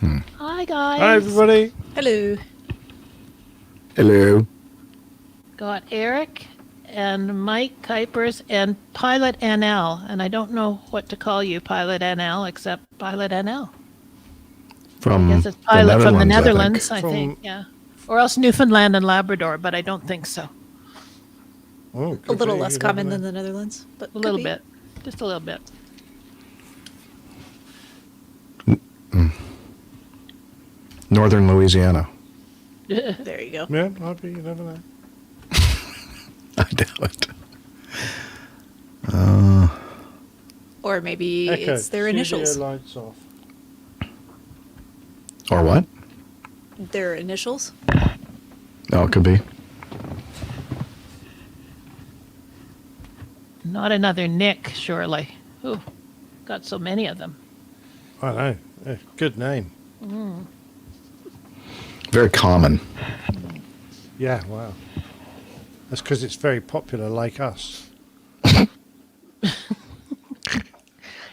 Hi, guys. Hi, everybody. Hello. Hello. Got Eric and Mike Kuipers and Pilot NL. And I don't know what to call you, Pilot NL, except Pilot NL. I guess it's Pilot from the Netherlands, I think. Yeah. Or else Newfoundland and Labrador, but I don't think so. Oh, A little less common than the Netherlands, but A little bit. Just a little bit. Northern Louisiana. There you go. Yeah, might be. You never know. I doubt it. Or maybe Echo, it's their studio initials. lights off. Or what? Their initials. Oh, it could be. Not another Nick, surely. Ooh, got so many of them. I know. Yeah, good name. Very common. Yeah, wow. That's because it's very popular, like us.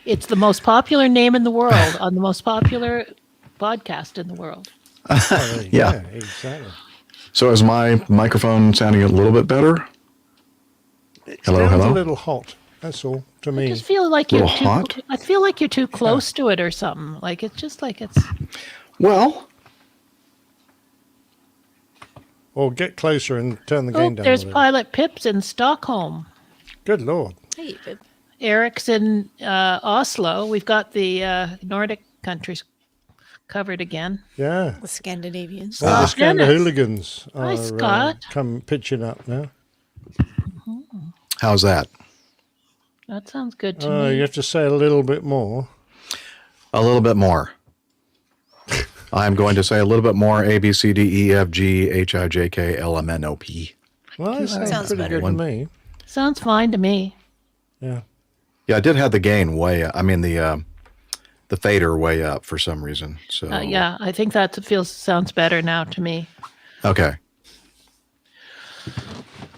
It's the most popular name in the world on the most popular podcast in the world. Oh, there you Yeah. go. Exactly. So is my microphone sounding a little bit better? It Hello, sounds hello? a little hot. That's all to I me. just feel like you're Little too. hot? I feel like you're too close to it or something. Like it's just like it's. Well, Or get closer and turn the Oh, gain down. there's a little. Pilot Pips in Stockholm. Good Lord. Hey, Pip. Eric's in Oslo. We've got the Nordic countries covered again. Yeah. The Scandinavians. All the Scott Dennis. hooligans Hi, are Scott. come pitching up now. how's that? That sounds good to me. You have to say a little bit more. A little bit more. I'm going to say a little bit more. A, B, C, D, E, F, G, H, I, J, K, L, M, N, O, P. Well, that sounds Sounds pretty better. good to me. Sounds fine to me. Yeah. Yeah, I did have the gain way up. I mean, the fader way up for some reason. So Yeah, I think that sounds better now to me. Okay.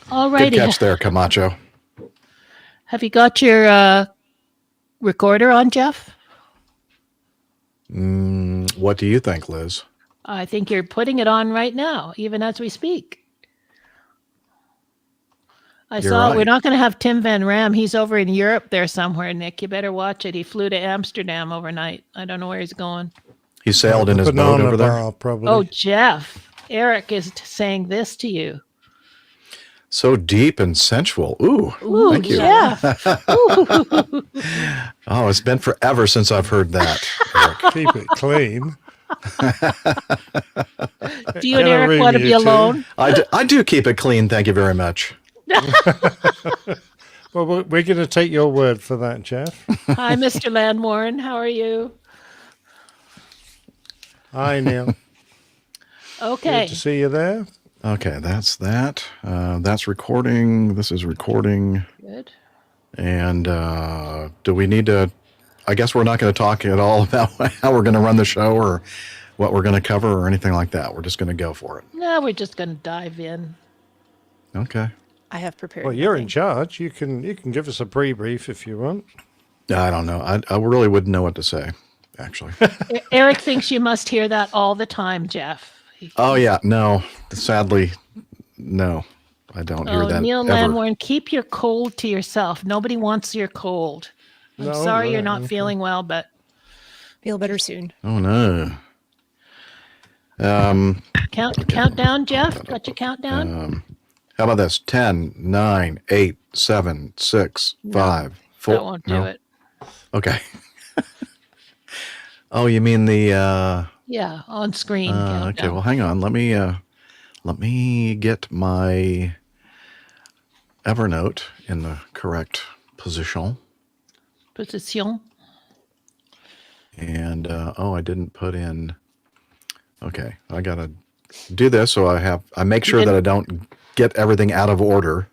Alrighty. Good catch there, Camacho. Have you got your recorder on, Jeff? What do you think, Liz? I think you're putting it on right now, even as we speak. I You're saw right. we're not going to have Tim Van Ram. He's over in Europe there somewhere, Nick. You better watch it. He flew to Amsterdam overnight. I don't know where he's going. He sailed in his boat Banana over there. bar, probably. Oh, Jeff. Eric is saying this to you. So deep and sensual. Ooh, Ooh, thank you. Jeff. Oh, it's been forever since I've heard that. Keep it clean. Do you and Get a Eric room, want to you be two. alone? I do keep it clean. Thank you very much. Well, we're going to take your word for that, Jeff. Hi, Mr. Landwarren. How are you? Hi, Neil. Okay. Good to see you there. Okay, that's that. That's recording. This is recording. Good. And do we need to? I guess we're not going to talk at all about how we're going to run the show or what we're going to cover or anything like that. We're just going to go for it. No, we're just going to dive in. Okay. I have prepared. Well, you're in nothing. charge. You can give us a pre-brief if you want. I don't know. I really wouldn't know what to say, actually. Eric thinks you must hear that all the time, Jeff. Oh yeah, no. Sadly, no. I don't hear that Neil ever. Landwarren, keep your cold to yourself. Nobody wants your cold. I'm No, sorry you're no, not feeling well, but Feel better soon. Oh no. countdown, Jeff. Got your countdown? How about this? 10, 9, 8, 7, 6, 5, 4. That won't do it. Okay. Oh, you mean the Yeah, on screen. okay, countdown. well hang on. Let me get my Evernote in the correct position. Position. And I didn't put in. Okay, I gotta do this so I make sure that I don't get everything out of order.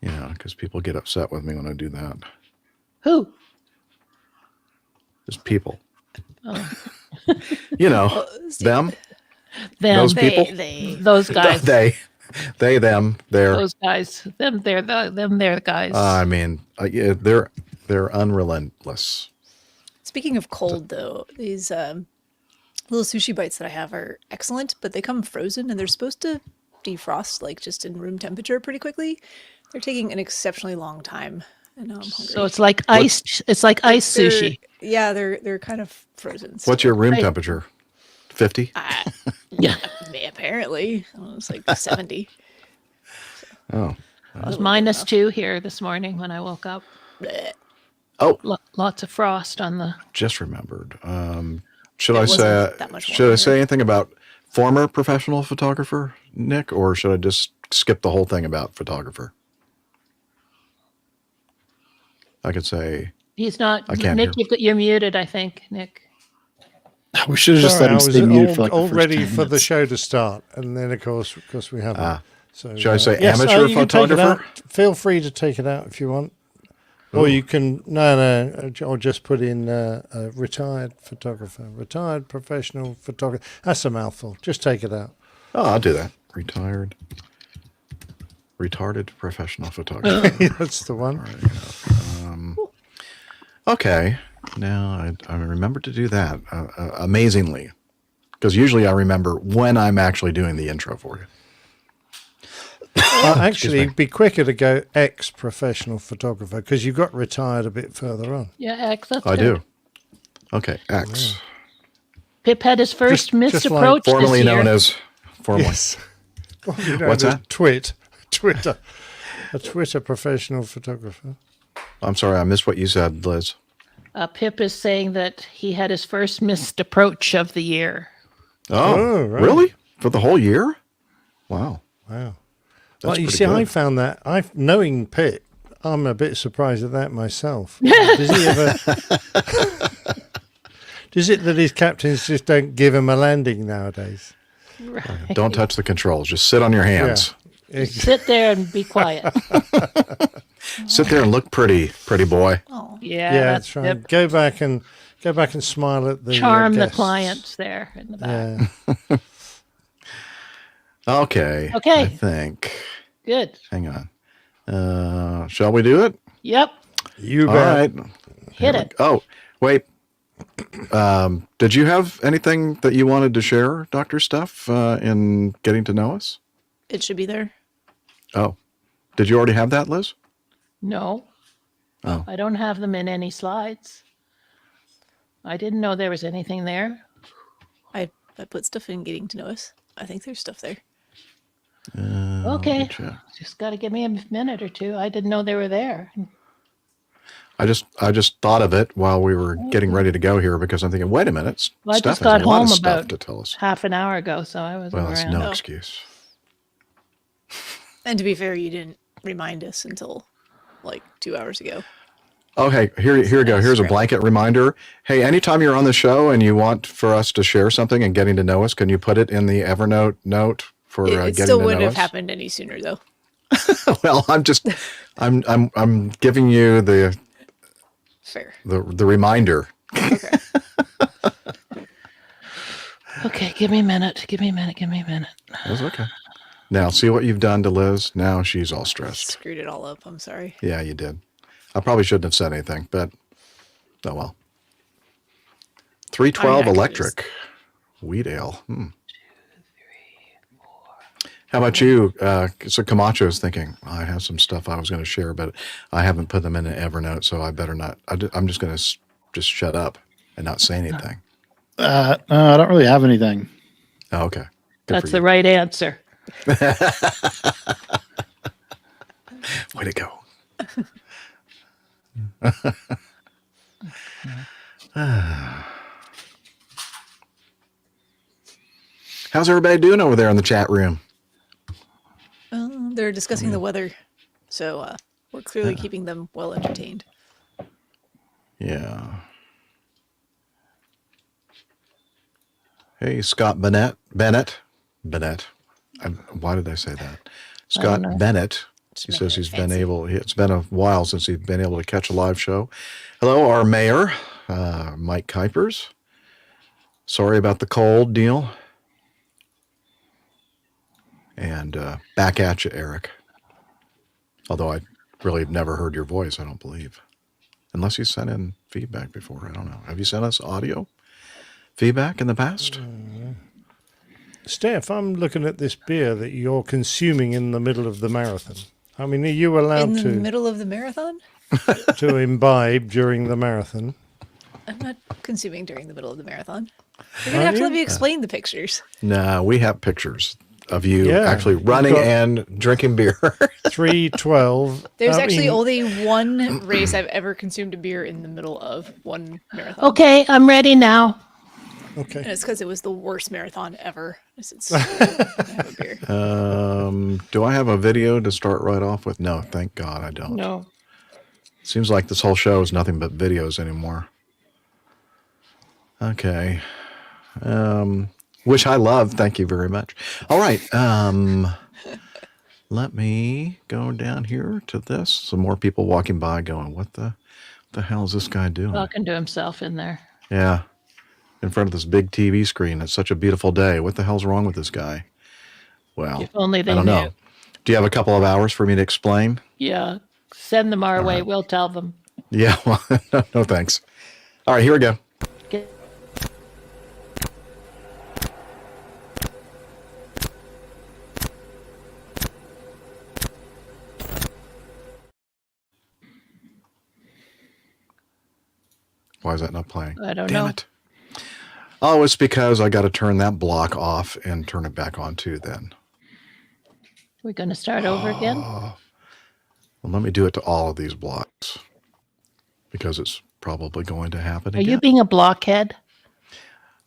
Yeah, because people get upset with me when I do that. Who? Just people. You know, them, Them. those people, Those guys. they, them, they're. Those guys. Them, they're the guys. I mean, yeah, they're unrelentless. Speaking of cold, though, these little sushi bites that I have are excellent, but they come frozen and they're supposed to defrost like just in room temperature pretty quickly. They're taking an exceptionally long time, and now I'm hungry. So it's like ice. It's like ice sushi. Yeah, they're kind of frozen. What's your room temperature? 50? Yeah. Apparently, it's like 70. Oh. It was -2 here this morning when I woke up. Blech. Oh, Lots of frost on the. just remembered. Should It I say wasn't that much should I warmer. say anything about former professional photographer Nick, or should I just skip the whole thing about photographer? I could say He's not. I can't Nick, hear. you're muted. I think Nick. We should have just Sorry, let him I was stay muted for like all the first ready 10 for the minutes. show to start, and then of course we haven't. So should I say yes, amateur you can take it photographer? out. Feel free to take it out if you want, or you can or just put in retired photographer, retired professional photographer. That's a mouthful. Just take it out. Oh, I'll do that. Retarded professional photographer. That's the one. Okay. Now I remember to do that amazingly, because usually I remember when I'm actually doing the intro for you. Actually, me. it'd be quicker to go ex-professional photographer because you got retired a bit further on. Yeah, X. That's I good. do. Okay, X, Pip had his first missed just like approach formerly this year. known as formerly. Yes. Well, you know, What's there's that? Twitter, a Twitter professional photographer. I'm sorry, I missed what you said, Liz. Pip is saying that he had his first missed approach of the year. Oh, right. really? For the whole year? Wow. Wow. That's Well, you pretty see, good. I found that. Knowing Pip, I'm a bit surprised at that myself. Does he ever? Is it that his captains just don't give him a landing nowadays? Right. Don't touch the controls. Just sit on your hands. Sit there and be quiet. Sit there and look pretty boy. Oh, Yeah, Yeah, that's that's right. Pip. Go back and smile at the Charm the guests. clients there in the back. Yeah. Okay. Okay. I think. Good. Hang on. Shall we do it? Yep. You All bet. right. Hit it. Oh, wait. Did you have anything that you wanted to share, Dr. Stuff, in getting to know us? it should be there. Oh, did you already have that, Liz? No. Oh. I don't have them in any slides. I didn't know there was anything there. I put stuff in getting to know us. I think there's stuff there. Okay. check. Just got to give me a minute or two. I didn't know they were there. I just thought of it while we were getting ready to go here because I'm thinking, wait a minute, Well, I Steph just has got a lot home of stuff about to tell us. half an hour ago, so I wasn't Well, that's around. no Oh. excuse. And to be fair, you didn't remind us until like 2 hours ago. Okay, here you go. Here's a blanket reminder. Hey, anytime you're on the show and you want for us to share something and getting to know us, can you put it in the Evernote note for It getting still to wouldn't know have us? happened any sooner though. Well, I'm giving you the Fair. reminder. Okay. Okay, give me a minute. Give me a minute. That's okay. Now, see what you've done to Liz? Now she's all stressed. Screwed it all up. I'm sorry. Yeah, you did. I probably shouldn't have said anything, but oh well. 312 I mean, I could electric. Wheat ale. How about you? So Camacho's thinking, I have some stuff I was going to share, but I haven't put them in an Evernote, so I better not. I'm just going to just shut up and not say anything. I don't really have anything. Oh, okay. Good That's for the you. right answer. Way to go. How's everybody doing over there in the chat room? They're discussing the weather, so we're clearly keeping them well entertained. Yeah. Hey, Scott Bennett. Why did I say that? Scott know. Bennett. Just He making says it he's been fancy. able. It's been a while since he's been able to catch a live show. Hello, our mayor, Mike Kuipers. Sorry about the cold deal. And back at you, Eric. Although I really have never heard your voice, I don't believe. Unless you sent in feedback before. I don't know. Have you sent us audio? feedback in the past? Steph, I'm looking at this beer that you're consuming in the middle of the marathon. I mean, are you allowed In the middle of the marathon? to imbibe during the marathon? I'm not consuming during the middle of the marathon. You're gonna have to let me explain the pictures. No, we have pictures of you Yeah, actually you've running got- and drinking beer. 3:12. There's I actually mean, only one race I've ever consumed a beer in the middle of one marathon. Okay, I'm ready now. And Okay. it's because it was the worst marathon ever. It's I have a beer. Do I have a video to start right off with? No, thank God I don't. No. Seems like this whole show is nothing but videos anymore. Okay. Which I love. Thank you very much. All right. Let me go down here to this. Some more people walking by going, what the hell is this guy doing? Talking to himself in there. Yeah. In front of this big TV screen. It's such a beautiful day. What the hell's wrong with this guy? Well, If only they I don't knew. know. Do you have a couple of hours for me to explain? Yeah. Send them our way. We'll tell them. Yeah. Well, no thanks. All right, here we go. Get- Why is that not playing? I don't Damn know. it. Oh, it's because I got to turn that block off and turn it back on too then. We're going to start over again? Well, let me do it to all of these blocks because it's probably going to happen Are again. you being a blockhead?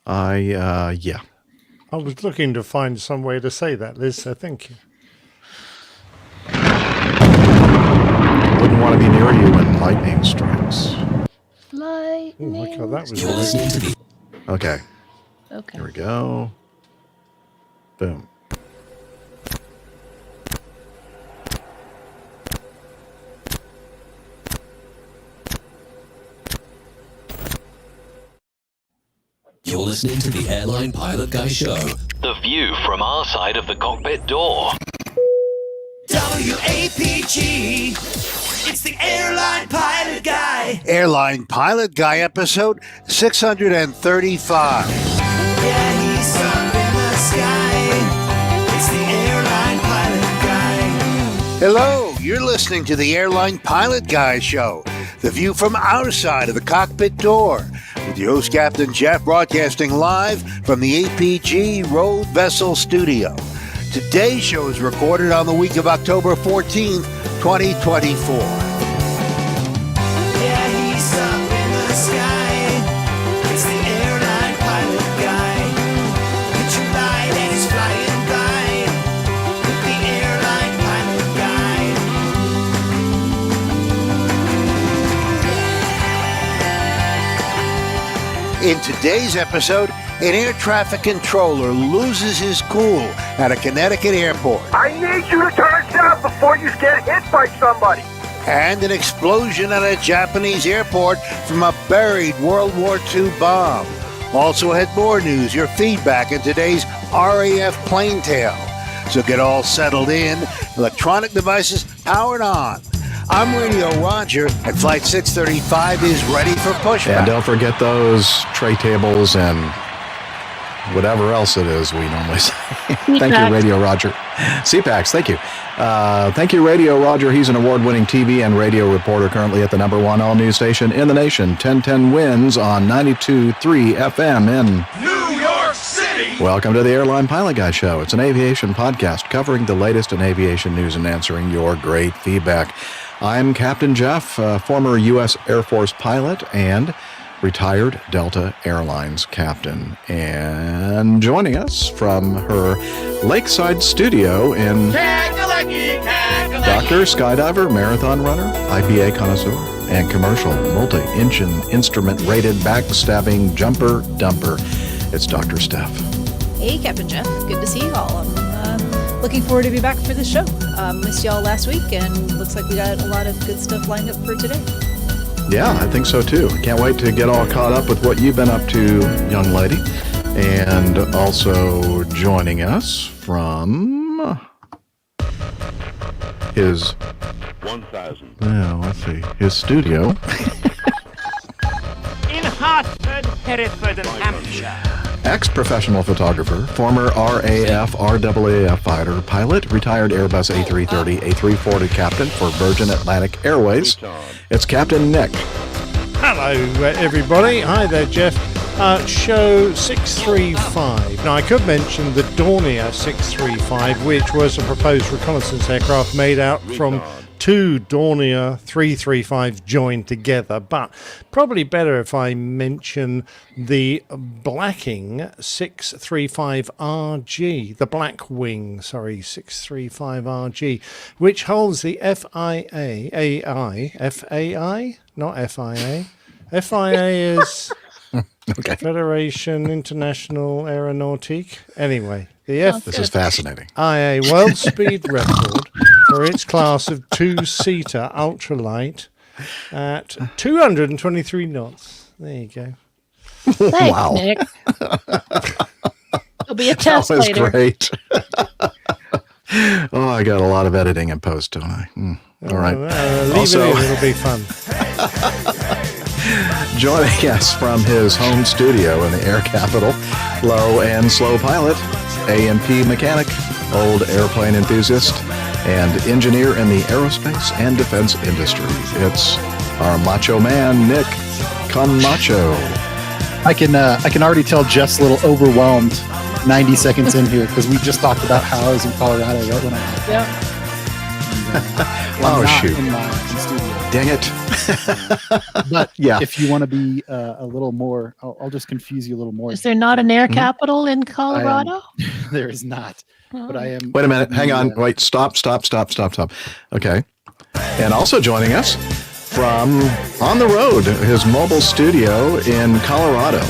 Yeah. I was looking to find some way to say that, Liz, so thank you. Wouldn't want to be near you when lightning strikes. Oh Lightning. my God, that was You're listening to the Okay, Okay. here we go. Boom. You're listening to the Airline Pilot Guy Show. The view from our side of the cockpit door. WAPG. It's the Airline Pilot Guy. Airline Pilot Guy episode 635. Yeah, he's up in the sky. It's the Airline Pilot Guy. Hello, you're listening to the Airline Pilot Guy show, the view from our side of the cockpit door, with your host Captain Jeff broadcasting live from the APG Road Vessel Studio. Today's show is recorded on the week of October 14th, 2024. Yeah, he's up in the sky. It's the Airline Pilot Guy. Picture light and he's flying by. With the Airline Pilot Guy. In today's episode, an air traffic controller loses his cool at a Connecticut airport. I need you to turn south before you get hit by somebody. And an explosion at a Japanese airport from a buried World War II bomb. Also had more news, your feedback, in today's RAF plane tale. So get all settled in, electronic devices powered on. I'm Radio Roger, and Flight 635 is ready for pushback. And don't forget those tray tables and whatever else it is we normally say. Thank you, Radio Roger. CPACs, thank you. Thank you, Radio Roger. He's an award-winning TV and radio reporter currently at the #1 all-news station in the nation, 1010 Wins on 92.3 FM in New York City. Welcome to the Airline Pilot Guy Show. It's an aviation podcast covering the latest in aviation news and answering your great feedback. I'm Captain Jeff, former U.S. Air Force pilot and retired Delta Airlines captain. And joining us from her lakeside studio in Doctor, skydiver, marathon runner, IPA connoisseur, and commercial multi-engine instrument-rated backstabbing jumper dumper. It's Dr. Steph. Hey, Captain Jeff. Good to see you all. I'm looking forward to be back for this show. Missed y'all last week, and looks like we got a lot of good stuff lined up for today. Yeah, I think so too. Can't wait to get all caught up with what you've been up to, young lady. And also joining us from his 1,000. well, let's see, his studio. In high Dartford, Hereford, and Hampshire. Ex-professional photographer, former RAF, RAAF fighter, pilot, retired Airbus A330, A340 captain for Virgin Atlantic Airways. It's Captain Nick. Hello, everybody. Hi there, Jeff. Show 635. Now, I could mention the Dornier 635, which was a proposed reconnaissance aircraft made out from two Dornier 335s joined together, but probably better if I mention the Blacking 635RG, the Blackwing, 635RG, which holds the FAI, not FIA. FIA is Okay. Federation International Aeronautique. Anyway, the This is fascinating. FIA world speed record for its class of two-seater ultralight at 223 knots. There you go. Thanks, Wow. Nick. It'll be a test That was later. great. Oh, I got a lot of editing in post, don't I? All right. Leave Also- it in, it'll be fun. Joining us from his home studio in the air capital, low and slow pilot, A&P mechanic, old airplane enthusiast, and engineer in the aerospace and defense industry. It's our macho man, Nick Camacho. I can already tell Jeff's a little overwhelmed 90 seconds in here because we just talked about how I was in Colorado right when I Yeah. Oh, not shoot. in my studio. Dang it. But Yeah. if you want to be a little more, I'll just confuse you a little more. Is there not an air capital in Colorado? There is not, but I am. Wait a minute. Hang on. Wait. Stop. Okay. And also joining us from on the road, his mobile studio in Colorado,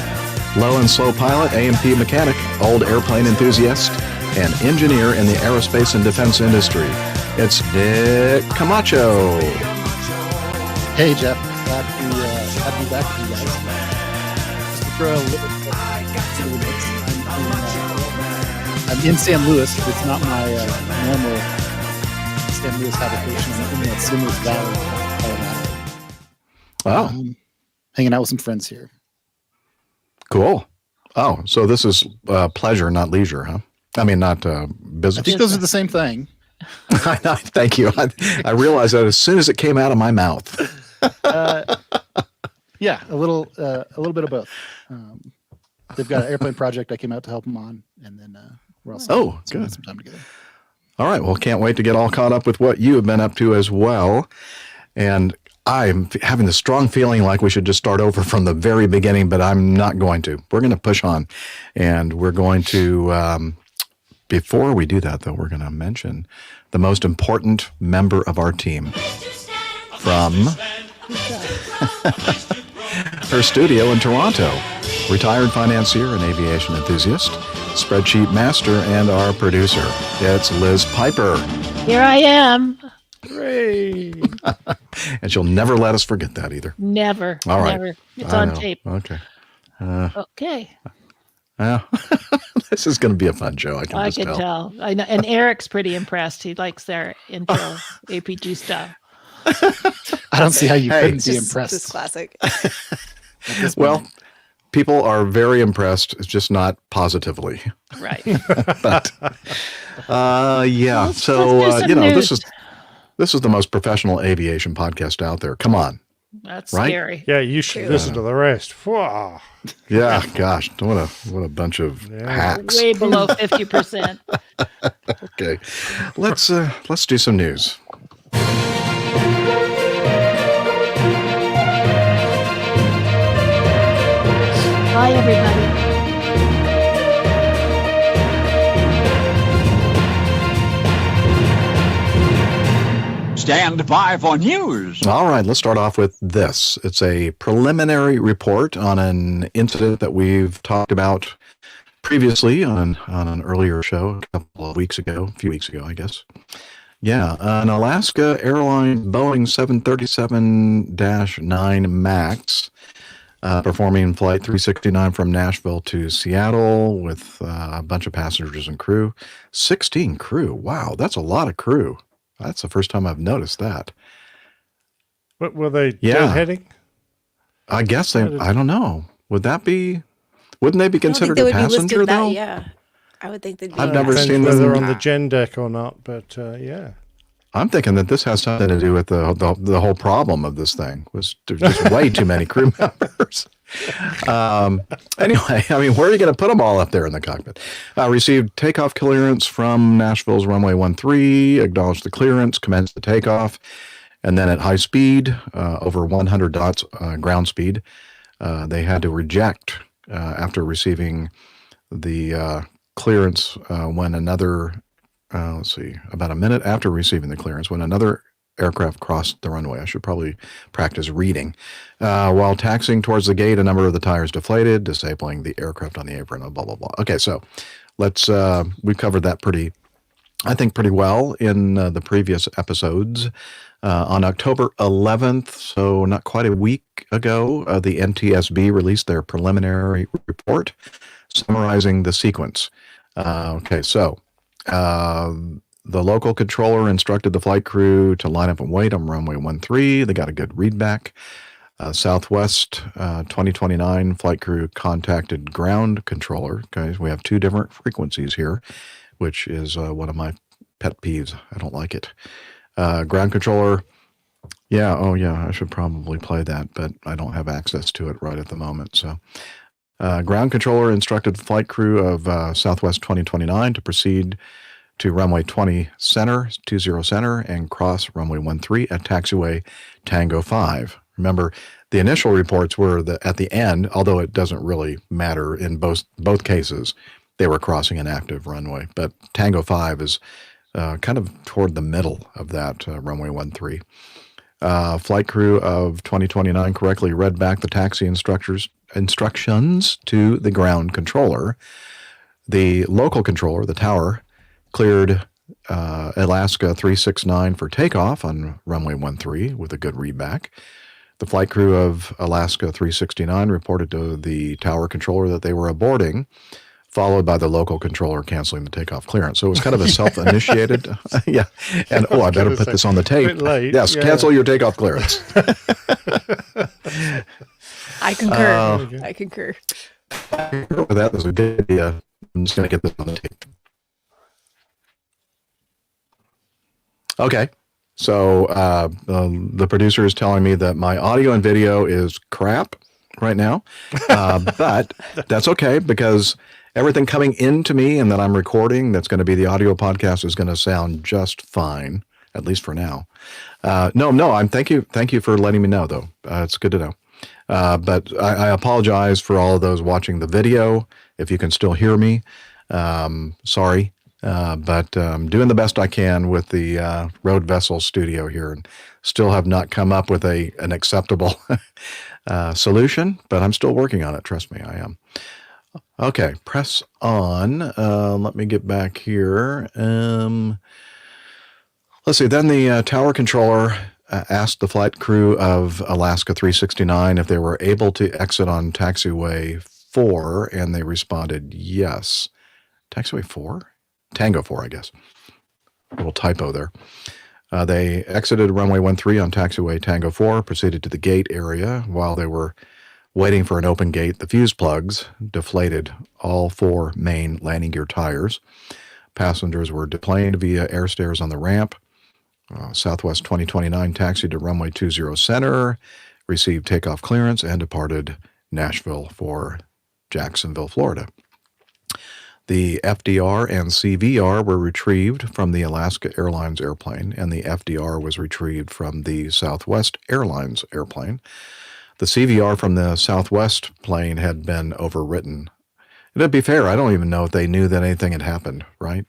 low and slow pilot, A&P mechanic, old airplane enthusiast, and engineer in the aerospace and defense industry. It's Nick Camacho. Hey Jeff, glad to be back with you guys. Just to throw a little bit, I'm in San Luis. It's not my normal San Luis habitation. I'm in the San Luis Valley, Colorado. Oh, Hanging out with some friends here. cool. Oh, so this is pleasure, not leisure, huh? I mean, not I business. think those are the same thing. Thank you. I realized that as soon as it came out of my mouth. Yeah, a little bit of both. They've got an airplane project I came out to help them on, and then we're also spending some time together. All right. Well, can't wait to get all caught up with what you have been up to as well. And I'm having the strong feeling like we should just start over from the very beginning, but I'm not going to. We're going to push on. And we're going to, before we do that, though, we're going to mention the most important member of our team from her studio in Toronto. Retired financier and aviation enthusiast, spreadsheet master, and our producer. It's Liz Piper. Here I am. Hooray! And she'll never let us forget that either. Never. All right. Never. It's I on know. tape. Okay. Okay. This is going to be a fun show. I can I just can tell. I know. And Eric's pretty impressed. He likes their intro APG stuff. I don't see how you couldn't be Just impressed. classic. at this Well, point. people are very impressed. It's just not positively. Right. But yeah. Let's So do some you know, news. this is the most professional aviation podcast out there. Come on. That's Right? scary. Yeah, you should listen to the rest. Whoa. Yeah. Gosh, what a bunch of hacks. Way below 50%. Okay. Let's do some news. Hi, everybody. Stand by for news. All right, let's start off with this. It's a preliminary report on an incident that we've talked about previously on an earlier show a few weeks ago, I guess. Yeah, an Alaska Airlines Boeing 737-9 MAX performing Flight 369 from Nashville to Seattle with a bunch of passengers and crew. 16 crew. Wow, that's a lot of crew. That's the first time I've noticed that. What were they Yeah. deadheading? I guess I don't know. Would that be? Wouldn't they be I don't think considered they a would be passenger listed that. though? Yeah, I would think they'd be. I've never Depends seen whether them. on the gen deck or not, but yeah. I'm thinking that this has something to do with the whole problem of this thing. Was there's just way too many crew members. Anyway, I mean, where are you going to put them all up there in the cockpit? Received takeoff clearance from Nashville's runway 13, acknowledged the clearance, commenced the takeoff, and then at high speed, over 100 knots ground speed, they had to reject after receiving the clearance when another, about a minute after receiving the clearance, when another aircraft crossed the runway. I should probably practice reading. While taxiing towards the gate, a number of the tires deflated, disabling the aircraft on the apron, blah, blah, blah. Okay, so we covered that pretty well in the previous episodes. On October 11th, so not quite a week ago, the NTSB released their preliminary report summarizing the sequence. Okay, so the local controller instructed the flight crew to line up and wait on runway 13. They got a good readback. Southwest 2029 flight crew contacted ground controller. Guys, we have two different frequencies here, which is one of my pet peeves. I don't like it. Ground controller. Yeah, I should probably play that, but I don't have access to it right at the moment. So ground controller instructed the flight crew of Southwest 2029 to proceed to runway 20 center and cross runway 13 at taxiway Tango 5. Remember, the initial reports were that at the end, although it doesn't really matter in both cases, they were crossing an active runway. But Tango 5 is kind of toward the middle of that runway 13. Flight crew of 2029 correctly read back the taxi instructions to the ground controller. The local controller, the tower, cleared Alaska 369 for takeoff on runway 13 with a good readback. The flight crew of Alaska 369 reported to the tower controller that they were aborting, followed by the local controller canceling the takeoff clearance. So it was kind of a self-initiated, yeah. And I better put this on the tape. Yes, yeah. Cancel your takeoff clearance. I concur. I concur. That was a good idea. I'm just going to get this on the tape. Okay, so the producer is telling me that my audio and video is crap right now, but that's okay because everything coming into me and that I'm recording that's going to be the audio podcast is going to sound just fine, at least for now. Thank you for letting me know, though. It's good to know. But I apologize for all of those watching the video. If you can still hear me, sorry. But I'm doing the best I can with the Road Vessel studio here and still have not come up with an acceptable solution, but I'm still working on it. Trust me, I am. Okay, press on. Let me get back here. Let's see. Then the tower controller asked the flight crew of Alaska 369 if they were able to exit on taxiway 4, and they responded yes. Taxiway 4? Tango 4, I guess. A little typo there. They exited runway 13 on taxiway Tango 4, proceeded to the gate area. While they were waiting for an open gate, the fuse plugs deflated all 4 main landing gear tires. Passengers were deplaned via air stairs on the ramp. Southwest 2029 taxied to runway 20 center, received takeoff clearance, and departed Nashville for Jacksonville, Florida. The FDR and CVR were retrieved from the Alaska Airlines airplane, and the FDR was retrieved from the Southwest Airlines airplane. The CVR from the Southwest plane had been overwritten. And to be fair, I don't even know if they knew that anything had happened, right?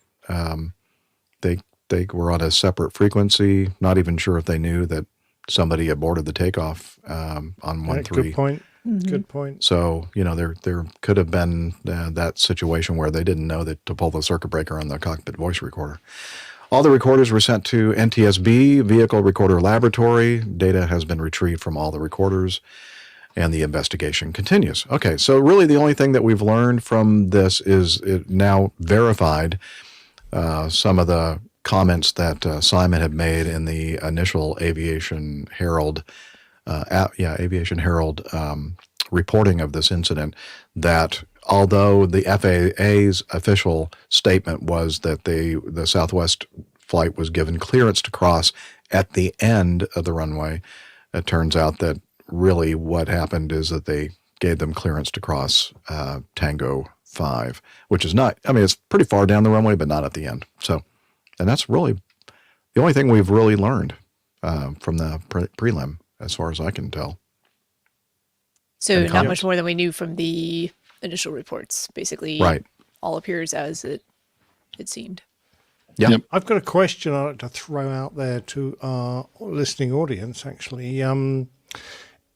They were on a separate frequency, not even sure if they knew that somebody aborted the takeoff on 13. Good point. Mm-hmm. Good point. So, there could have been that situation where they didn't know that to pull the circuit breaker on the cockpit voice recorder. All the recorders were sent to NTSB, Vehicle Recorder Laboratory. Data has been retrieved from all the recorders, and the investigation continues. Okay, so really the only thing that we've learned from this is it now verified some of the comments that Simon had made in the initial Aviation Herald reporting of this incident that although the FAA's official statement was that the Southwest flight was given clearance to cross at the end of the runway, it turns out that really what happened is that they gave them clearance to cross Tango 5, which is not, I mean, it's pretty far down the runway, but not at the end. So, and that's really the only thing we've really learned from the prelim, as far as I can tell. So not much more than we knew from the initial reports. Basically, right. All appears as it seemed. Yep. I've got a question I'd like to throw out there to our listening audience, actually.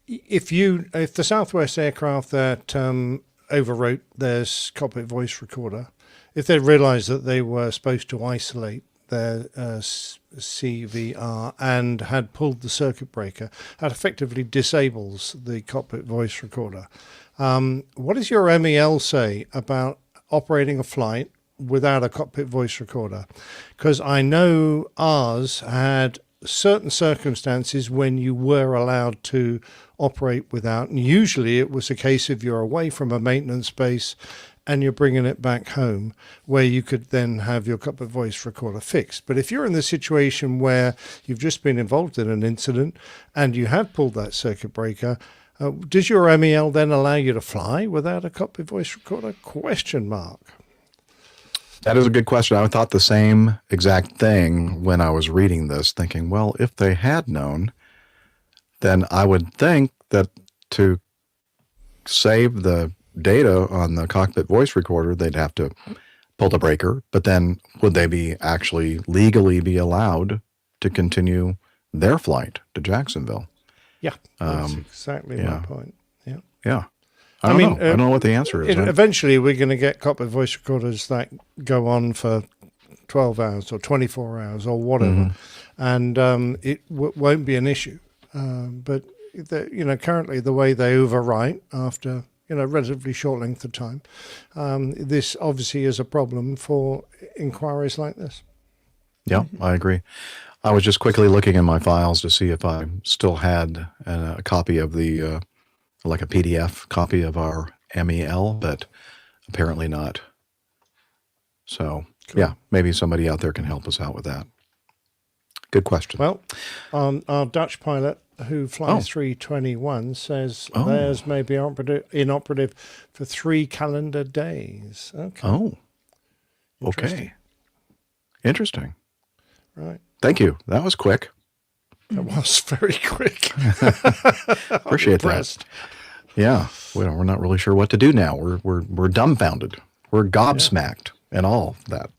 If the Southwest aircraft that overwrote their cockpit voice recorder, if they realised that they were supposed to isolate their CVR and had pulled the circuit breaker, that effectively disables the cockpit voice recorder. What does your MEL say about operating a flight without a cockpit voice recorder? Because I know ours had certain circumstances when you were allowed to operate without, and usually it was a case of you're away from a maintenance base and you're bringing it back home, where you could then have your cockpit voice recorder fixed. But if you're in the situation where you've just been involved in an incident and you have pulled that circuit breaker, does your MEL then allow you to fly without a cockpit voice recorder? Question mark. That is a good question. I thought the same exact thing when I was reading this, thinking, well, if they had known, then I would think that to save the data on the cockpit voice recorder, they'd have to pull the breaker. But then would they be actually legally be allowed to continue their flight to Jacksonville? Yeah, that's exactly my point. Yeah. Yeah. I don't know what the answer is. Eventually, we're going to get cockpit voice recorders that go on for 12 hours or 24 hours or whatever, and it won't be an issue. But currently, the way they overwrite after relatively short length of time, this obviously is a problem for inquiries like this. Yeah, I agree. I was just quickly looking in my files to see if I still had a copy of the. Like a PDF copy of our MEL, but apparently not. So, yeah, maybe somebody out there can help us out with that. Good question. Well, our Dutch pilot who flies 321 says theirs may be inoperative for 3 calendar days. Okay. Oh, okay. Interesting. Right. Thank you. That was quick. That was very quick. Appreciate that. Yeah, we're not really sure what to do now. We're dumbfounded. We're gobsmacked and all that.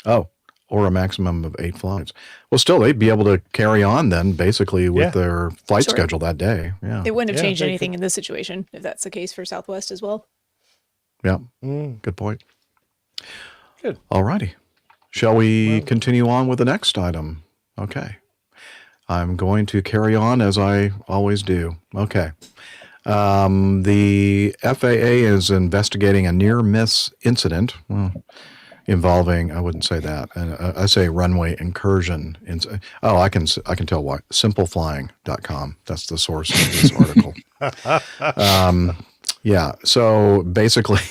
Oh, or a maximum of 8 flights. Well, still, they'd be able to carry on then, basically, with their flight schedule that day. Yeah, it wouldn't have changed anything in this situation if that's the case for Southwest as well. Yeah, good point. Good. All righty. Shall we continue on with the next item? Okay. I'm going to carry on as I always do. Okay. The FAA is investigating a near-miss incident involving, I wouldn't say that, I say runway incursion. I can tell why. Simpleflying.com. That's the source of this article. Yeah, so basically,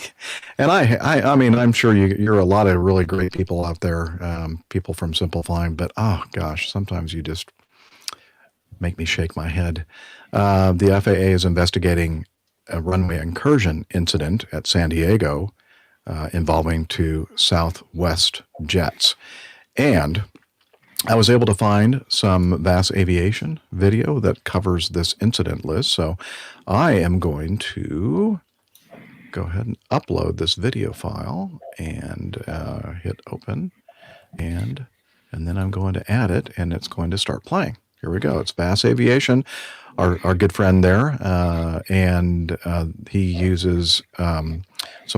and I mean, I'm sure you're a lot of really great people out there, people from Simple Flying, but oh gosh, sometimes you just make me shake my head. The FAA is investigating a runway incursion incident at San Diego involving 2 Southwest jets. And I was able to find some VAS Aviation video that covers this incident list. So I am going to go ahead and upload this video file and hit open. And then I'm going to add it, and it's going to start playing. Here we go. It's VAS Aviation, our good friend there, and he uses some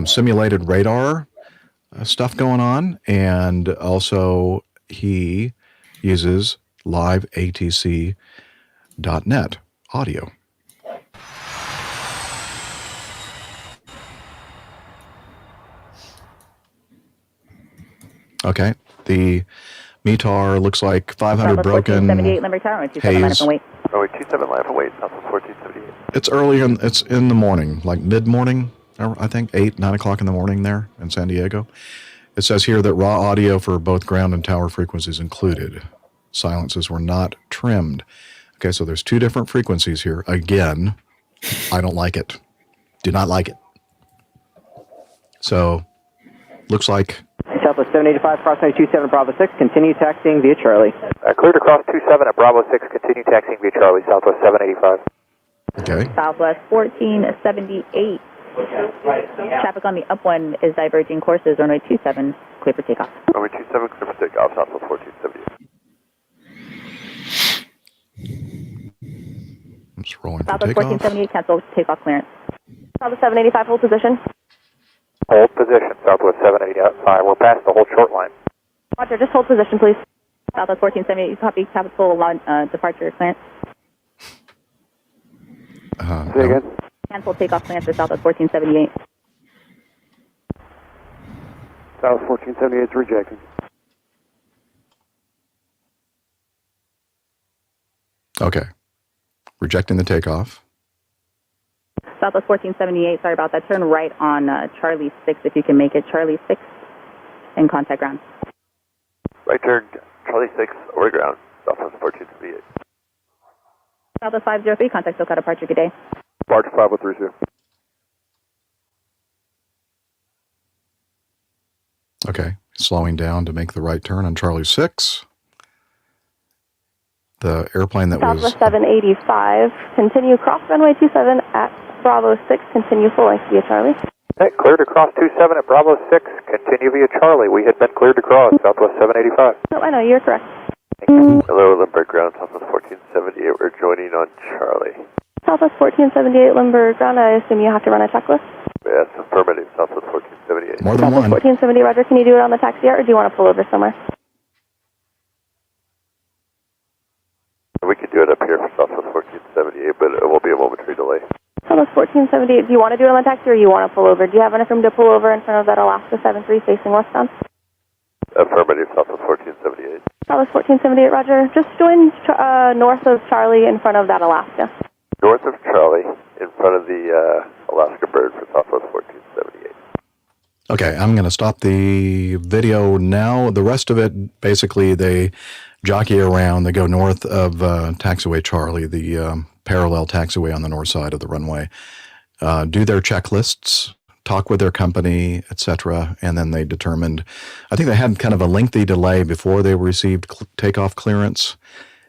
simulated radar stuff going on, and also he uses liveatc.net audio. Okay, the METAR looks like 500 broken. 78 Limerick Tower, haze. Runway 27, line for wait, Southwest 1478. It's it's in the morning, like mid-morning, I think, 8, 9 o'clock in the morning there in San Diego. It says here that raw audio for both ground and tower frequencies included. Silences were not trimmed. Okay, so there's 2 different frequencies here. Again, I don't like it. Do not like it. So, looks like... Southwest 785, crossing 27 Bravo 6, continue taxiing via Charlie. Cleared to cross 27 at Bravo 6, continue taxiing via Charlie, Southwest 785. Okay. Southwest 1478. Traffic on the upwind is diverging courses, runway 27, clear for takeoff. Runway 27, clear for takeoff, Southwest 1478. I'm just rolling for Southwest takeoff. 1478, cancel takeoff clearance. Southwest 785, hold position. Hold position, Southwest 785. We're past the whole short line. Roger, just hold position, please. Southwest 1478, you copy Capitulate departure clearance. Say again? Cancel takeoff clearance for Southwest 1478. Southwest 1478 is rejected. Okay. Rejecting the takeoff. Southwest 1478, sorry about that. Turn right on Charlie 6 if you can make it. Charlie 6 and contact ground. Right turn, Charlie 6, over ground, Southwest 1478. Southwest 503, contact SoCal departure, good day. Departure 5030. Okay. Slowing down to make the right turn on Charlie 6. The airplane that was... Southwest 785, continue cross runway 27 at Bravo 6, continue full length via Charlie. Cleared to cross 27 at Bravo 6, continue via Charlie. We had been cleared to cross, Southwest 785. No, I know, you're correct. Hello, Lindbergh ground, Southwest 1478. We're joining on Charlie. Southwest 1478, Limburg ground, I assume you have to run a checklist? Yes, affirmative, Southwest 1478. More than one. 1470, Roger, can you do it on the taxi or do you want to pull over somewhere? We could do it up here for Southwest 1478, but it will be a momentary delay. Southwest 1478, do you want to do it on the taxi or you want to pull over? Do you have enough room to pull over in front of that Alaska 73 facing westbound? Affirmative, Southwest 1478. Southwest 1478, Roger. Just join north of Charlie in front of that Alaska. North of Charlie, in front of the Alaska bird for Southwest 1478. Okay, I'm going to stop the video now. The rest of it, basically, they jockey around. They go north of taxiway Charlie, the parallel taxiway on the north side of the runway, do their checklists, talk with their company, etc., and then they determined, I think they had kind of a lengthy delay before they received takeoff clearance,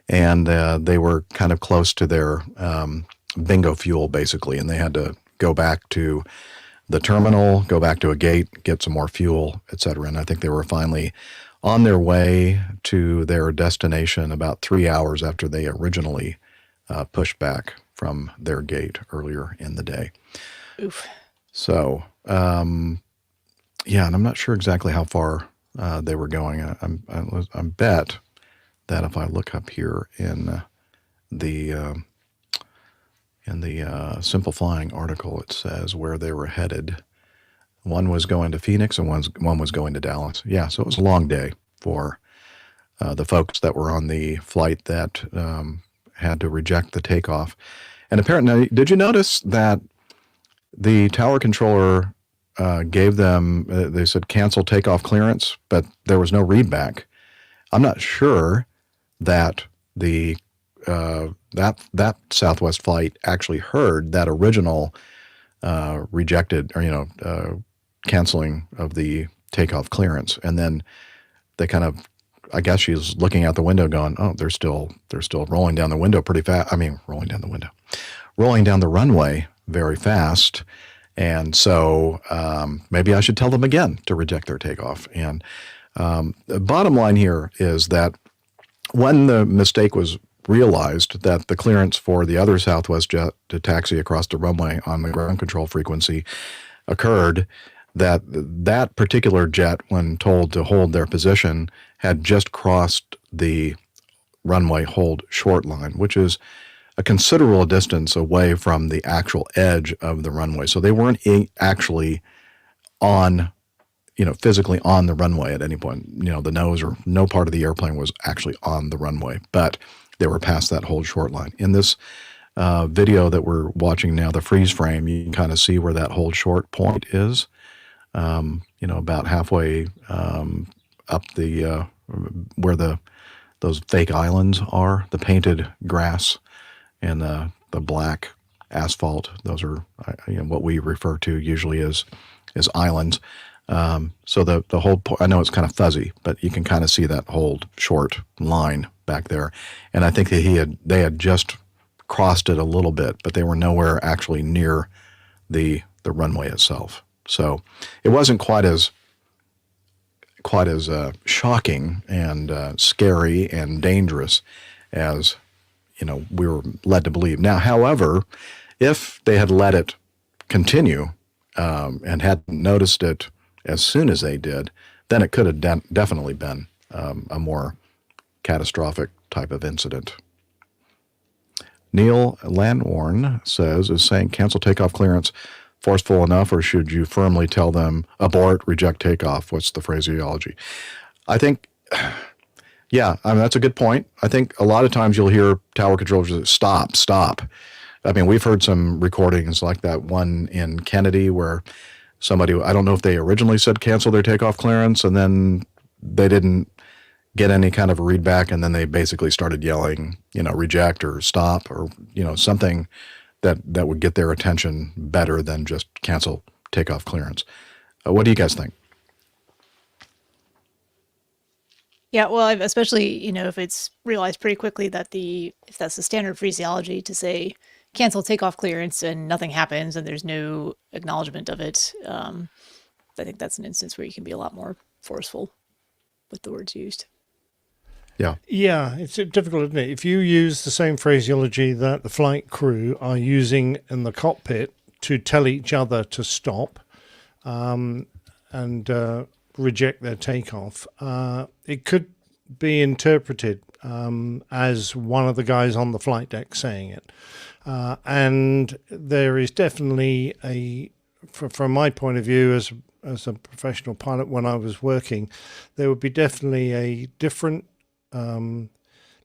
and they were kind of close to their bingo fuel, basically, and they had to go back to the terminal, go back to a gate, get some more fuel, etc., and I think they were finally on their way to their destination about 3 hours after they originally pushed back from their gate earlier in the day. Oof. So, yeah, and I'm not sure exactly how far they were going. I bet that if I look up here in the Simple Flying article, it says where they were headed. One was going to Phoenix and one was going to Dallas. Yeah, so it was a long day for the folks that were on the flight that had to reject the takeoff. And apparently, did you notice that the tower controller gave them, they said cancel takeoff clearance, but there was no readback. I'm not sure that the that Southwest flight actually heard that original rejected or canceling of the takeoff clearance, and then they kind of, I guess she's looking out the window going, oh, they're still rolling down the window pretty fast. I mean, rolling down the runway very fast. And so maybe I should tell them again to reject their takeoff. And the bottom line here is that when the mistake was realized that the clearance for the other Southwest jet to taxi across the runway on the ground control frequency occurred, that particular jet, when told to hold their position, had just crossed the runway hold short line, which is a considerable distance away from the actual edge of the runway. So they weren't actually on, physically on the runway at any point. The nose or no part of the airplane was actually on the runway. But they were past that hold short line. In this video that we're watching now, the freeze frame, you can kind of see where that hold short point is. About halfway up the where those fake islands are, the painted grass and the black asphalt. Those are what we refer to usually as islands. So the whole I know it's kind of fuzzy, but you can kind of see that hold short line back there. And I think that they had just crossed it a little bit, but they were nowhere actually near the runway itself. So it wasn't quite as shocking and scary and dangerous as we were led to believe. Now, however, if they had let it continue and hadn't noticed it as soon as they did, then it could have definitely been a more catastrophic type of incident. Neil Lanwarn is saying, cancel takeoff clearance forceful enough, or should you firmly tell them abort, reject takeoff? What's the phraseology? I think, that's a good point. I think a lot of times you'll hear tower controllers say, stop. I mean, we've heard some recordings like that one in Kennedy where somebody, I don't know if they originally said cancel their takeoff clearance and then they didn't get any kind of a read back, and then they basically started yelling, reject or stop or, something that would get their attention better than just cancel takeoff clearance. What do you guys think? Yeah, well, especially, if it's realized pretty quickly that if that's the standard phraseology to say cancel takeoff clearance and nothing happens and there's no acknowledgement of it, I think that's an instance where you can be a lot more forceful with the words used. Yeah, it's difficult, isn't it? If you use the same phraseology that the flight crew are using in the cockpit to tell each other to stop and reject their takeoff, it could be interpreted as one of the guys on the flight deck saying it. And there is definitely from my point of view as a professional pilot when I was working, there would be definitely a different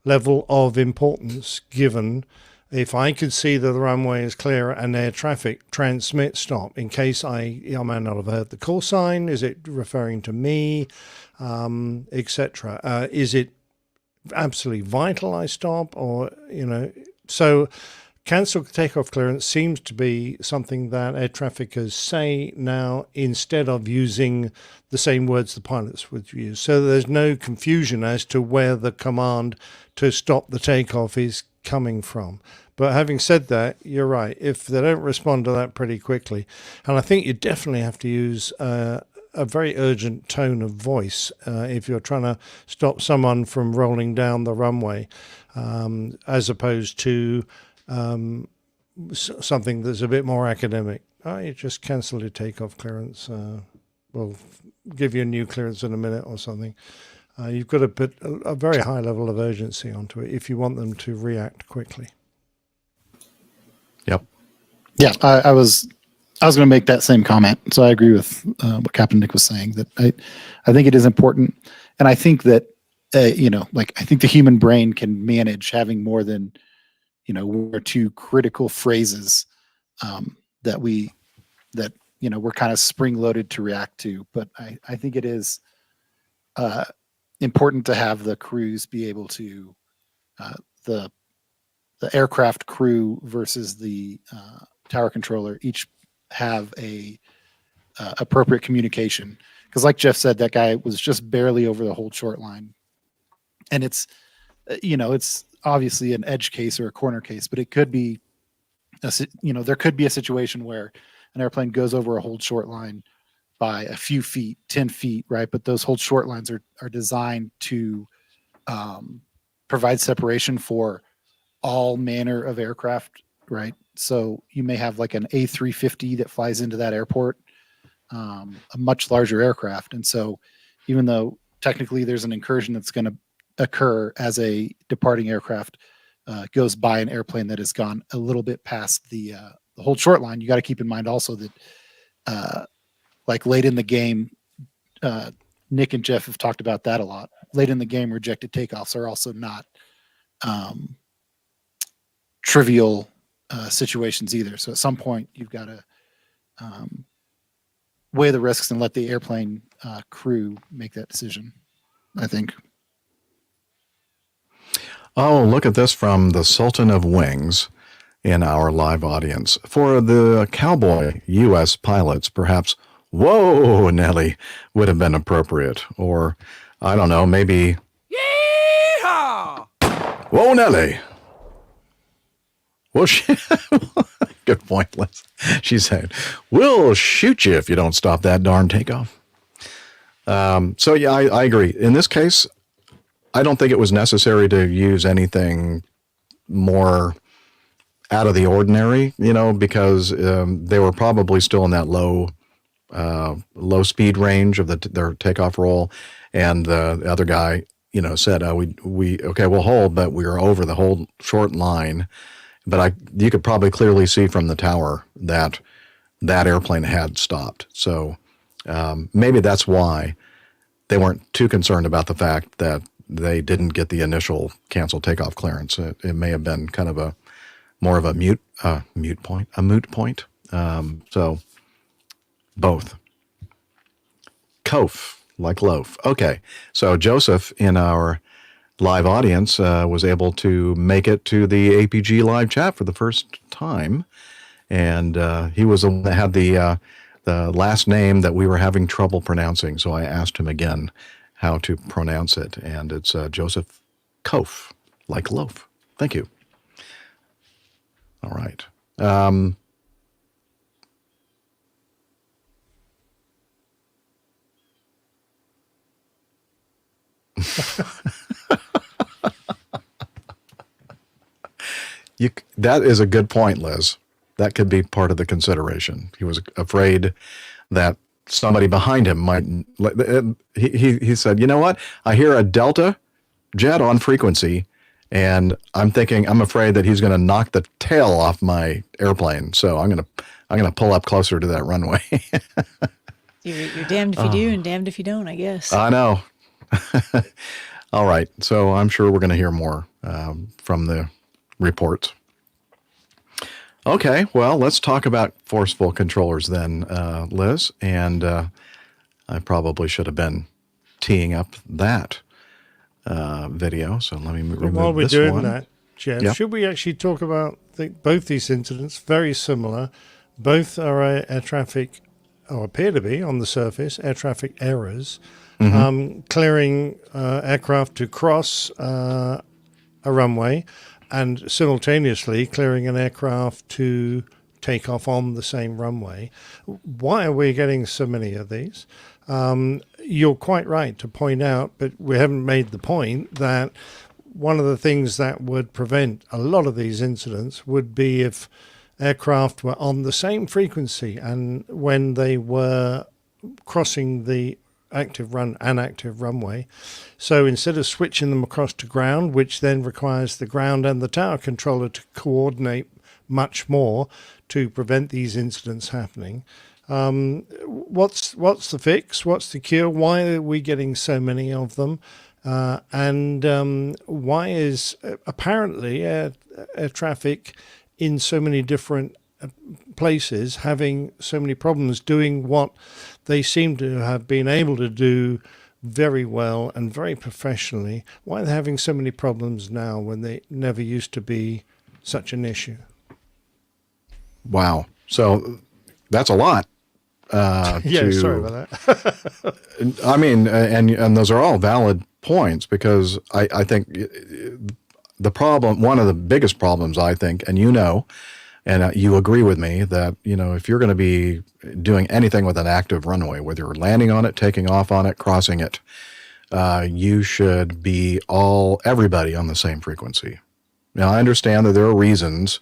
level of importance given if I could see that the runway is clear and air traffic transmit stop, in case I may not have heard the call sign. Is it referring to me, etc.? Is it absolutely vital I stop, or so cancel takeoff clearance seems to be something that air traffickers say now instead of using the same words the pilots would use. So there's no confusion as to where the command to stop the takeoff is coming from. But having said that, you're right. If they don't respond to that pretty quickly, and I think you definitely have to use a very urgent tone of voice if you're trying to stop someone from rolling down the runway, as opposed to something that's a bit more academic. You just cancel your takeoff clearance. We'll give you a new clearance in a minute or something. You've got to put a very high level of urgency onto it if you want them to react quickly. Yep. Yeah, I was going to make that same comment. So I agree with what Captain Nick was saying, that I think it is important. And I think that, I think the human brain can manage having more than, one or two critical phrases that we're kind of spring loaded to react to. But I think it is important to have the crews be able to, the aircraft crew versus the tower controller each have a appropriate communication. Because like Jeff said, that guy was just barely over the hold short line. And it's obviously an edge case or a corner case, but it could be, there could be a situation where an airplane goes over a hold short line by a few feet, 10 feet, right? But those hold short lines are designed to provide separation for all manner of aircraft, right? So you may have like an A350 that flies into that airport, a much larger aircraft. And so even though technically there's an incursion that's going to occur as a departing aircraft goes by an airplane that has gone a little bit past the hold short line, you got to keep in mind also that like late in the game, Nick and Jeff have talked about that a lot. Late in the game, rejected takeoffs are also not trivial situations either. So at some point, you've got to weigh the risks and let the airplane crew make that decision, I think. Oh, look at this from the Sultan of Wings in our live audience. For the cowboy U.S. pilots, perhaps, whoa, Nelly would have been appropriate. Or, I don't know, maybe, yeehaw! Whoa, Nelly. Well, good point, Liz. She said, we'll shoot you if you don't stop that darn takeoff. So, yeah, I agree. In this case, I don't think it was necessary to use anything more out of the ordinary, because they were probably still in that low speed range of their takeoff roll. And the other guy, said, we'll hold, but we were over the whole short line. But you could probably clearly see from the tower that airplane had stopped. So maybe that's why they weren't too concerned about the fact that they didn't get the initial canceled takeoff clearance. It may have been kind of more of a moot point. So both. Kof, like loaf. Okay, so Joseph in our live audience was able to make it to the APG live chat for the first time, and he was the one that had the last name that we were having trouble pronouncing. So I asked him again how to pronounce it, and it's Joseph Kof, like loaf. Thank you. All right. That is a good point, Liz. That could be part of the consideration. He was afraid that somebody behind him might. He said, "You know what? I hear a Delta jet on frequency, and I'm afraid that he's going to knock the tail off my airplane. So I'm going to pull up closer to that runway." You're damned if you do and damned if you don't, I guess. I know. All right. So I'm sure we're going to hear more from the reports. Okay. Well, let's talk about forceful controllers then, Liz. And I probably should have been teeing up that video. So let me remove this one. While we're doing that, Jeff, yeah. Should we actually talk about both these incidents? Very similar. Both are air traffic, or appear to be on the surface, air traffic errors. Mm-hmm. Clearing aircraft to cross a runway and simultaneously clearing an aircraft to take off on the same runway. Why are we getting so many of these? You're quite right to point out, but we haven't made the point that one of the things that would prevent a lot of these incidents would be if aircraft were on the same frequency and when they were crossing the active runway. So instead of switching them across to ground, which then requires the ground and the tower controller to coordinate much more to prevent these incidents happening. What's the fix? What's the cure? Why are we getting so many of them? And why is apparently air traffic in so many different places having so many problems doing what they seem to have been able to do very well and very professionally? Why are they having so many problems now when they never used to be such an issue? Wow. So that's a lot. Sorry about that. I mean, and those are all valid points, because I think the problem, one of the biggest problems, I think, and and you agree with me that, if you're going to be doing anything with an active runway, whether you're landing on it, taking off on it, crossing it, you should be everybody on the same frequency. Now, I understand that there are reasons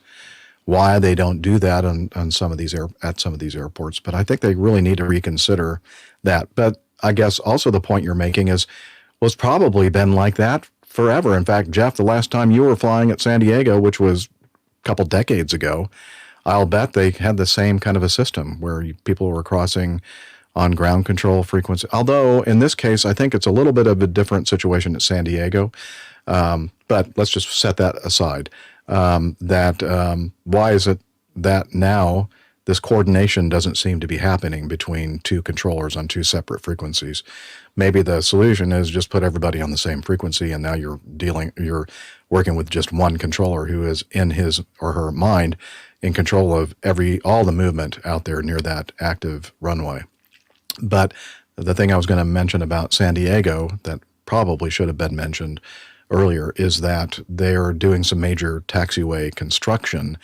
why they don't do that on some of these at some of these airports, but I think they really need to reconsider that. But I guess also the point you're making is, well, it's probably been like that forever. In fact, Jeff, the last time you were flying at San Diego, which was couple decades ago, I'll bet they had the same kind of a system where people were crossing on ground control frequency. Although in this case, I think it's a little bit of a different situation at San Diego. But But let's just set that aside. Why is it that now this coordination doesn't seem to be happening between two controllers on two separate frequencies? Maybe the solution is just put everybody on the same frequency, and now you're working with just one controller who is in his or her mind in control of all the movement out there near that active runway. But the thing I was going to mention about San Diego that probably should have been mentioned earlier is that they're doing some major taxiway construction.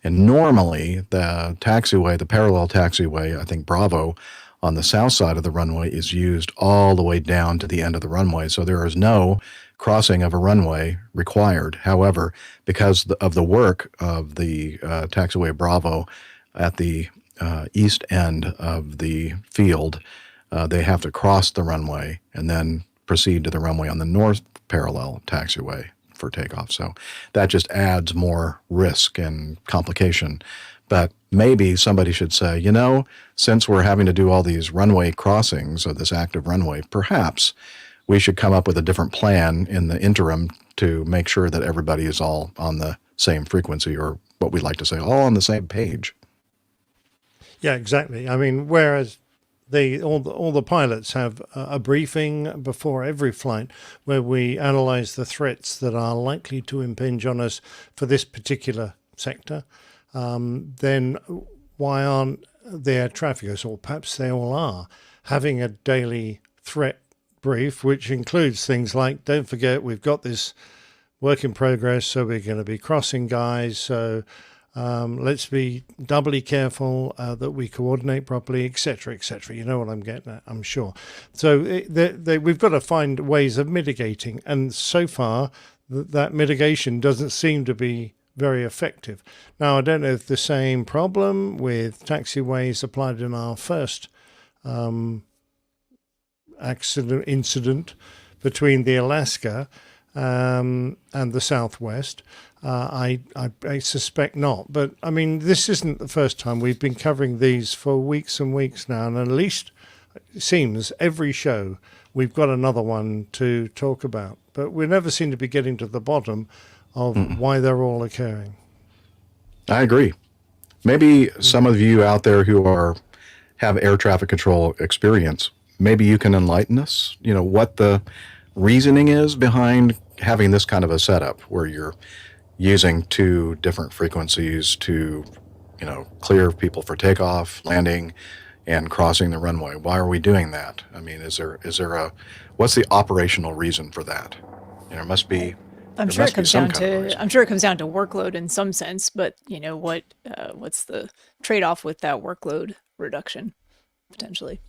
And normally the parallel taxiway, I think Bravo, on the south side of the runway is used all the way down to the end of the runway. So there is no crossing of a runway required. However, because of the work of the taxiway Bravo at the east end of the field, they have to cross the runway and then proceed to the runway on the north parallel taxiway for takeoff. So that just adds more risk and complication. But maybe somebody should say, since we're having to do all these runway crossings of this active runway, perhaps we should come up with a different plan in the interim to make sure that everybody is all on the same frequency, or what we like to say, all on the same page. Yeah, exactly. I mean, whereas all the pilots have a briefing before every flight where we analyze the threats that are likely to impinge on us for this particular sector, then why aren't the air traffickers, or perhaps they all are, having a daily threat brief, which includes things like, don't forget, we've got this work in progress, so we're going to be crossing guys, so let's be doubly careful that we coordinate properly, etc., etc. You know what I'm getting at, I'm sure. So we've got to find ways of mitigating, and so far that mitigation doesn't seem to be very effective. Now, I don't know if the same problem with taxiways applied in our first incident between the Alaska and the Southwest. I suspect not. But, I mean, this isn't the first time. We've been covering these for weeks and weeks now, and at least it seems every show we've got another one to talk about. But we never seem to be getting to the bottom of why they're all occurring. I agree. Maybe some of you out there who have air traffic control experience, maybe you can enlighten us, what the reasoning is behind having this kind of a setup where you're using two different frequencies to, clear people for takeoff, landing, and crossing the runway. Why are we doing that? I mean, what's the operational reason for that? There must be. I'm sure it comes down to workload in some sense, but what's the trade-off with that workload reduction potentially?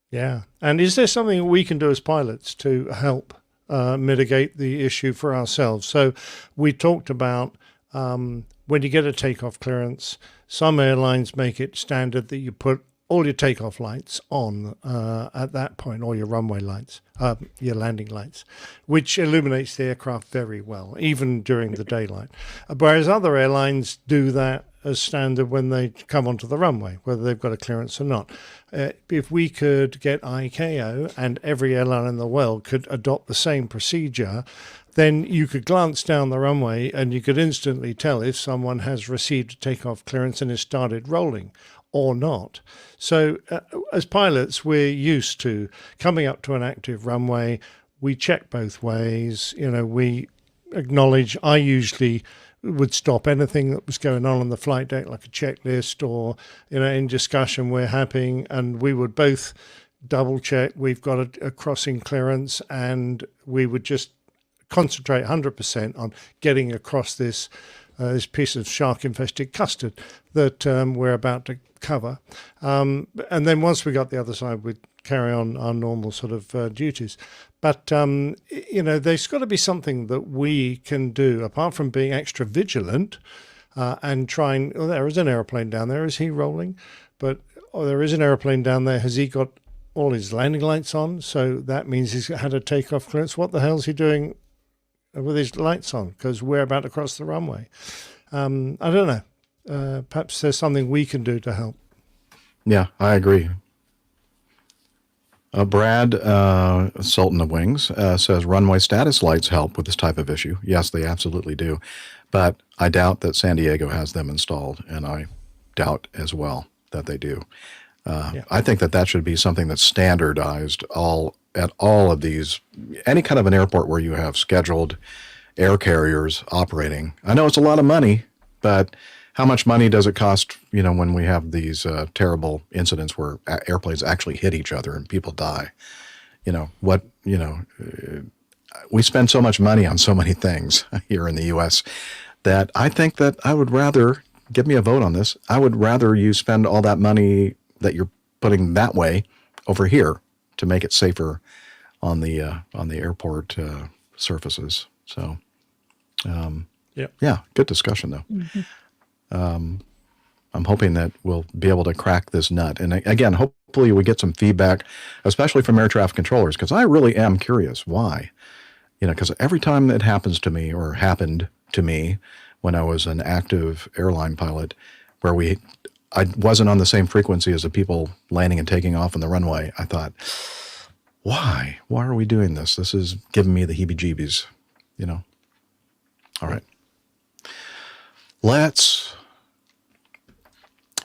Yeah, and is there something we can do as pilots to help mitigate the issue for ourselves? So we talked about when you get a takeoff clearance, some airlines make it standard that you put all your takeoff lights on at that point, or your runway lights, your landing lights, which illuminates the aircraft very well, even during the daylight. Whereas other airlines do that as standard when they come onto the runway, whether they've got a clearance or not. If we could get ICAO, and every airline in the world could adopt the same procedure, then you could glance down the runway and you could instantly tell if someone has received a takeoff clearance and has started rolling or not. So as pilots, we're used to coming up to an active runway. We check both ways. We acknowledge. I usually would stop anything that was going on the flight deck, like a checklist, or in discussion we're having, and we would both double check we've got a crossing clearance, and we would just concentrate 100% on getting across this piece of shark-infested custard that we're about to cover. And then once we got the other side, we'd carry on our normal sort of duties. But, there's got to be something that we can do, apart from being extra vigilant and trying, there is an airplane down there, is he rolling? But there is an airplane down there, has he got all his landing lights on? So that means he's had a takeoff clearance. What the hell is he doing with his lights on? Because we're about to cross the runway. I don't know. Perhaps there's something we can do to help. Yeah, I agree. Brad, Sultan of Wings, says runway status lights help with this type of issue. Yes, they absolutely do. But I doubt that San Diego has them installed, and I doubt as well that they do. I think that should be something that's standardized at all of these, any kind of an airport where you have scheduled air carriers operating. I know it's a lot of money, but how much money does it cost, when we have these terrible incidents where airplanes actually hit each other and people die? We spend so much money on so many things here in the U.S. that I think that I would rather, give me a vote on this, I would rather you spend all that money that you're putting that way over here to make it safer on the airport surfaces. So, yeah, good discussion though. Mm-hmm. I'm hoping that we'll be able to crack this nut. And again, hopefully we get some feedback, especially from air traffic controllers, because I really am curious why. Because every time it happens to me, or happened to me when I was an active airline pilot, where I wasn't on the same frequency as the people landing and taking off on the runway, I thought, why? Why are we doing this? This is giving me the heebie-jeebies, All right.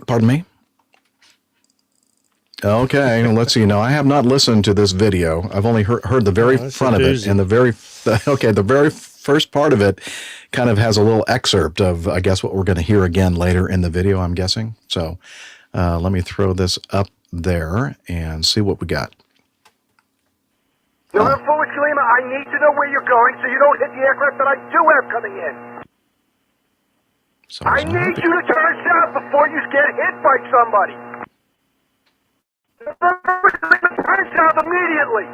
Pardon me? Okay, let's see. Now, I have not listened to this video. I've only heard the very front of it, and the very first part of it kind of has a little excerpt of, I guess, what we're going to hear again later in the video, I'm guessing. So let me throw this up there and see what we got. November 4 Whiskey Lima, I need to know where you're going so you don't hit the aircraft that I do have coming in. I need you to turn south before you get hit by somebody. Turn south immediately.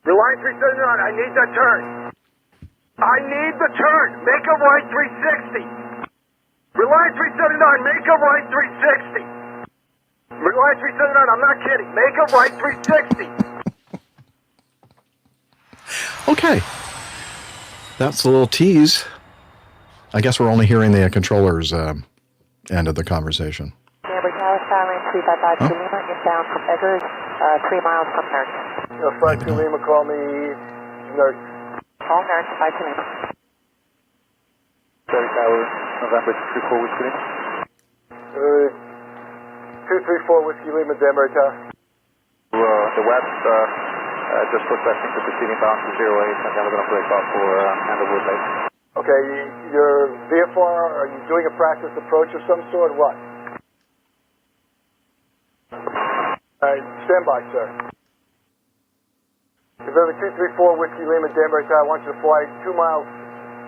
Reliant 379, I need that turn. I need the turn. Make a right 360. Reliant 379, make a right 360. Reliant 379, I'm not kidding. Make a right 360. Okay. That's a little tease. I guess we're only hearing the controller's end of the conversation. Amber Tower, Skylane 355 Lima, inbound from Eggers, 3 miles from Nurse. 52 Lima, call me Nurse. Call Nurse, 52 Lima. 30 Tower, November 234 Whiskey Lima. 234 Whiskey Lima, Denver Tower. The west, just requesting for proceeding bound to 08, and then we're going to break off for Underwood Lake. Okay, your VFR, are you doing a practice approach of some sort? What? Stand by, sir. November 234 Whiskey Lima, Denver Tower, I want you to fly 2 miles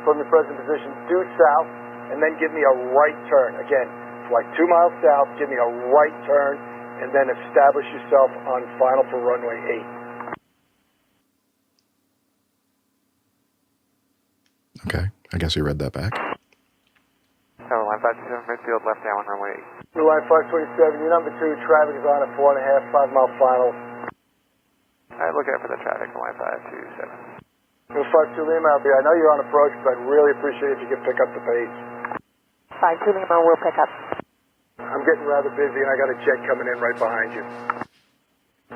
from your present position due south, and then give me a right turn. Again, fly 2 miles south, give me a right turn, and then establish yourself on final for runway 8. Okay, I guess you read that back. Line 527 midfield, left down runway 8. Line 527, your number 2, traffic is on at 4.5, 5 mile final. Alright, look out for the traffic, line 527. 52 Lima, I know you're on approach, but I'd really appreciate if you could pick up the pace. 52 Lima, we'll pick up. I'm getting rather busy and I got a jet coming in right behind you.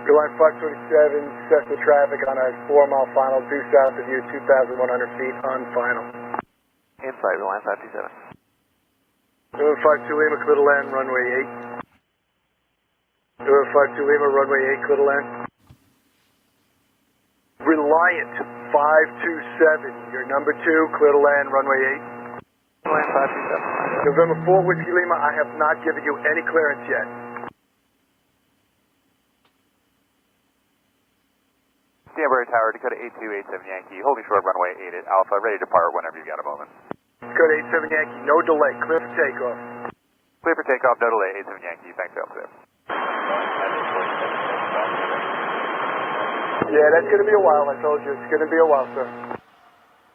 Line 527, set the traffic on a 4 mile final, due south of you, 2,100 feet on final. Inside, line 527. 52 Lima, clear to land, runway 8. 52 Lima, runway 8, clear to land. Reliant 527, your number 2, clear to land, runway 8. Line 527. November 4 Whiskey Lima, I have not given you any clearance yet. Danbury Tower, Dakota 8287 Yankee, holding short runway 8 at Alpha, ready to depart whenever you got a moment. Dakota 87 Yankee, no delay, clear for takeoff. Clear for takeoff, no delay, 87 Yankee, thanks for clear. Yeah, that's going to be a while, I told you. It's going to be a while, sir.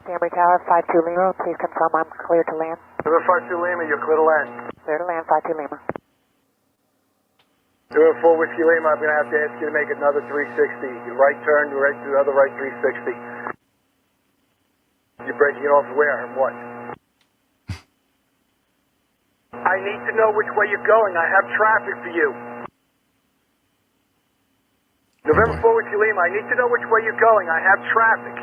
Danbury Tower, 52 Lima, please confirm I'm clear to land. November 52 Lima, you're clear to land. Clear to land, 52 Lima. November 4 Whiskey Lima, I'm going to have to ask you to make another 360. Your right turn, your right to the other right 360. You're breaking it off where and what? I need to know which way you're going. I have traffic for you. November 4 Whiskey Lima, I need to know which way you're going. I have traffic.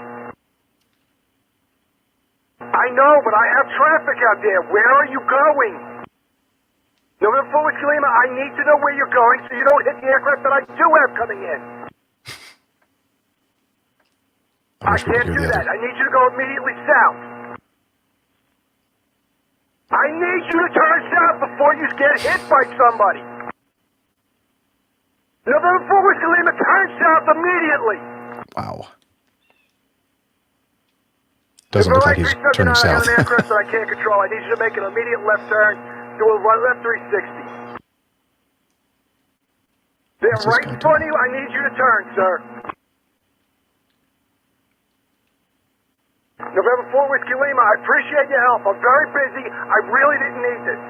I know, but I have traffic out there. Where are you going? November 4 Whiskey Lima, I need to know where you're going so you don't hit the aircraft that I do have coming in. I can't do that. I need you to go immediately south. I need you to turn south before you get hit by somebody. November 4 Whiskey Lima, turn south immediately. Wow. Doesn't look like he's turning south. I have an aircraft that I can't control. I need you to make an immediate left turn, do a left 360. They're right in front of you. I need you to turn, sir. November 4 Whiskey Lima, I appreciate your help. I'm very busy. I really didn't need this.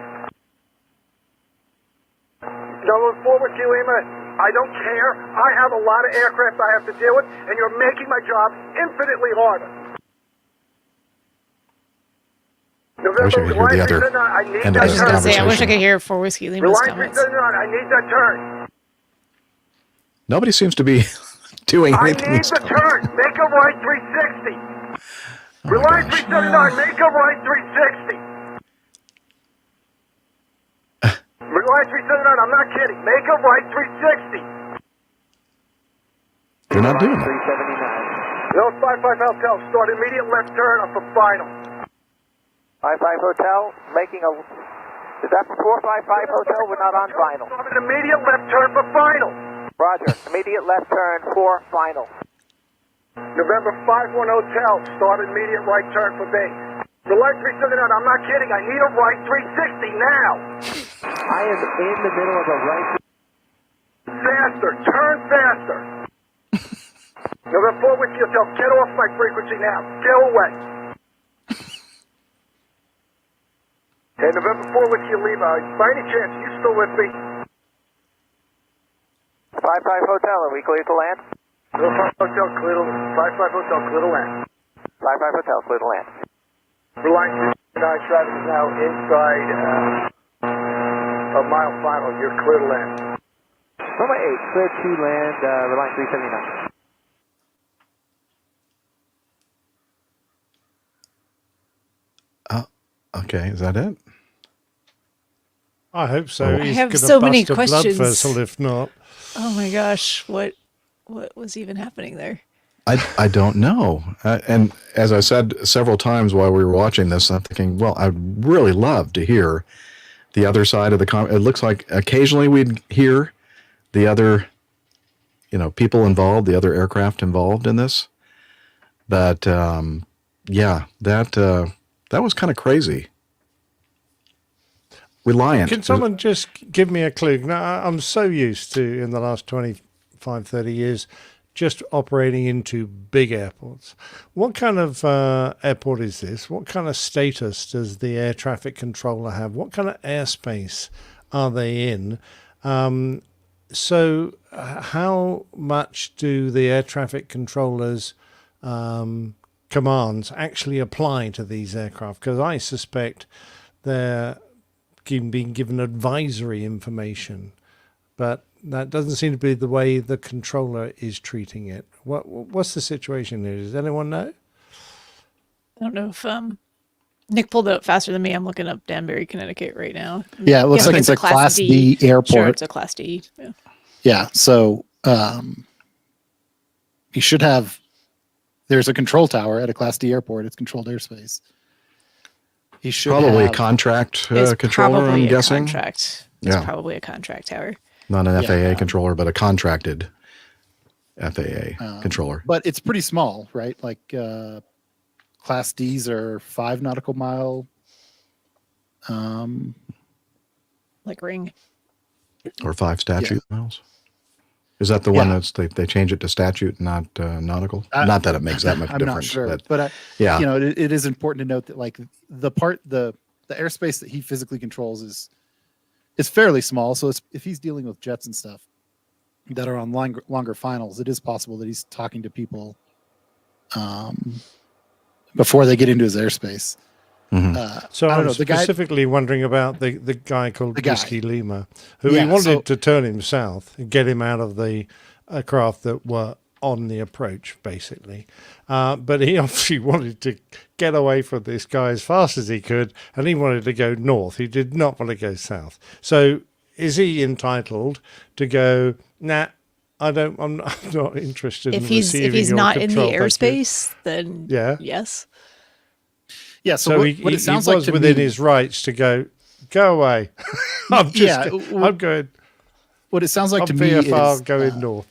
November 4 Whiskey Lima, I don't care. I have a lot of aircraft I have to deal with, and you're making my job infinitely harder. I wish I could hear the other end of this conversation. I wish I could hear 4 Whiskey Lima's comments. I need that turn. Nobody seems to be doing anything. I need the turn. Make a right 360. Reliance 379, make a right 360. Reliance 379, I'm not kidding. Make a right 360. They're not doing it. No 55 Hotel, start immediate left turn up for final. 55 Hotel, making a... Is that for 455 Hotel? We're not on final. Start an immediate left turn for final. Roger, immediate left turn for final. November 51 Hotel, start immediate right turn for base. Reliance 379, I'm not kidding. I need a right 360 now. I am in the middle of a right... Faster, turn faster. November 4 Whiskey Hotel, get off my frequency now. Get away. Hey, November 4 Whiskey Lima, by any chance, are you still with me? 55 Hotel, are we clear to land? 55 Hotel, clear to land. 55 Hotel, clear to land. 55 Hotel, clear to land. Reliance 379, traffic is now inside a mile final. You're clear to land. Runway 8, clear to land, Reliance 379. Okay, is that it? I hope so. I He's have gonna so many bust a questions. blood vessel if not. Oh my gosh, what was even happening there? I don't know. And as I said several times while we were watching this, I'm thinking, well, I'd really love to hear the other side of the it looks like occasionally we'd hear the other, people involved, the other aircraft involved in this. But yeah, that was kind of crazy. Reliant. Can someone just give me a clue? Now, I'm so used to, in the last 25, 30 years, just operating into big airports. What kind of airport is this? What kind of status does the air traffic controller have? What kind of airspace are they in? So how much do the air traffic controllers' commands actually apply to these aircraft? Because I suspect they're being given advisory information, but that doesn't seem to be the way the controller is treating it. What's the situation here? Does anyone know? I don't know if Nick pulled it up faster than me. I'm looking up Danbury, Connecticut right now. Yeah, it looks like it's a Class D airport. Sure, it's a Class D. Yeah, so you should have. There's a control tower at a Class D airport. It's controlled airspace. He should probably have, a contract controller, I'm guessing. Contract. It's probably a contract tower. Not an FAA controller, but a contracted FAA controller. But it's pretty small, right? Like Class Ds are 5 nautical mile. Like ring. Or 5 statute miles. Is that the one that's they change it to statute, not nautical? Not that it makes that much difference. I'm not sure, but it is important to note that like the airspace that he physically controls is fairly small. So if he's dealing with jets and stuff that are on longer finals, it is possible that he's talking to people before they get into his airspace. So I don't I'm know, the guy, specifically wondering about the guy called the guy. Whiskey Lima, who Yeah, he wanted so- to turn him south and get him out of the craft that were on the approach, basically. But he obviously wanted to get away from this guy as fast as he could, and he wanted to go north. He did not want to go south. So is he entitled to go, nah, I'm not interested If in he's receiving your not in the control, thank you. airspace, then Yeah. yes. Yeah, so, So what it sounds he like was to within me, his rights to go away. I'm going. What it sounds like I'm to me VFR is going north.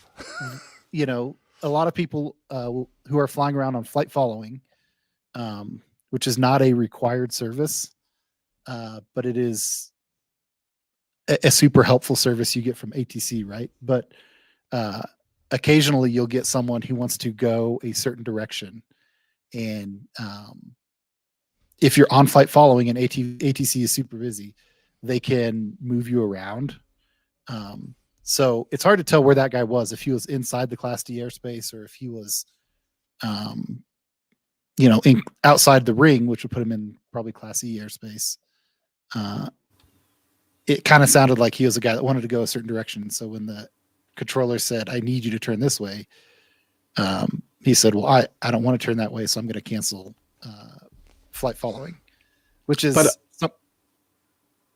You know, a lot of people who are flying around on flight following, which is not a required service, but it is a super helpful service you get from ATC, right? But occasionally you'll get someone who wants to go a certain direction, and if you're on flight following and ATC is super busy, they can move you around. So it's hard to tell where that guy was, if he was inside the Class D airspace or if he was, outside the ring, which would put him in probably Class E airspace. It kind of sounded like he was a guy that wanted to go a certain direction. So when the controller said, "I need you to turn this way," he said, "Well, I don't want to turn that way, so I'm going to cancel flight following," which is.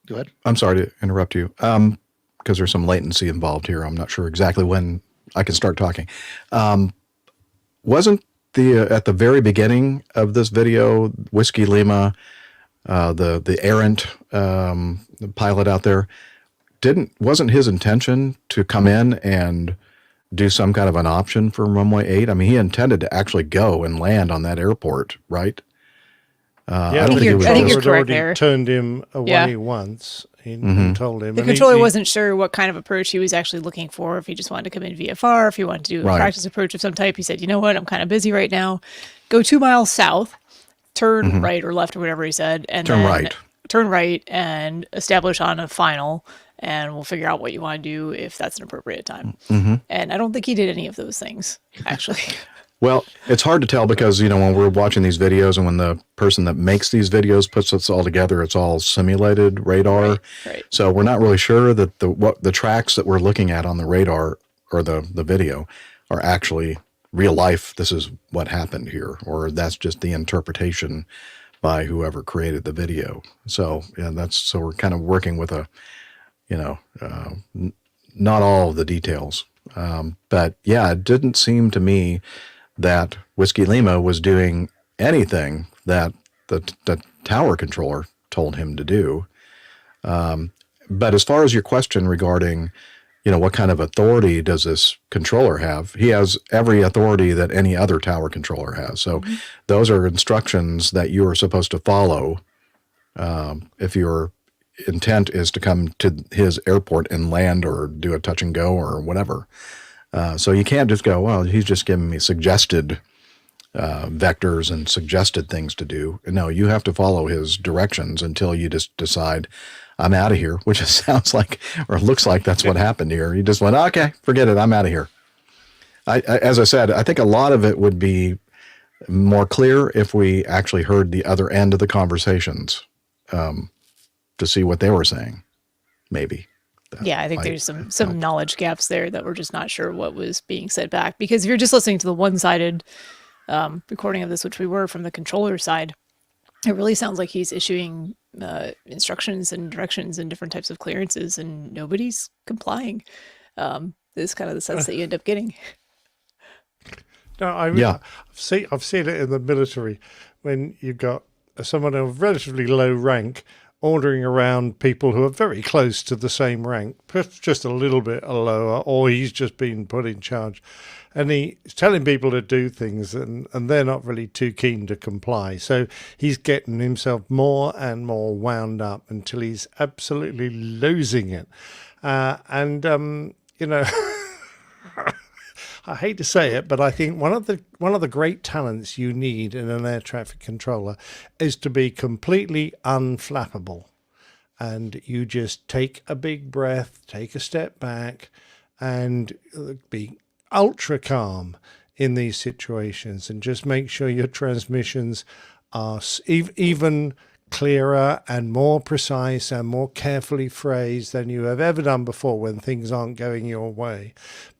Go ahead. I'm sorry to interrupt you, because there's some latency involved here. I'm not sure exactly when I can start talking. Wasn't at the very beginning of this video, Whiskey Lima, the errant pilot out there, wasn't his intention to come in and do some kind of an option for runway 8? I mean, he intended to actually go and land on that airport, right? I think you're correct already there. turned him away once. He told him. The and controller he wasn't sure what kind of approach he was actually looking for, if he just wanted to come in VFR, if he wanted to do a practice approach of some type. He said, "You know what, I'm kind of busy right now. Go 2 miles south, turn right or left or whatever he said, and turn right and establish on a final, and we'll figure out what you want to do if that's an appropriate time." And I don't think he did any of those things, actually. Well, it's hard to tell because, when we're watching these videos and when the person that makes these videos puts this all together, it's all simulated radar. Right. So we're not really sure that the tracks that we're looking at on the radar or the video are actually real life. This is what happened here, or that's just the interpretation by whoever created the video. So so we're kind of working with not all of the details. But yeah, it didn't seem to me that Whiskey Lima was doing anything that the tower controller told him to do. But as far as your question regarding, what kind of authority does this controller have? He has every authority that any other tower controller has. So those are instructions that you are supposed to follow if your intent is to come to his airport and land or do a touch and go or whatever. So you can't just go, well, he's just giving me suggested vectors and suggested things to do. No, you have to follow his directions until you just decide, I'm out of here, which sounds like, or looks like that's what happened here. You just went, okay, forget it, I'm out of here. As I said, I think a lot of it would be more clear if we actually heard the other end of the conversations to see what they were saying, maybe. Yeah, I think there's some knowledge gaps there that we're just not sure what was being said back. Because if you're just listening to the one-sided recording of this, which we were from the controller side, it really sounds like he's issuing instructions and directions and different types of clearances, and nobody's complying. This is kind of the sense that you end up getting. No, I've seen it in the military when you've got someone of relatively low rank ordering around people who are very close to the same rank, just a little bit lower, or he's just been put in charge. And he's telling people to do things, and they're not really too keen to comply. So he's getting himself more and more wound up until he's absolutely losing it. I hate to say it, but I think one of the great talents you need in an air traffic controller is to be completely unflappable. And you just take a big breath, take a step back, and be ultra calm in these situations, and just make sure your transmissions are even clearer and more precise and more carefully phrased than you have ever done before when things aren't going your way.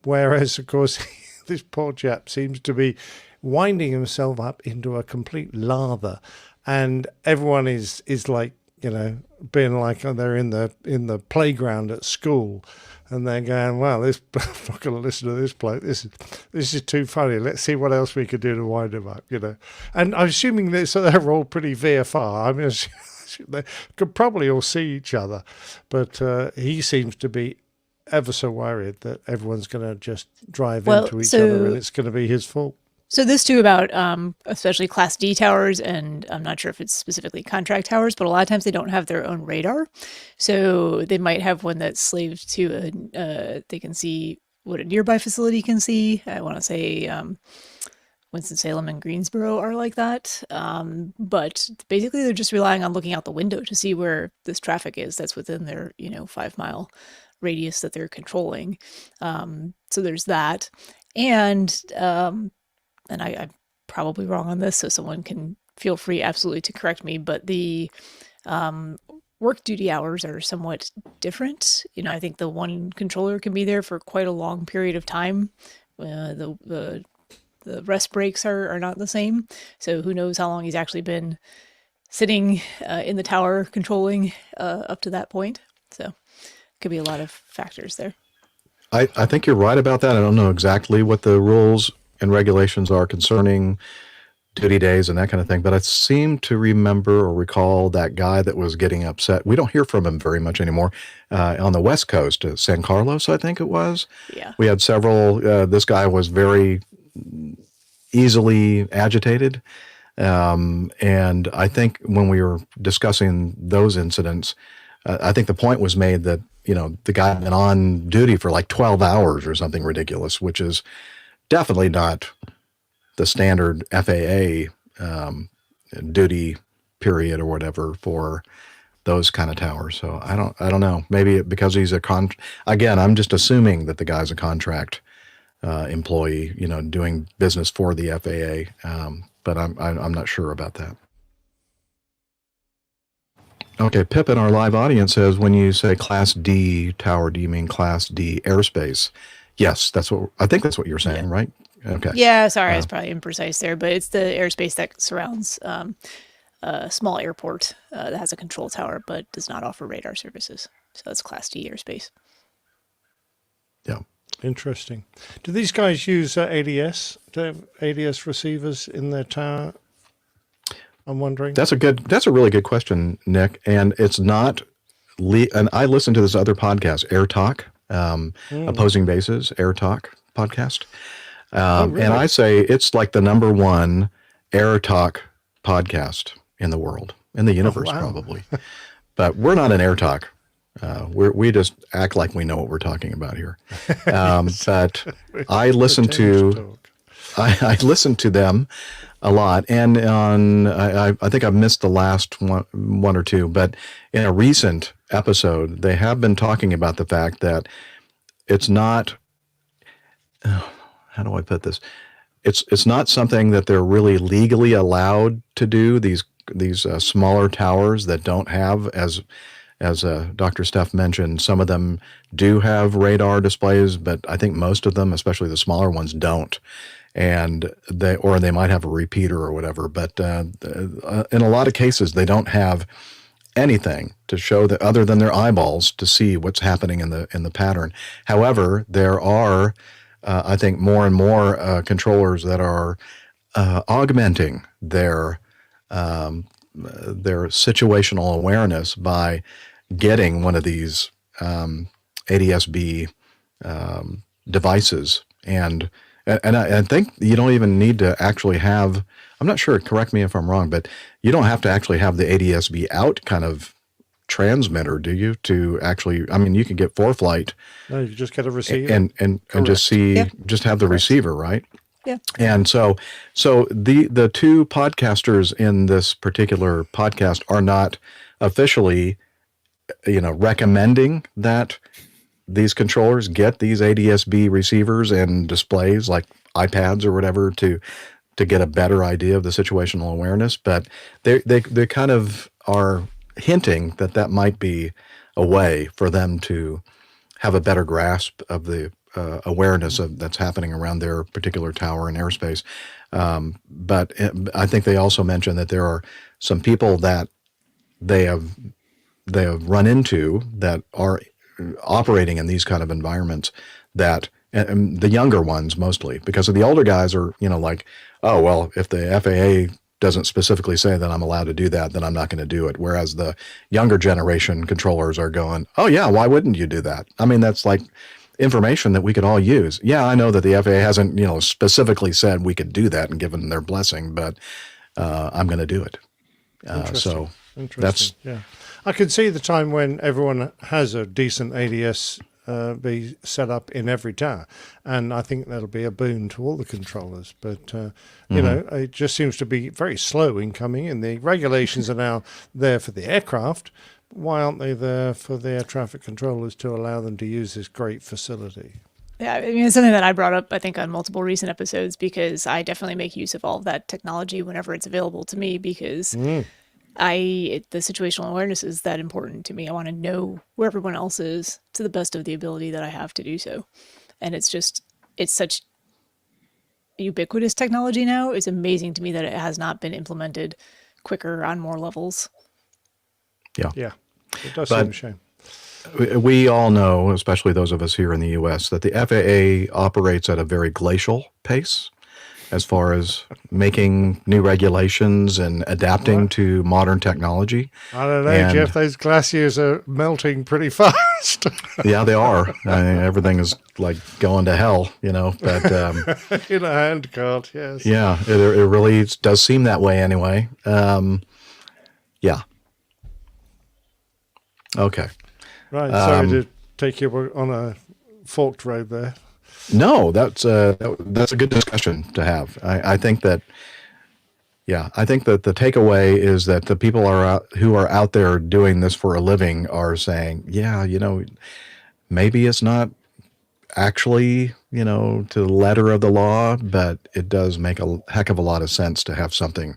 Whereas, of course, this poor chap seems to be winding himself up into a complete lather, and everyone is like, you know, being like they're in the playground at school, and they're going, well, I'm not going to listen to this bloke. This is too funny. Let's see what else we could do to wind him up, you know. And I'm assuming that so they're all pretty VFR. I mean, they could probably all see each other, but he seems to be ever so worried that everyone's going to just drive into each other, and it's going to be his fault. So this too about especially Class D towers, and I'm not sure if it's specifically contract towers, but a lot of times they don't have their own radar. So they might have one that's slaved to they can see what a nearby facility can see. I want to say Winston-Salem and Greensboro are like that. But basically they're just relying on looking out the window to see where this traffic is that's within their, 5-mile radius that they're controlling. So there's that. And I'm probably wrong on this, so someone can feel free absolutely to correct me, but the work duty hours are somewhat different. I think the one controller can be there for quite a long period of time. The rest breaks are not the same, so who knows how long he's actually been sitting in the tower controlling up to that point. So could be a lot of factors there. I think you're right about that. I don't know exactly what the rules and regulations are concerning duty days and that kind of thing, but I seem to remember or recall that guy that was getting upset. We don't hear from him very much anymore on the West Coast, San Carlos, I think it was. Yeah. We had several. This guy was very easily agitated. And I think when we were discussing those incidents, I think the point was made that, the guy had been on duty for like 12 hours or something ridiculous, which is definitely not the standard FAA duty period or whatever for those kind of towers. So I don't know. Maybe because he's again, I'm just assuming that the guy's a contract employee, doing business for the FAA. But I'm not sure about that. Okay, Pip in our live audience says, when you say Class D tower, do you mean Class D airspace? Yes, I think that's what you're saying, right? Okay. Yeah, sorry, I was probably imprecise there, but it's the airspace that surrounds a small airport that has a control tower but does not offer radar services. So that's Class D airspace. Yeah. Interesting. Do these guys use ADS? Do they have ADS receivers in their tower? I'm wondering. That's a really good question, Nick. And it's not, and I listen to this other podcast, Air Talk, Opposing Bases, Air Talk podcast. Really? And I say it's like the number one Air Talk podcast in the world, in the universe, probably. But we're not an Air Talk. We just act like we know what we're talking about here. But I listen to them a lot, and I think I've missed the last one or two, but in a recent episode, they have been talking about the fact that it's not, how do I put this? It's not something that they're really legally allowed to do, these smaller towers that don't have, as Dr. Steph mentioned, some of them do have radar displays, but I think most of them, especially the smaller ones, don't. And they might have a repeater or whatever, but in a lot of cases, they don't have anything to show that other than their eyeballs to see what's happening in the pattern. However, there are, I think, more and more controllers that are augmenting their situational awareness by getting one of these ADS-B devices. And I think you don't even need to actually have, I'm not sure, correct me if I'm wrong, but you don't have to actually have the ADS-B out kind of transmitter, do you? To actually, I mean, you can get ForeFlight. No, you just get a receiver. And just see, just have the receiver, right? Yeah. And so the two podcasters in this particular podcast are not officially, recommending that these controllers get these ADS-B receivers and displays like iPads or whatever to to get a better idea of the situational awareness, but they kind of are hinting that might be a way for them to have a better grasp of the awareness of that's happening around their particular tower and airspace. But I think they also mentioned that there are some people that they have run into that are operating in these kind of environments that, and the younger ones mostly, because of the older guys are, like, oh, well, if the FAA doesn't specifically say that I'm allowed to do that, then I'm not going to do it. Whereas the younger generation controllers are going, oh yeah, why wouldn't you do that? I mean, that's like information that we could all use. Yeah, I know that the FAA hasn't, specifically said we could do that and given their blessing, but I'm going to do it. So that's, yeah. I can see the time when everyone has a decent ADS be set up in every tower, and I think that'll be a boon to all the controllers. But it just seems to be very slow in coming in. The regulations are now there for the aircraft. Why aren't they there for the air traffic controllers to allow them to use this great facility? Yeah, I mean, it's something that I brought up, I think, on multiple recent episodes, because I definitely make use of all of that technology whenever it's available to me, because the situational awareness is that important to me. I want to know where everyone else is to the best of the ability that I have to do so. And it's such ubiquitous technology now. It's amazing to me that it has not been implemented quicker on more levels. Yeah. It does seem a shame. We all know, especially those of us here in the U.S., that the FAA operates at a very glacial pace as far as making new regulations and adapting to modern technology. I don't know, Jeff, those glaciers are melting pretty fast. Yeah, they are. I mean, everything is like going to hell, but in a handcart, yes. Yeah, it really does seem that way anyway. Yeah. Okay. Right, sorry to take you on a forked road there. No, that's a good discussion to have. I think that the takeaway is that the people who are out there doing this for a living are saying, yeah, maybe it's not actually, to the letter of the law, but it does make a heck of a lot of sense to have something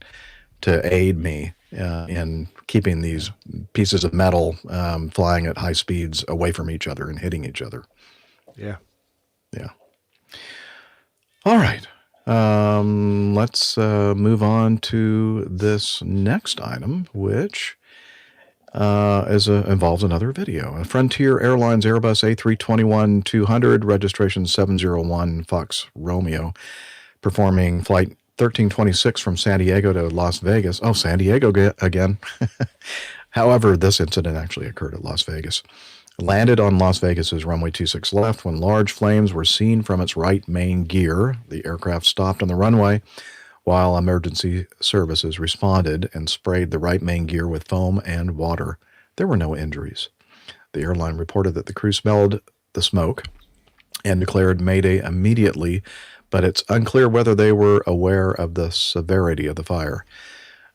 to aid me in keeping these pieces of metal flying at high speeds away from each other and hitting each other. Yeah. Yeah. All right. Let's move on to this next item, which involves another video. Frontier Airlines Airbus A321-200, registration 701 Fox Romeo, performing flight 1326 from San Diego to Las Vegas. Oh, San Diego again. However, this incident actually occurred at Las Vegas. Landed on Las Vegas's runway 26 left when large flames were seen from its right main gear. The aircraft stopped on the runway while emergency services responded and sprayed the right main gear with foam and water. There were no injuries. The airline reported that the crew smelled the smoke and declared Mayday immediately, but it's unclear whether they were aware of the severity of the fire.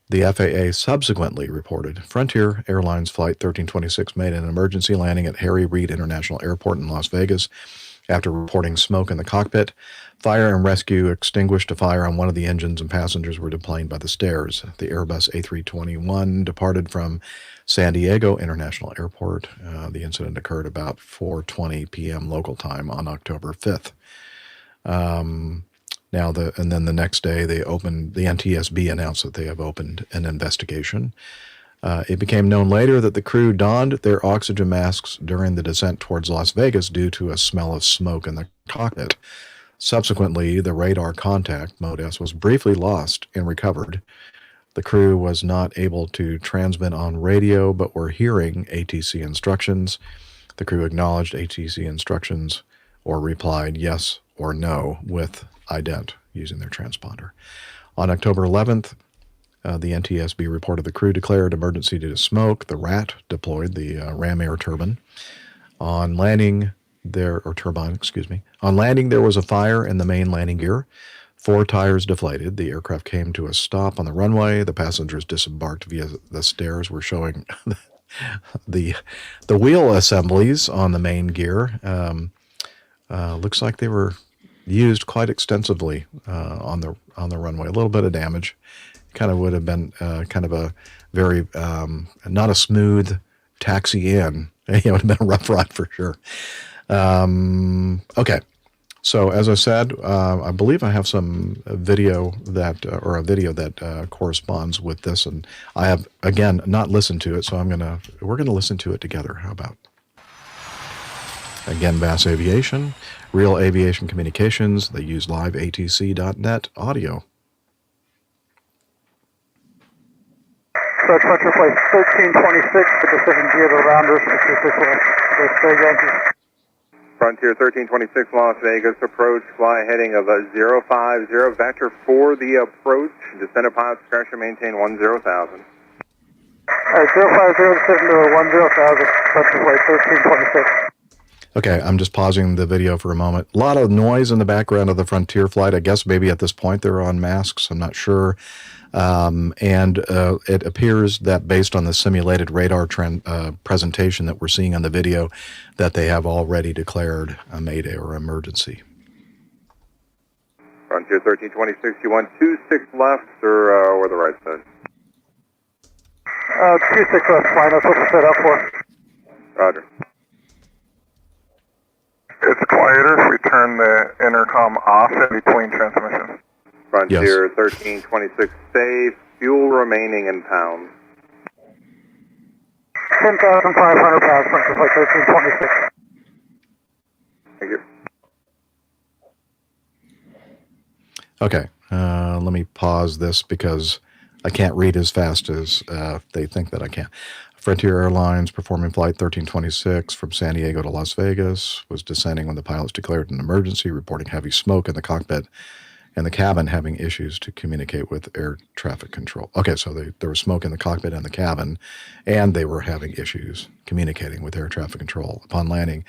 The FAA subsequently reported Frontier Airlines Flight 1326 made an emergency landing at Harry Reid International Airport in Las Vegas after reporting smoke in the cockpit. Fire and rescue extinguished a fire on one of the engines and passengers were deplaned by the stairs. The Airbus A321 departed from San Diego International Airport. The incident occurred about 4:20 p.m. local time on October 5th. And then the next day the NTSB announced that they have opened an investigation. It became known later that the crew donned their oxygen masks during the descent towards Las Vegas due to a smell of smoke in the cockpit. Subsequently, the radar contact, MODES, was briefly lost and recovered. The crew was not able to transmit on radio, but were hearing ATC instructions. The crew acknowledged ATC instructions or replied yes or no with ident using their transponder. On October 11th, the NTSB reported the crew declared emergency due to smoke. The RAT deployed the ram air turbine. On landing, there was a fire in the main landing gear. 4 tires deflated. The aircraft came to a stop on the runway. The passengers disembarked via the stairs. We're showing the wheel assemblies on the main gear. Looks like they were used quite extensively on the runway. A little bit of damage. Kind of would have been kind of a very not a smooth taxi in. It would have been a rough ride for sure. Okay. So as I said, I believe I have some video that corresponds with this, and I have again not listened to it, so we're gonna listen to it together. How about? Again, Bass Aviation, Real Aviation Communications. They use liveatc.net audio. So Frontier Flight 1326, the Pacific Gear to Rounders, 66 West, Bay Yankees. Frontier 1326 Las Vegas, approach, fly heading of 050, vector for the approach, descend upon discretion, maintain 10,000. Alright, 050, descend to 10,000, Frontier Flight 1326. Okay, I'm just pausing the video for a moment. A lot of noise in the background of the Frontier flight. I guess maybe at this point they're on masks. I'm not sure. It appears that based on the simulated radar presentation that we're seeing on the video, that they have already declared a mayday or emergency. Frontier 1326, you want 26 left or the right side? 26 left, fine, that's what we're set up for. Roger. It's quieter if we turn the intercom off in between transmissions. Frontier 1326, safe, fuel remaining in pounds. 10,500 pounds, Frontier Flight 1326. Thank you. Okay, let me pause this because I can't read as fast as they think that I can. Frontier Airlines performing flight 1326 from San Diego to Las Vegas was descending when the pilots declared an emergency, reporting heavy smoke in the cockpit and the cabin, having issues to communicate with air traffic control. Okay, so there was smoke in the cockpit and the cabin, and they were having issues communicating with air traffic control. Upon landing,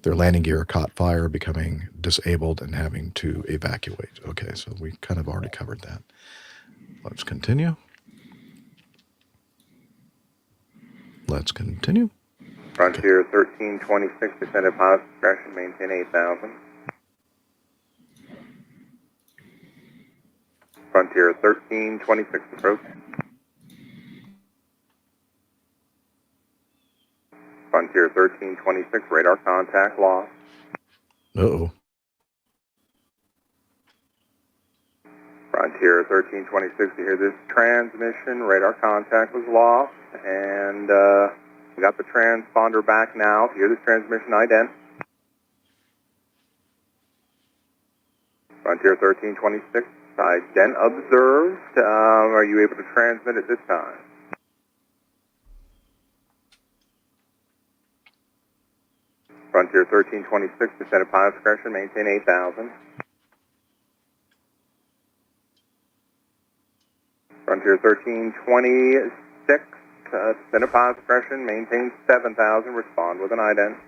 their landing gear caught fire, becoming disabled and having to evacuate. Okay, so we kind of already covered that. Let's continue. Let's continue. Frontier 1326, descended pilot discretion, maintain 8,000. Frontier 1326, approach. Frontier 1326, radar contact lost. Uh-oh. Frontier 1326, you hear this transmission, radar contact was lost, and we got the transponder back now. If you hear this transmission, ident. Frontier 1326, ident observed. Are you able to transmit at this time? Frontier 1326, descended pilot discretion, maintain 8,000. Frontier 1326, descended pilot discretion, maintain 7,000, respond with an ident.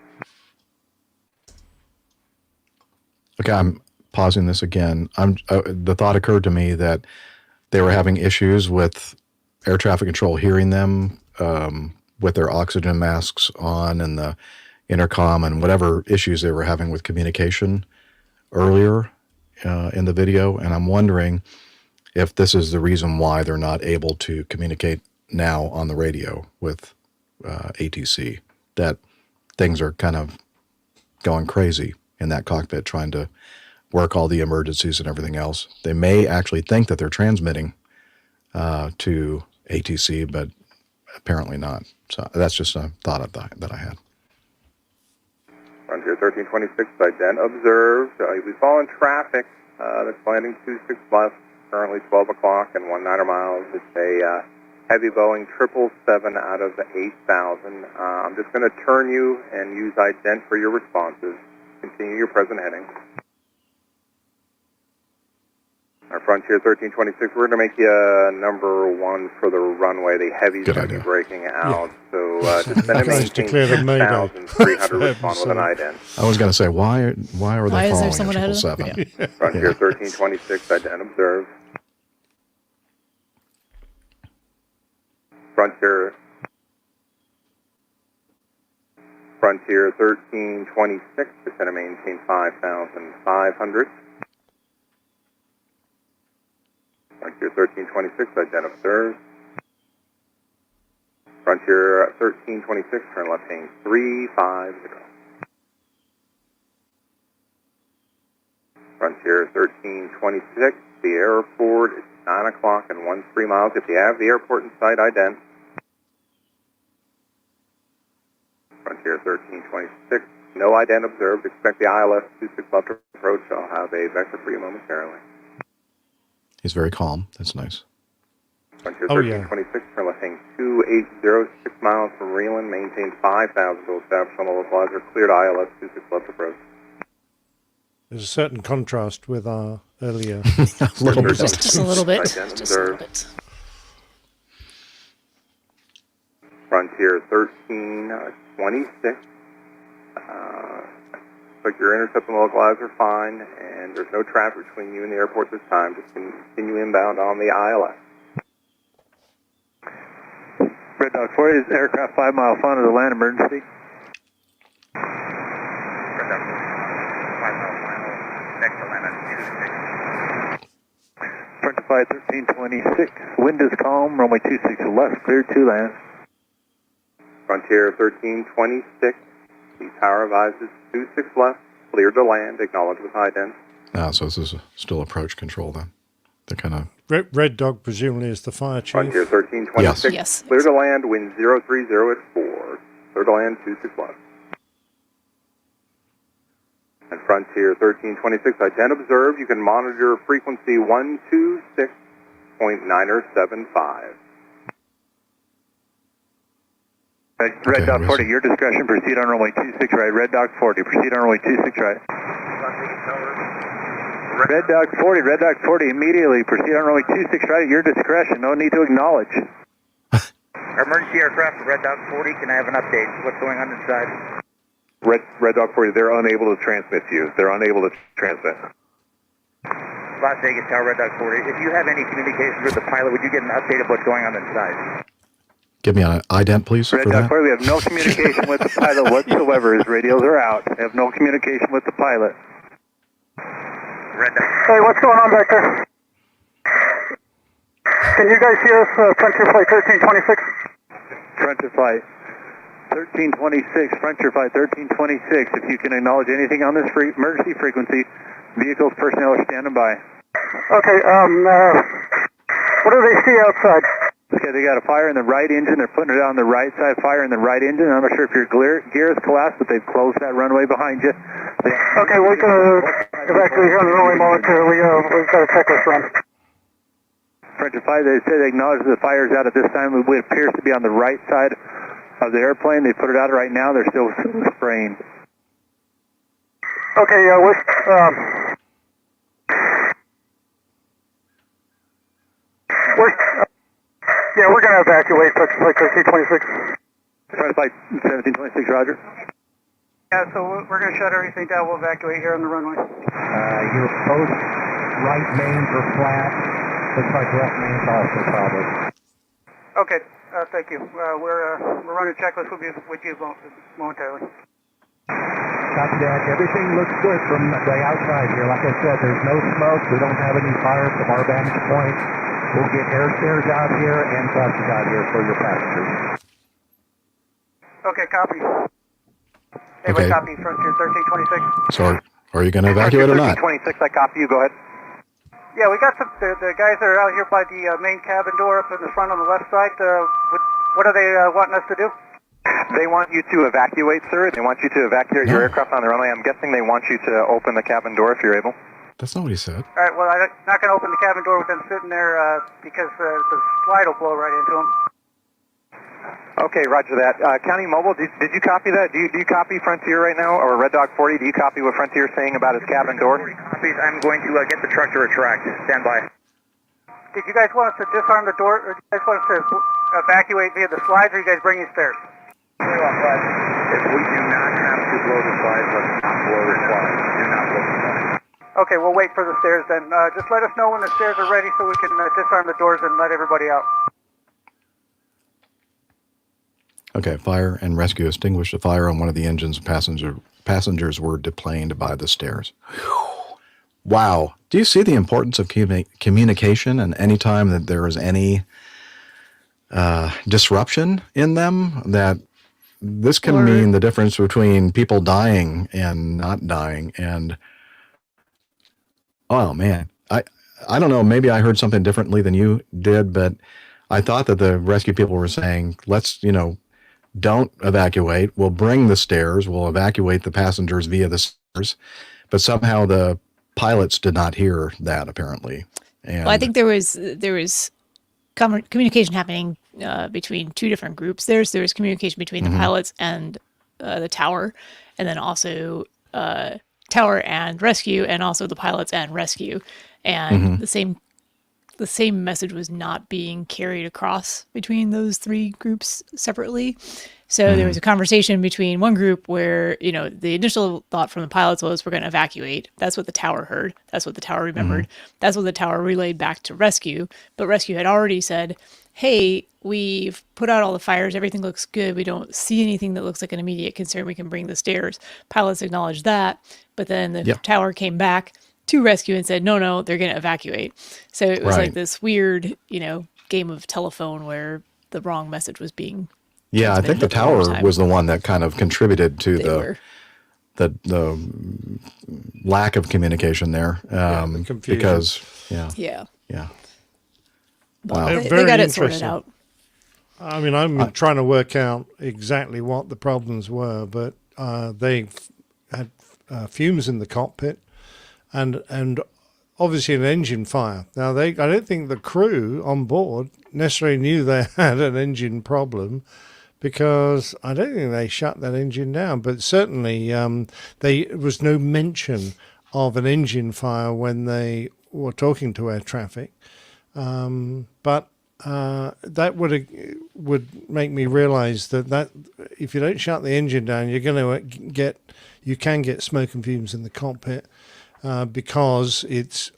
Okay, I'm pausing this again. The thought occurred to me that they were having issues with air traffic control hearing them with their oxygen masks on and the intercom and whatever issues they were having with communication earlier in the video. And I'm wondering if this is the reason why they're not able to communicate now on the radio with ATC, that things are kind of going crazy in that cockpit trying to work all the emergencies and everything else. They may actually think that they're transmitting to ATC, but apparently not. So that's just a thought that I had. Frontier 1326, ident observed. You'll be following traffic that's landing 26 left, currently 12 o'clock and 19 miles. It's a heavy Boeing 777 out of the 8,000. I'm just going to turn you and use ident for your responses. Continue your present heading. Our Frontier 1326, we're going to make you number one for the runway. The heavy's going to be breaking out. Yeah. So just send a maintain 6,300, respond with an ident. I was going to say, why are they following a 777? Yeah. Frontier 1326, ident observed. Frontier 1326, descend and maintain 5,500. 1326, ident observed. Frontier 1326, turn left hang 350. Frontier 1326, the airport is 9 o'clock and 13 miles. If you have the airport in sight, ident. Frontier 1326, no ident observed. Expect the ILS 26 left to approach. I'll have a vector for you momentarily. He's very calm. That's nice. Frontier 1326, turn left hang 2806 miles from Reeland. Maintain 5,000 to establish on the localizer. Cleared ILS 26 left approach. There's a certain contrast with our earlier. Just a little bit. Just a little bit. Frontier 1326. But your intercept on the localizer fine, and there's no traffic between you and the airport this time. Just continue inbound on the ILS. Red Dog 40 is aircraft 5 mile front of the land emergency. Red Dog 40, 5 mile final, next to land at 26. Frontier Flight 1326, wind is calm, runway 26 left, cleared to land. Frontier 1326, the tower advises 26 left, cleared to land, acknowledge with ident. So this is still approach control then. The kind of Red Dog presumably is the fire chief. Frontier 1326, Yes. clear to land, wind 030 at 4, clear to land 26 left. And Frontier 1326, ident observed, you can monitor frequency 126.975. Red Dog 40, your discretion, proceed on runway 26 right. Red Dog 40, proceed on runway 26 right. Red Dog 40, immediately proceed on runway 26 right at your discretion. No need to acknowledge. Emergency aircraft, Red Dog 40, can I have an update? What's going on inside? Red Dog 40, they're unable to transmit to you. They're unable to transmit. Las Vegas Tower, Red Dog 40. If you have any communications with the pilot, would you get an update of what's going on inside? Give me an ident, please. Red Dog 40, we have no communication with the pilot whatsoever. His radios are out. We have no communication with the pilot. Red Dog. Hey, what's going on back there? Can you guys hear us, Frontier Flight 1326? Frontier Flight 1326, Frontier Flight 1326. If you can acknowledge anything on this emergency frequency, vehicles, personnel are standing by. Okay, what do they see outside? Okay, they got a fire in the right engine. They're putting it on the right side, fire in the right engine. I'm not sure if your gear is collapsed, but they've closed that runway behind you. Okay, we're going to evacuate here on the runway momentarily. We've got a checklist run. Frontier 5, they say they acknowledge the fire is out at this time. It appears to be on the right side of the airplane. They put it out right now. They're still spraying. Okay, we're going to evacuate Flight 1326. Flight 1726, roger. Yeah, so we're going to shut everything down. We'll evacuate here on the runway. Your post right mains are flat. Looks like left mains also probably. Okay, thank you. We're running a checklist with you momentarily. Copy that. Everything looks good from the outside here. Like I said, there's no smoke. We don't have any fire from our vantage point. We'll get air stairs out here and buses out here for your passengers. Okay, copy. Okay. Copy, Frontier 1326. So are you going to evacuate or not? 1326, I copy you. Go ahead. Yeah, we got the guys that are out here by the main cabin door up in the front on the left side. What are they wanting us to do? They want you to evacuate, sir. They want you to evacuate your aircraft on the runway. I'm guessing they want you to open the cabin door if you're able. That's not what he said. All right, well, I'm not going to open the cabin door with them sitting there because the slide will blow right into them. Okay, roger that. County Mobile, did you copy that? Do you copy Frontier right now, or Red Dog 40? Do you copy what Frontier is saying about his cabin door? Copies. I'm going to get the truck to retract. Stand by. Did you guys want us to disarm the door, or do you guys want us to evacuate via the slides, or are you guys bringing stairs? If we do not have to blow the slides, let's not blow the slides. Do not blow the slides. Okay, we'll wait for the stairs then. Just let us know when the stairs are ready so we can disarm the doors and let everybody out. Okay, fire and rescue extinguished the fire on one of the engines. Passengers were deplaned by the stairs. wow. Do you see the importance of communication, and any time that there is any disruption in them, that this can mean the difference between people dying and not dying? And oh man, I don't know, maybe I heard something differently than you did, but I thought that the rescue people were saying, let's, don't evacuate. We'll bring the stairs. We'll evacuate the passengers via the stairs. But somehow the pilots did not hear that, apparently. And well, I think there was communication happening between two different groups. There was communication between the pilots and the tower, and then also tower and rescue, and also the pilots and rescue. And the same message was not being carried across between those three groups separately. So there was a conversation between one group where, the initial thought from the pilots was, we're going to evacuate. That's what the tower heard. That's what the tower remembered. That's what the tower relayed back to rescue. But rescue had already said, hey, we've put out all the fires. Everything looks good. We don't see anything that looks like an immediate concern. We can bring the stairs. Pilots acknowledged that. But then the tower came back to rescue and said, no, they're going to evacuate. So it was like this weird, game of telephone where the wrong message was being I think the tower was the one that kind of contributed to the lack of communication there. The confusion. Because, Wow. They got it sorted out. I mean, I'm trying to work out exactly what the problems were, but they had fumes in the cockpit and obviously an engine fire. Now, I don't think the crew on board necessarily knew they had an engine problem, because I don't think they shut that engine down. But certainly there was no mention of an engine fire when they were talking to air traffic. But that would make me realize that if you don't shut the engine down, you can get smoke and fumes in the cockpit, because it's,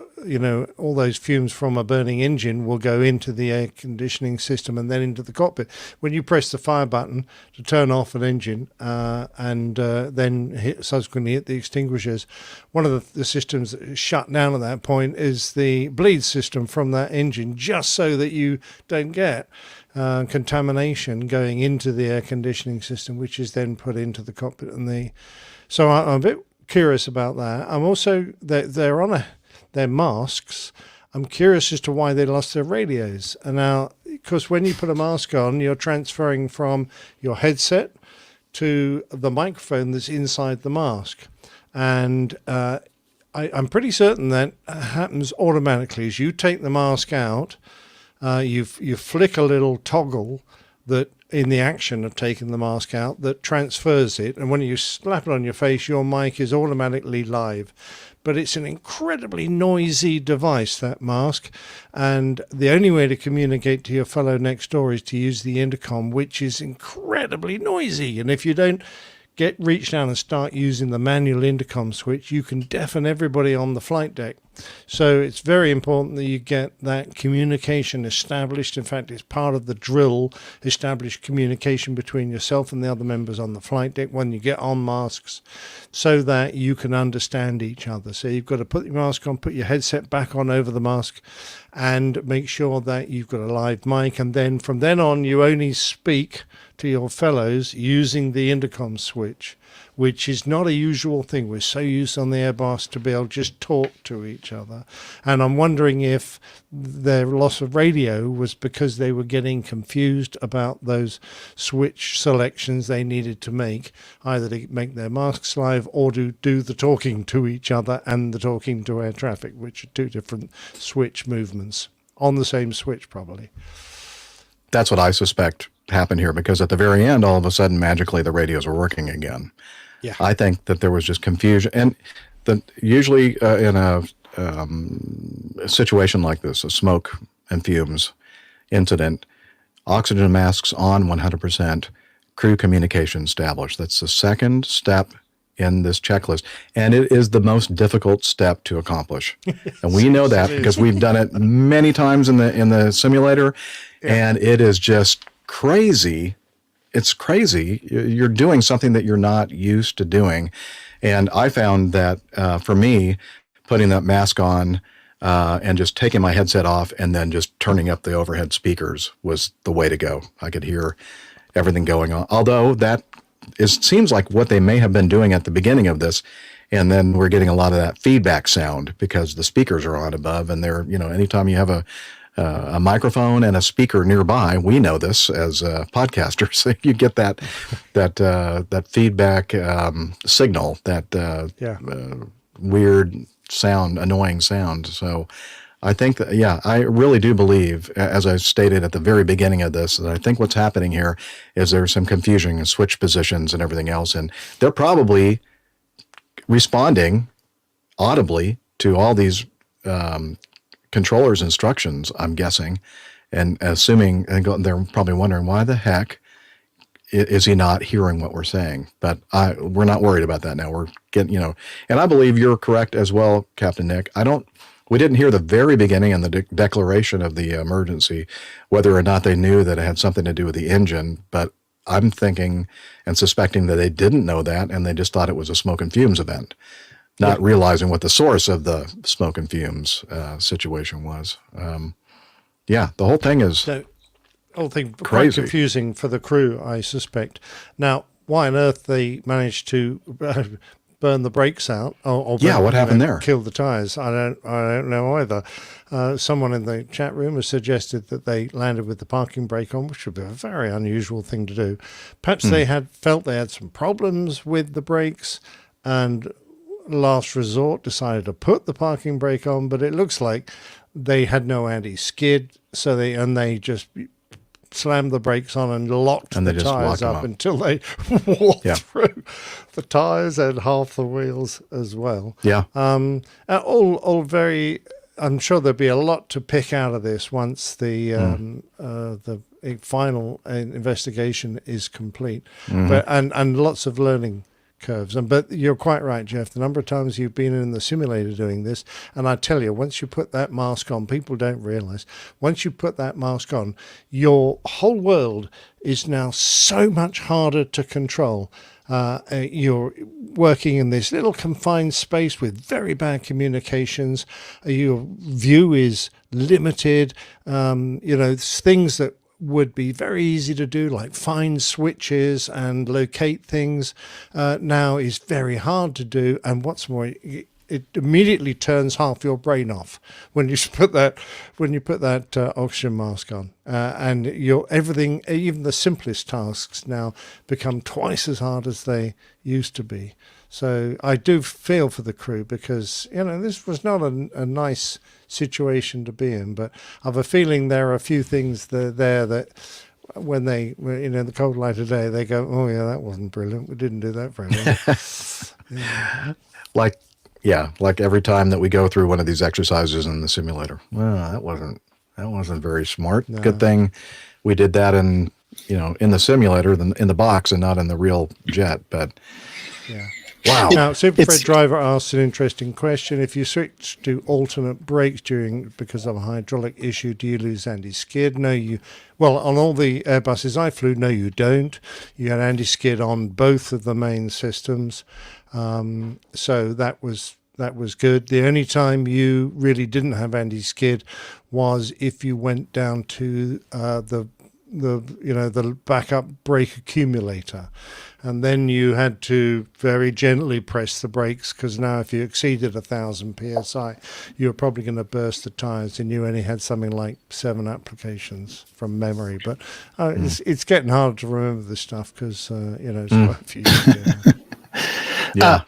all those fumes from a burning engine will go into the air conditioning system and then into the cockpit. When you press the fire button to turn off an engine and then subsequently hit the extinguishers, one of the systems that is shut down at that point is the bleed system from that engine, just so that you don't get contamination going into the air conditioning system, which is then put into the cockpit. So I'm a bit curious about that. I'm also, they're on their masks. I'm curious as to why they lost their radios. And now, because when you put a mask on, you're transferring from your headset to the microphone that's inside the mask. And I'm pretty certain that happens automatically. As you take the mask out, you flick a little toggle that, in the action of taking the mask out, that transfers it. And when you slap it on your face, your mic is automatically live. But it's an incredibly noisy device, that mask. And the only way to communicate to your fellow next door is to use the intercom, which is incredibly noisy. And if you don't reach down and start using the manual intercom switch, you can deafen everybody on the flight deck. So it's very important that you get that communication established. In fact, it's part of the drill, established communication between yourself and the other members on the flight deck when you get on masks, so that you can understand each other. So you've got to put your mask on, put your headset back on over the mask, and make sure that you've got a live mic. And then from then on, you only speak to your fellows using the intercom switch, which is not a usual thing. We're so used on the Airbus to be able to just talk to each other. And I'm wondering if their loss of radio was because they were getting confused about those switch selections they needed to make, either to make their masks live or to do the talking to each other and the talking to air traffic, which are two different switch movements on the same switch, probably. That's what I suspect happened here, because at the very end, all of a sudden, magically, the radios were working again. Yeah. I think that there was just confusion. And usually in a situation like this, a smoke and fumes incident, oxygen masks on 100%, crew communication established. That's the second step in this checklist. And it is the most difficult step to accomplish. And we know that because we've done it many times in the simulator. Yeah. And it is just crazy. It's crazy. You're doing something that you're not used to doing. And I found that for me, putting that mask on and just taking my headset off and then just turning up the overhead speakers was the way to go. I could hear everything going on. Although seems like what they may have been doing at the beginning of this. And then we're getting a lot of that feedback sound because the speakers are on above, and they're, anytime you have a microphone and a speaker nearby, we know this as podcasters, you get that feedback signal, that weird sound, annoying sound. So I think that, I really do believe, as I stated at the very beginning of this, that I think what's happening here is there's some confusion in switch positions and everything else. And they're probably responding audibly to all these controllers' instructions, I'm guessing, and assuming, and they're probably wondering, why the heck is he not hearing what we're saying? But we're not worried about that now. We're getting, and I believe you're correct as well, Captain Nick. We didn't hear the very beginning in the declaration of the emergency, whether or not they knew that it had something to do with the engine, but I'm thinking and suspecting that they didn't know that, and they just thought it was a smoke and fumes event, not realizing what the source of the smoke and fumes situation was. The whole thing is quite crazy. Confusing for the crew, I suspect. Now, why on earth they managed to burn the brakes out? Or what happened there? Kill the tires? I don't know either. Someone in the chat room has suggested that they landed with the parking brake on, which would be a very unusual thing to do. Perhaps they felt they had some problems with the brakes, and last resort decided to put the parking brake on. But it looks like they had no anti-skid, so they just slammed the brakes on and locked the tires up until they walked through the tires and half the wheels as well. Yeah. All very. I'm sure there'll be a lot to pick out of this once the final investigation is complete. But and lots of learning curves. But you're quite right, Jeff. The number of times you've been in the simulator doing this, and I tell you, once you put that mask on, people don't realize, once you put that mask on, your whole world is now so much harder to control. You're working in this little confined space with very bad communications. Your view is limited. Things that would be very easy to do, like find switches and locate things, now is very hard to do. And what's more, it immediately turns half your brain off when you put that oxygen mask on, and everything, even the simplest tasks now become twice as hard as they used to be. So I do feel for the crew, because this was not a nice situation to be in, but I have a feeling there are a few things there that when they were in the cold light of day, they go, oh yeah, that wasn't brilliant, we didn't do that very well. Like every time that we go through one of these exercises in the simulator, well, that wasn't very smart. No. Good thing we did that in the simulator, in the box, and not in the real jet. But yeah. Wow. Now, Superfred Driver asks an interesting question. If you switch to alternate brakes because of a hydraulic issue, do you lose anti-skid? No, on all the Airbuses I flew, no, you don't. You had anti-skid on both of the main systems. So that was good. The only time you really didn't have anti-skid was if you went down to the backup brake accumulator, and then you had to very gently press the brakes, because now if you exceeded 1,000 psi, you're probably going to burst the tires, and you only had something like 7 applications from memory. But it's getting hard to remember this stuff, because it's quite a few years ago. Yeah.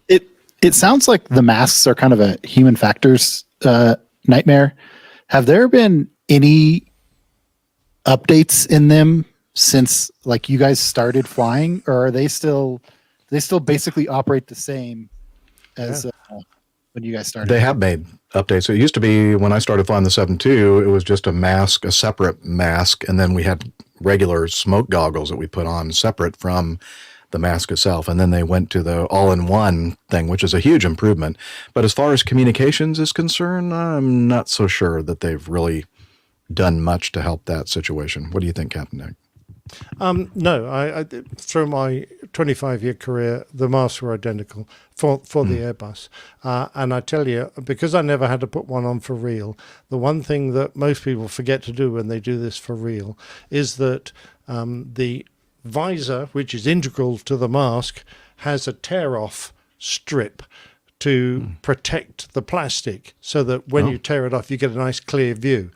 It sounds like the masks are kind of a human factors nightmare. Have there been any updates in them since you guys started flying, or are they still basically operate the same as when you guys started? They have made updates. It used to be, when I started flying the 7.2, it was just a separate mask, and then we had regular smoke goggles that we put on separate from the mask itself, and then they went to the all-in-one thing, which is a huge improvement. But as far as communications is concerned, I'm not so sure that they've really done much to help that situation. What do you think, Captain Nick? No, I through my 25-year career, the masks were identical for the Airbus. And I tell you, because I never had to put one on for real, the one thing that most people forget to do when they do this for real is that the visor, which is integral to the mask, has a tear-off strip to protect the plastic so that when you tear it off, you get a nice clear view.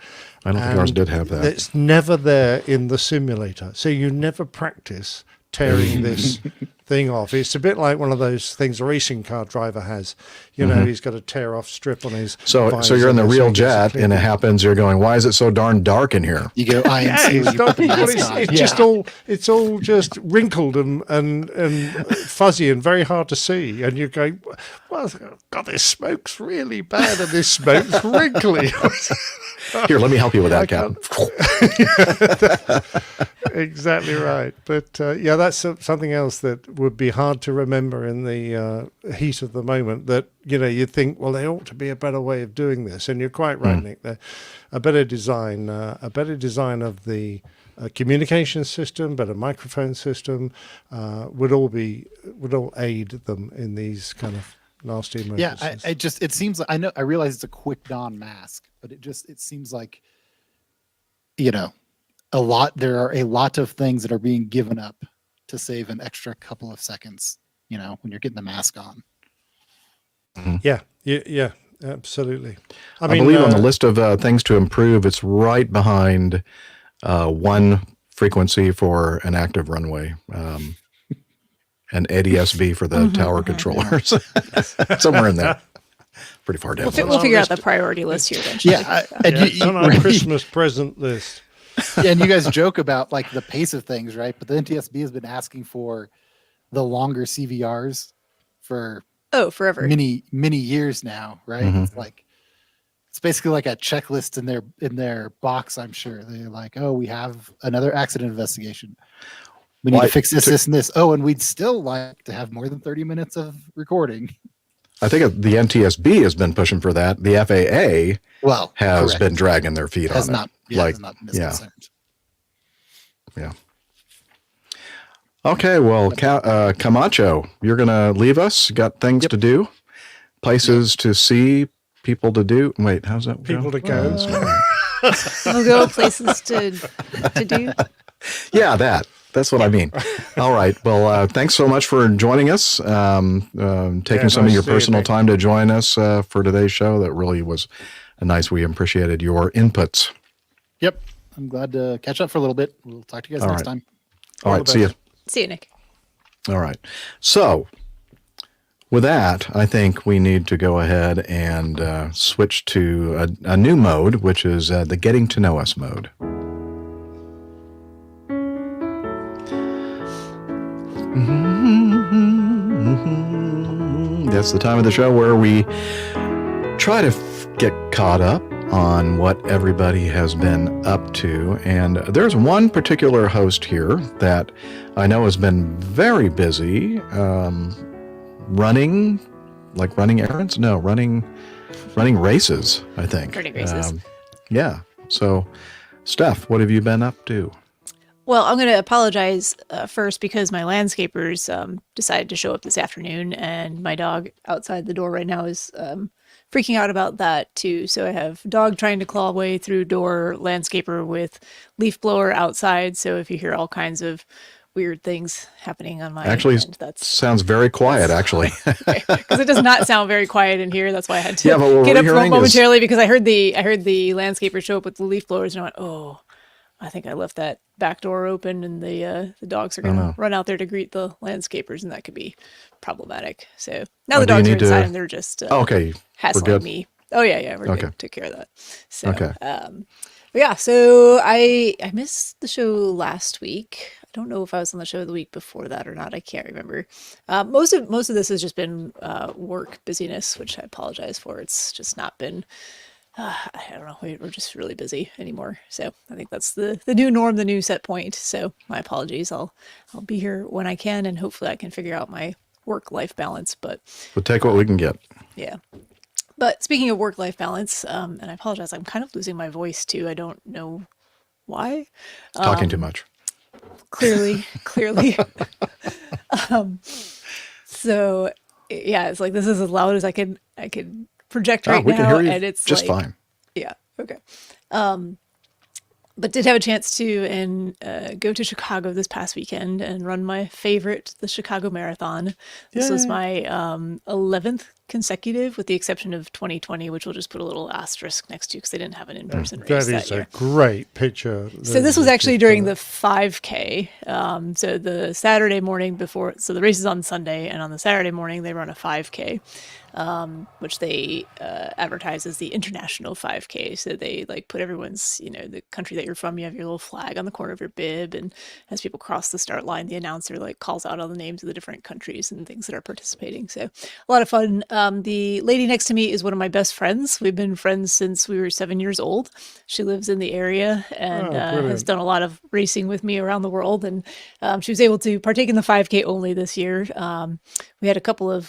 I don't think ours did have that. It's never there in the simulator. So you never practice tearing this thing off. It's a bit like one of those things a racing car driver has. You know, he's got a tear off strip on his So visor you're in the so real he gets a jet clear and it view. happens, you're going, why is it so darn dark in here? You go INC. It's all just wrinkled and fuzzy and very hard to see. And you're going, well, God, this smoke's really bad and this smoke's wrinkly. Here, let me help you with that, Captain. Exactly right. But yeah, that's something else that would be hard to remember in the heat of the moment. That, you know, you think, well, there ought to be a better way of doing this. And you're quite right, Nick. A better design of the communication system, better microphone system would all aid them in these kind of nasty emergencies. Yeah, it seems like I realize it's a quick don mask, but it seems like, you know, there are a lot of things that are being given up to save an extra couple of seconds, you know, when you're getting the mask on. Yeah, absolutely. I believe on the list of things to improve, it's right behind one frequency for an active runway. And ADSB for the tower controllers. Somewhere in there. Pretty far down. We'll figure out the priority list here eventually. Yeah, it's on our Christmas present list. Yeah, and you guys joke about like the pace of things, right? But the NTSB has been asking for the longer CVRs for forever, many years now, right? It's basically like a checklist in their box. I'm sure they're like, oh, we have another accident investigation. We need to fix this, and this. Oh, and we'd still like to have more than 30 minutes of recording. I think the NTSB has been pushing for that. The FAA has been dragging their feet on it. Has not been concerned. Yeah. Okay, well, Camacho, you're going to leave us? Got things to do? Places to see? People to do? Wait, how's that? People to go. We'll go places to do. Yeah, that's what I mean. All right. Well, thanks so much for joining us, taking some of your personal time to join us for today's show. That really was nice. We appreciated your inputs. Yep. I'm glad to catch up for a little bit. We'll talk to you guys next time. All right. See you. See you, Nick. All right. So with that, I think we need to go ahead and switch to a new mode, which is the Getting to Know Us mode. That's the time of the show where we try to get caught up on what everybody has been up to. And there's one particular host here that I know has been very busy running errands? No, running races, I think. Running races. Yeah. So, Steph, what have you been up to? Well, I'm going to apologize first because my landscapers decided to show up this afternoon, and my dog outside the door right now is freaking out about that too. So I have dog trying to claw away through door, landscaper with leaf blower outside. So if you hear all kinds of weird things happening on my end, sounds very quiet, actually. Because it does not sound very quiet in here. That's why I had to get up momentarily because I heard the landscaper show up with the leaf blowers, and I went, oh. I think I left that back door open, and the dogs are going to run out there to greet the landscapers, and that could be problematic. So now the dogs are inside, and they're just hassling me. Oh yeah, we're good. Took care of that. So, so I missed the show last week. I don't know if I was on the show the week before that or not. I can't remember. Most of this has just been work busyness, which I apologize for. It's just not been. I don't know. We're just really busy anymore. So I think that's the new norm, the new set point. So my apologies. I'll be here when I can, and hopefully I can figure out my work-life balance. But we'll take what we can get. Yeah. But speaking of work-life balance, and I apologize, I'm kind of losing my voice too. I don't know why. Talking too much. clearly. So yeah, it's like this is as loud as I can project right we now, can hear you and it's just like, fine. yeah, okay. But did have a chance to go to Chicago this past weekend and run my favorite, the Chicago Marathon. This was my 11th consecutive, with the exception of 2020, which we'll just put a little asterisk next to because they didn't have an in-person race That that is year. a great picture. So this was actually during the 5K. So the Saturday morning before, so the race is on Sunday, and on the Saturday morning they run a 5K, which they advertise as the International 5K. So they like put everyone's, the country that you're from, you have your little flag on the corner of your bib, and as people cross the start line, the announcer like calls out all the names of the different countries and things that are participating. So a lot of fun. The lady next to me is one of my best friends. We've been friends since we were 7 years old. She lives in the area and has done a lot of racing with me around the world. And she was able to partake in the 5K only this year. We had a couple of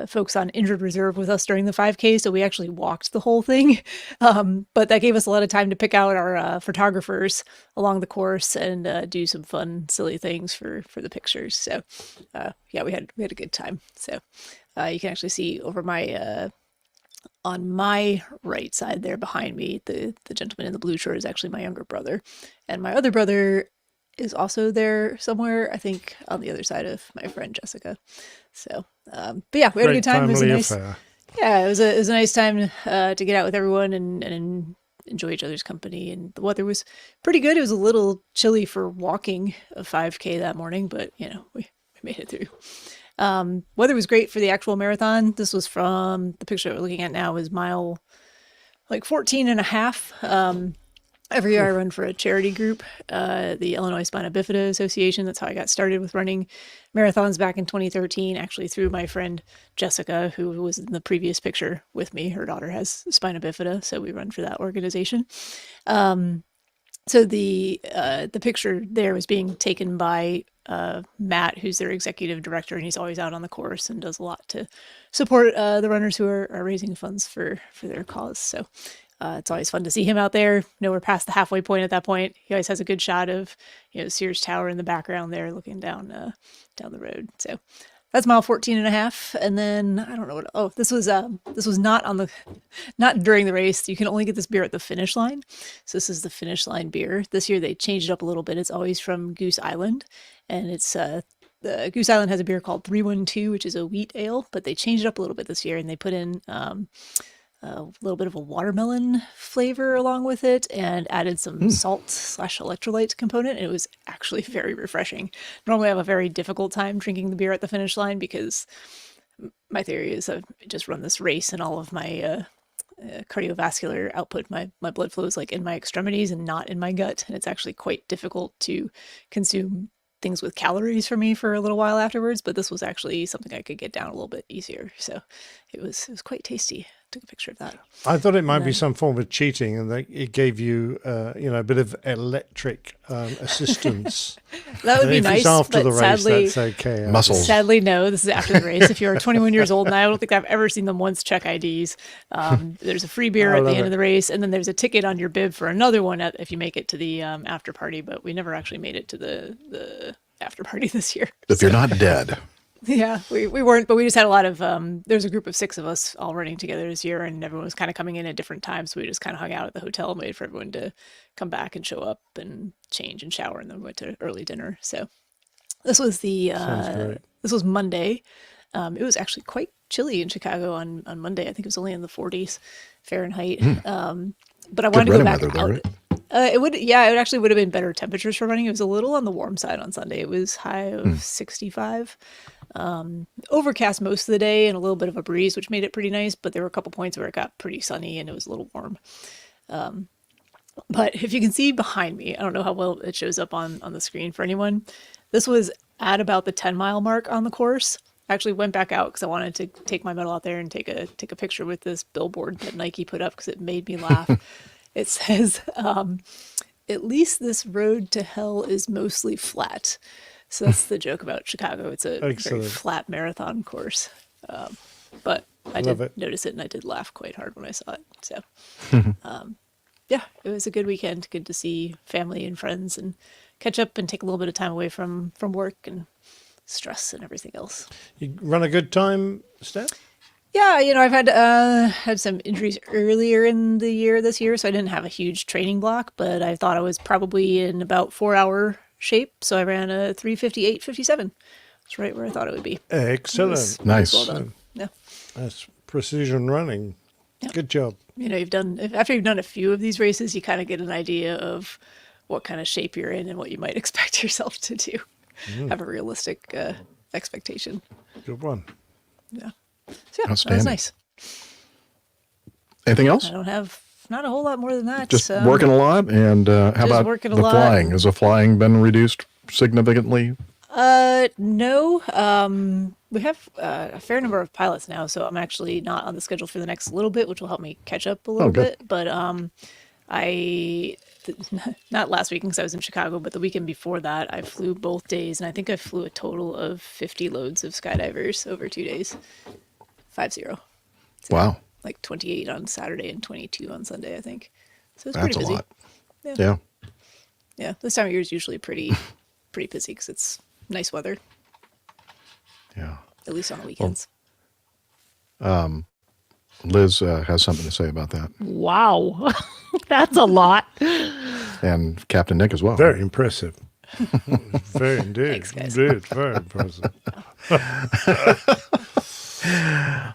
folks on injured reserve with us during the 5K, so we actually walked the whole thing. But that gave us a lot of time to pick out our photographers along the course and do some fun, silly things for the pictures. So yeah, we had a good time. So you can actually see over my on my right side there behind me, the gentleman in the blue shirt is actually my younger brother. And my other brother is also there somewhere, I think on the other side of my friend Jessica. So, but yeah, we had a good time. It was a nice, yeah, it was a nice time to get out with everyone and enjoy each other's company. And the weather was pretty good. It was a little chilly for walking a 5K that morning, but we made it through. Weather was great for the actual marathon. This was from the picture that we're looking at now is mile like 14 and a half. Every year I run for a charity group, the Illinois Spina Bifida Association. That's how I got started with running marathons back in 2013, actually through my friend Jessica, who was in the previous picture with me. Her daughter has spina bifida, so we run for that organization. So the picture there was being taken by Matt, who's their executive director, and he's always out on the course and does a lot to support the runners who are raising funds for their cause. So it's always fun to see him out there. We're past the halfway point at that point. He always has a good shot of Sears Tower in the background there, looking down the road. So that's mile 14 and a half. And then I don't know what, this was not during the race. You can only get this beer at the finish line. So this is the finish line beer. This year they changed it up a little bit. It's always from Goose Island, and it's the Goose Island has a beer called 312, which is a wheat ale, but they changed it up a little bit this year, and they put in a little bit of a watermelon flavor along with it and added some salt/electrolyte component. It was actually very refreshing. Normally I have a very difficult time drinking the beer at the finish line because my theory is I've just run this race and all of my cardiovascular output, my blood flow is like in my extremities and not in my gut. And it's actually quite difficult to consume things with calories for me for a little while afterwards, but this was actually something I could get down a little bit easier. So it was quite tasty. Took a picture of that. I thought it might be some form of cheating, and it gave you, a bit of electric assistance. That would be nice. It's after the race, sadly, that's okay. Muscles. Sadly, no. This is after the race. If you're 21 years old, and I don't think I've ever seen them once check IDs. There's a free beer at the end of the race, and then there's a ticket on your bib for another one if you make it to the after party. But we never actually made it to the after party this year. If you're not dead. Yeah, we weren't, but we just had a lot of, there's a group of 6 of us all running together this year, and everyone was kind of coming in at different times. So we just kind of hung out at the hotel and waited for everyone to come back and show up and change and shower, and then went to early dinner. So this was this was Monday. It was actually quite chilly in Chicago on Monday. I think it was only in the 40s Fahrenheit. But I wanted to go back out. It actually would have been better temperatures for running. It was a little on the warm side on Sunday. It was high of 65. Overcast most of the day and a little bit of a breeze, which made it pretty nice, but there were a couple points where it got pretty sunny and it was a little warm. But if you can see behind me, I don't know how well it shows up on the screen for anyone. This was at about the 10-mile mark on the course. I actually went back out because I wanted to take my medal out there and take a picture with this billboard that Nike put up because it made me laugh. It says, at least this road to hell is mostly flat. So that's the joke about Chicago. It's a very flat marathon course. But I did notice it, and I did laugh quite hard when I saw it. So, yeah, it was a good weekend. Good to see family and friends and catch up and take a little bit of time away from work and stress and everything else. You run a good time, Steph? Yeah, I've had some injuries earlier in the year this year, so I didn't have a huge training block, but I thought I was probably in about 4-hour shape, so I ran a 3:58:57. It's right where I thought it would be. Excellent. Nice. Well done. Yeah. That's precision running. Yeah. Good job. After you've done a few of these races, you kind of get an idea of what kind of shape you're in and what you might expect yourself to do. Have a realistic expectation. Good one. Yeah. So yeah, that was Outstanding. nice. Anything else? I don't have not a whole lot more than that. Just working a lot. And how about working a the lot. flying? Has the flying been reduced significantly? No. We have a fair number of pilots now, so I'm actually not on the schedule for the next little bit, which will help me catch up a little bit. But not last weekend because I was in Chicago, but the weekend before that, I flew both days, and I think I flew a total of 50 loads of skydivers over 2 days. 50. So Wow. Like 28 on Saturday and 22 on Sunday, I think. So it's That's pretty busy. a lot. Yeah. Yeah. This time of year is usually pretty busy because it's nice weather. Yeah. At least on the weekends. Liz has something to say about that. Wow. That's a lot. And Captain Nick as well. Very impressive. Very indeed. Thanks, guys. Indeed, very impressive.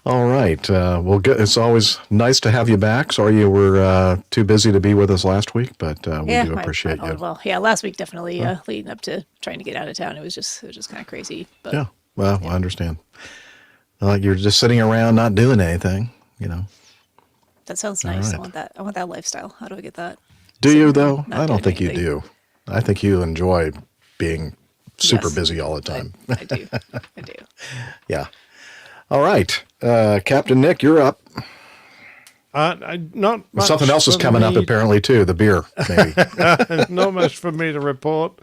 All right. Well, good. It's always nice to have you back. Sorry you were too busy to be with us last week, but we do appreciate you. Well, yeah, last week definitely leading up to trying to get out of town. It was just kind of crazy. But, Yeah. Well, I understand. Like you're just sitting around not doing anything, That sounds All nice. right. I want that lifestyle. How do I get that? Do you though? not I don't doing think you do. I think you enjoy being super Yes. busy all the time. I do. I do. Yeah. All right. Captain Nick, you're up. Not much Something else is for coming up me- apparently too, the beer, maybe. Not much for me to report,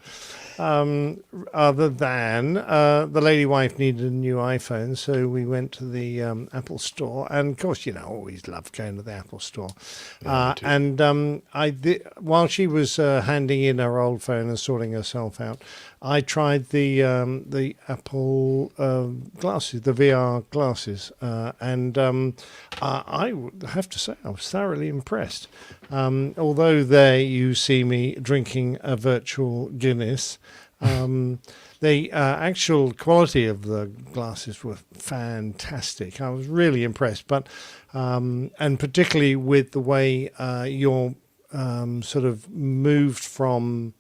other than the lady wife needed a new iPhone, so we went to the Apple store, and of course, I always love going to the Apple store. While she was handing in her old phone and sorting herself out, I tried the Apple glasses, the VR glasses, and I would have to say I was thoroughly impressed. Although there you see me drinking a virtual Guinness, the actual quality of the glasses were fantastic. I was really impressed, but and particularly with the way you're sort of moved from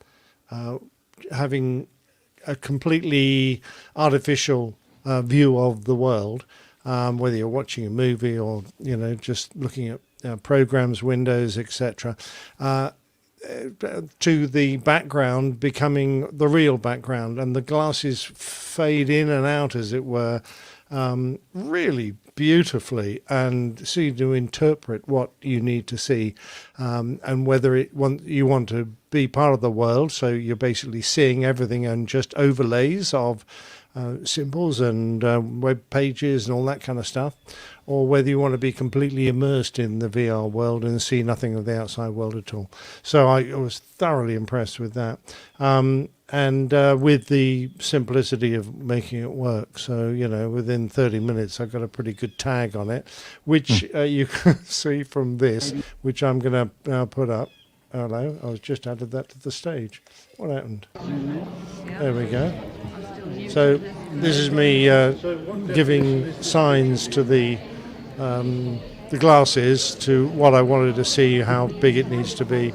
having a completely artificial view of the world, whether you're watching a movie or just looking at programs, windows, etc., to the background becoming the real background, and the glasses fade in and out, as it were, really beautifully, and see to interpret what you need to see, and whether you want to be part of the world, so you're basically seeing everything and just overlays of symbols and web pages and all that kind of stuff, or whether you want to be completely immersed in the VR world and see nothing of the outside world at all. So I was thoroughly impressed with that. And with the simplicity of making it work. So, within 30 minutes, I got a pretty good tag on it, which you can see from this, which I'm going to now put up. Hello, I was just added that to the stage. What happened? There we go. So this is me giving signs to the glasses to what I wanted to see, how big it needs to be.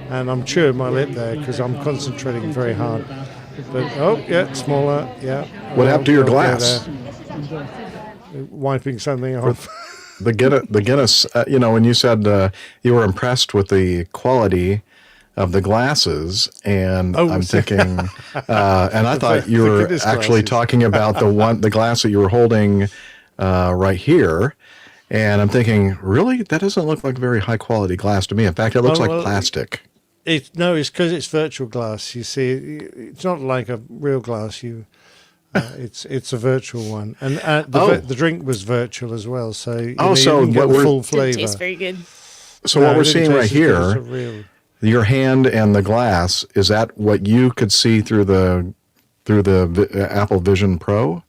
And I'm chewing my lip there because I'm concentrating very hard. But, smaller, yeah. What happened to your Go glass? there. Wiping something off. The Guinness, when you said you were impressed with the quality of the glasses, and I'm thinking, and I thought you were actually talking about the glass that you were holding right here. And I'm thinking, really? That doesn't look like very high quality glass to me. In fact, it looks like plastic. It's because it's virtual glass. You see, it's not like a real glass. It's a virtual one, and the drink was virtual as well. So you didn't get the full flavor. Didn't taste very good. So what we're seeing right here your hand and the glass, is that what you could see through the Apple Vision Pro?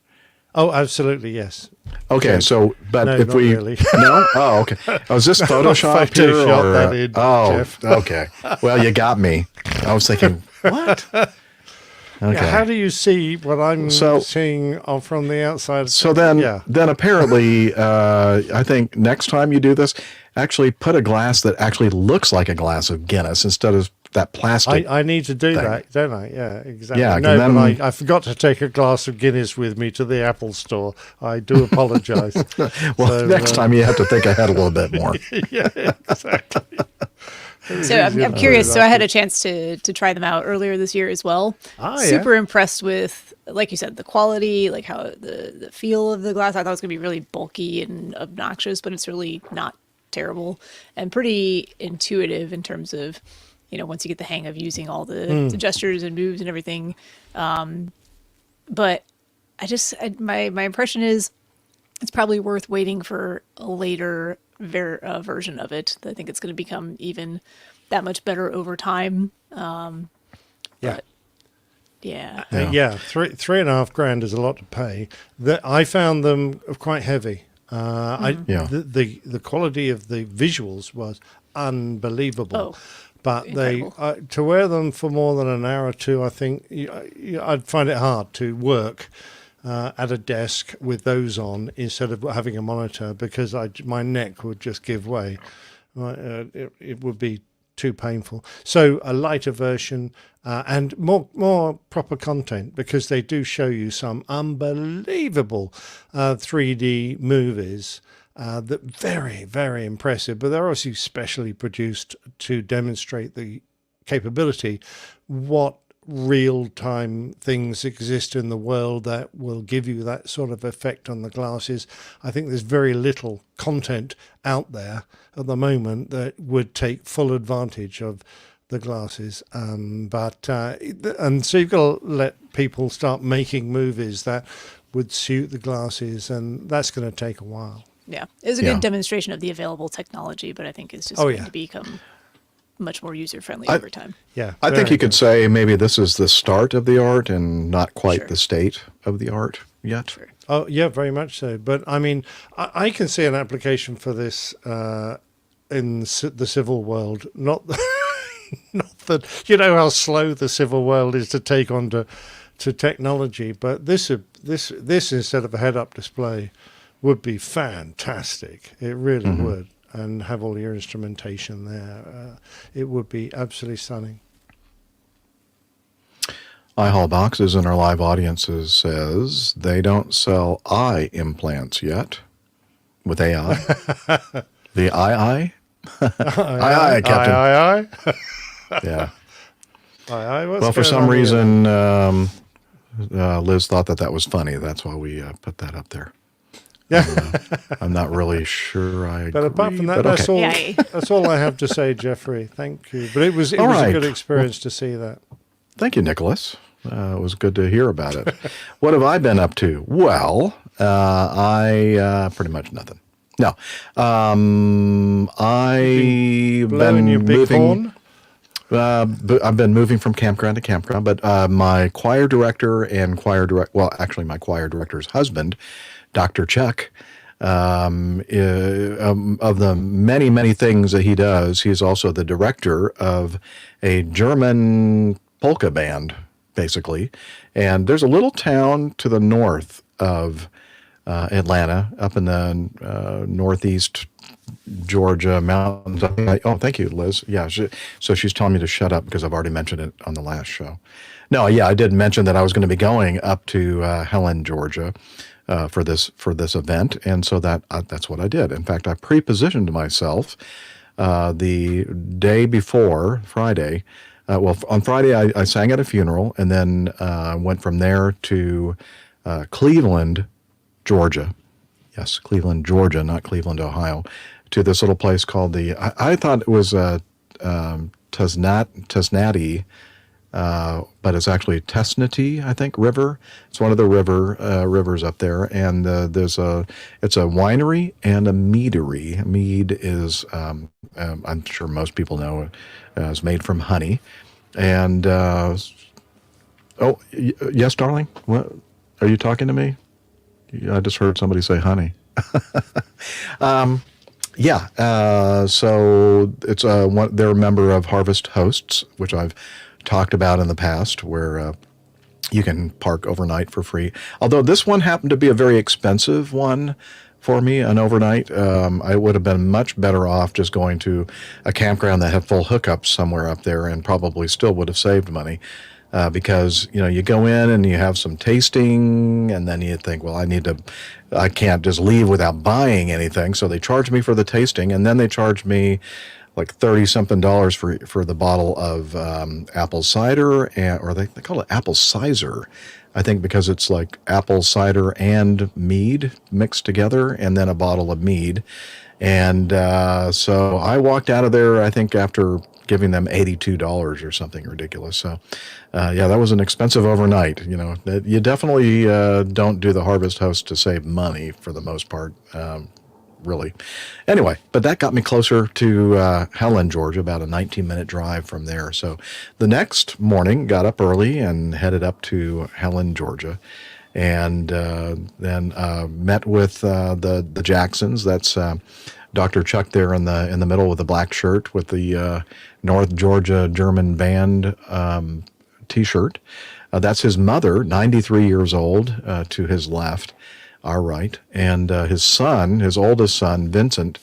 Oh, absolutely, yes. Okay, so but No, if not we really. no, oh, okay. Oh, is this Photoshop here? Photoshop Or, that in, Jeff. Okay. Well, you got me. I was thinking, what? Okay. Yeah, how do you see what I'm seeing from the outside? So then apparently, I think next time you do this, actually put a glass that actually looks like a glass of Guinness instead of that plastic. I need to do thing. that, don't I? Yeah, exactly. Yeah, no, then, but I forgot to take a glass of Guinness with me to the Apple store. I do apologize. Well, next time you have to think ahead a little bit more. Yeah, exactly. So I'm curious. So I had a chance to try them out earlier this year as well. Super impressed with, like you said, the quality, like how the feel of the glass. I thought it was going to be really bulky and obnoxious, but it's really not terrible and pretty intuitive in terms of, once you get the hang of using all the gestures and moves and everything. But my impression is it's probably worth waiting for a later version of it. I think it's going to become even that much better over time. Yeah. Yeah. $3,500 is a lot to pay. I found them quite heavy. The quality of the visuals was unbelievable. But to wear them for more than an hour or two, I think I'd find it hard to work at a desk with those on instead of having a monitor, because my neck would just give way. It would be too painful. So a lighter version and more proper content, because they do show you some unbelievable 3D movies. That very, very impressive, but they're also specially produced to demonstrate the capability, what real-time things exist in the world that will give you that sort of effect on the glasses. I think there's very little content out there at the moment that would take full advantage of the glasses. And so you've got to let people start making movies that would suit the glasses, and that's going to take a while. Yeah, it was a good demonstration of the available technology, but I think it's just going to become much more user-friendly over time. Yeah, I think you could say maybe this is the start of the art and not quite the state of the art yet. Sure. Oh, yeah, very much so. But, I mean, I can see an application for this in the civil world. Not that, how slow the civil world is to take on to technology, but this instead of a head-up display would be fantastic. It really would. And have all your instrumentation there. It would be absolutely stunning. iHall Boxes in our live audiences says they don't sell eye implants yet with AI. The Captain. Aye. Yeah. Aye. Well, for some reason, Liz thought that was funny. That's why we put that up there. Yeah, I'm not really sure I agree. But apart from that, that's all. That's all I have to say, Jeffrey. Thank you. But it was a good experience to see that. Thank you, Nicholas. It was good to hear about it. What have I been up to? Well, I pretty much nothing. No, I've been moving. I've been moving from campground to campground, but my choir director, my choir director's husband, Dr. Chuck, of the many, many things that he does, he's also the director of a German polka band, basically. And there's a little town to the north of Atlanta, up in the northeast Georgia mountains. Thank you, Liz. Yeah, so she's telling me to shut up because I've already mentioned it on the last show. No, yeah, I did mention that I was going to be going up to Helen, Georgia, for this event, and so that's what I did. In fact, I pre-positioned myself the day before Friday. On Friday I sang at a funeral, and then went from there to Cleveland, Georgia. Yes, Cleveland, Georgia, not Cleveland, Ohio, to this little place called I thought it was Tesnati but it's actually Tesnity, I think, River. It's one of the rivers up there, and it's a winery and a meadery. Mead is, I'm sure most people know, is made from honey, and yes, darling, what are you talking to me? I just heard somebody say honey. So it's they're a member of Harvest Hosts, which I've talked about in the past, where you can park overnight for free. Although this one happened to be a very expensive one for me, an overnight. I would have been much better off just going to a campground that had full hookups somewhere up there, and probably still would have saved money. Because, you go in and you have some tasting, and then you think, well, I can't just leave without buying anything. So they charge me for the tasting, and then they charge me like $30-something for the bottle of apple cider, or they call it apple cider, I think, because it's like apple cider and mead mixed together, and then a bottle of mead. And so I walked out of there, I think, after giving them $82 or something ridiculous. So, that was an expensive overnight. You definitely don't do the Harvest Host to save money for the most part, really. Anyway, but that got me closer to Helen, Georgia, about a 19-minute drive from there. So the next morning, got up early and headed up to Helen, Georgia, and then met with the Jacksons. That's Dr. Chuck there in the middle with the black shirt with the North Georgia German Band T-shirt. That's his mother, 93 years old, to his left, our right, and his oldest son, Vincent,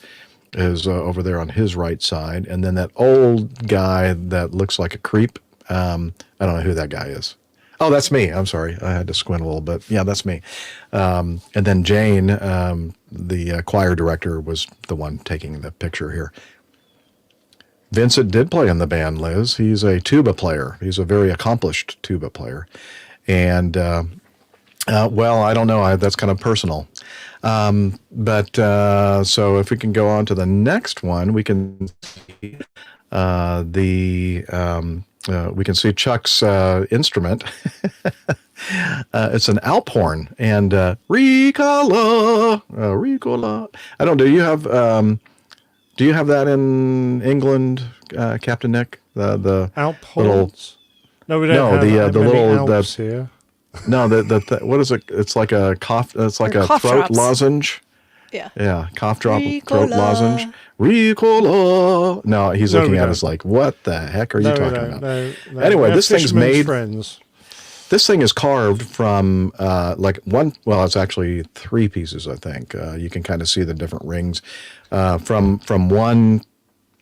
is over there on his right side, and then that old guy that looks like a creep. I don't know who that guy is. Oh, that's me. I'm sorry. I had to squint a little bit. Yeah, that's me. And then Jane, the choir director, was the one taking the picture here. Vincent did play in the band, Liz. He's a tuba player. He's a very accomplished tuba player. And, well, I don't know. That's kind of personal. But so if we can go on to the next one, we can see we can see Chuck's instrument. It's an Alp horn, and Ricola. I don't. Do you have that in England, Captain Nick? The Alp horns? No, we don't have the little Alps here. No, what is it? It's like a cough. It's like a throat drops. lozenge. Yeah. Yeah, cough drop, Ricola. throat lozenge. Ricola. No, he's looking at us like, what the heck are you talking about? No. Anyway, this thing's made. Friends. This thing is carved from it's actually three pieces, I think. You can kind of see the different rings from one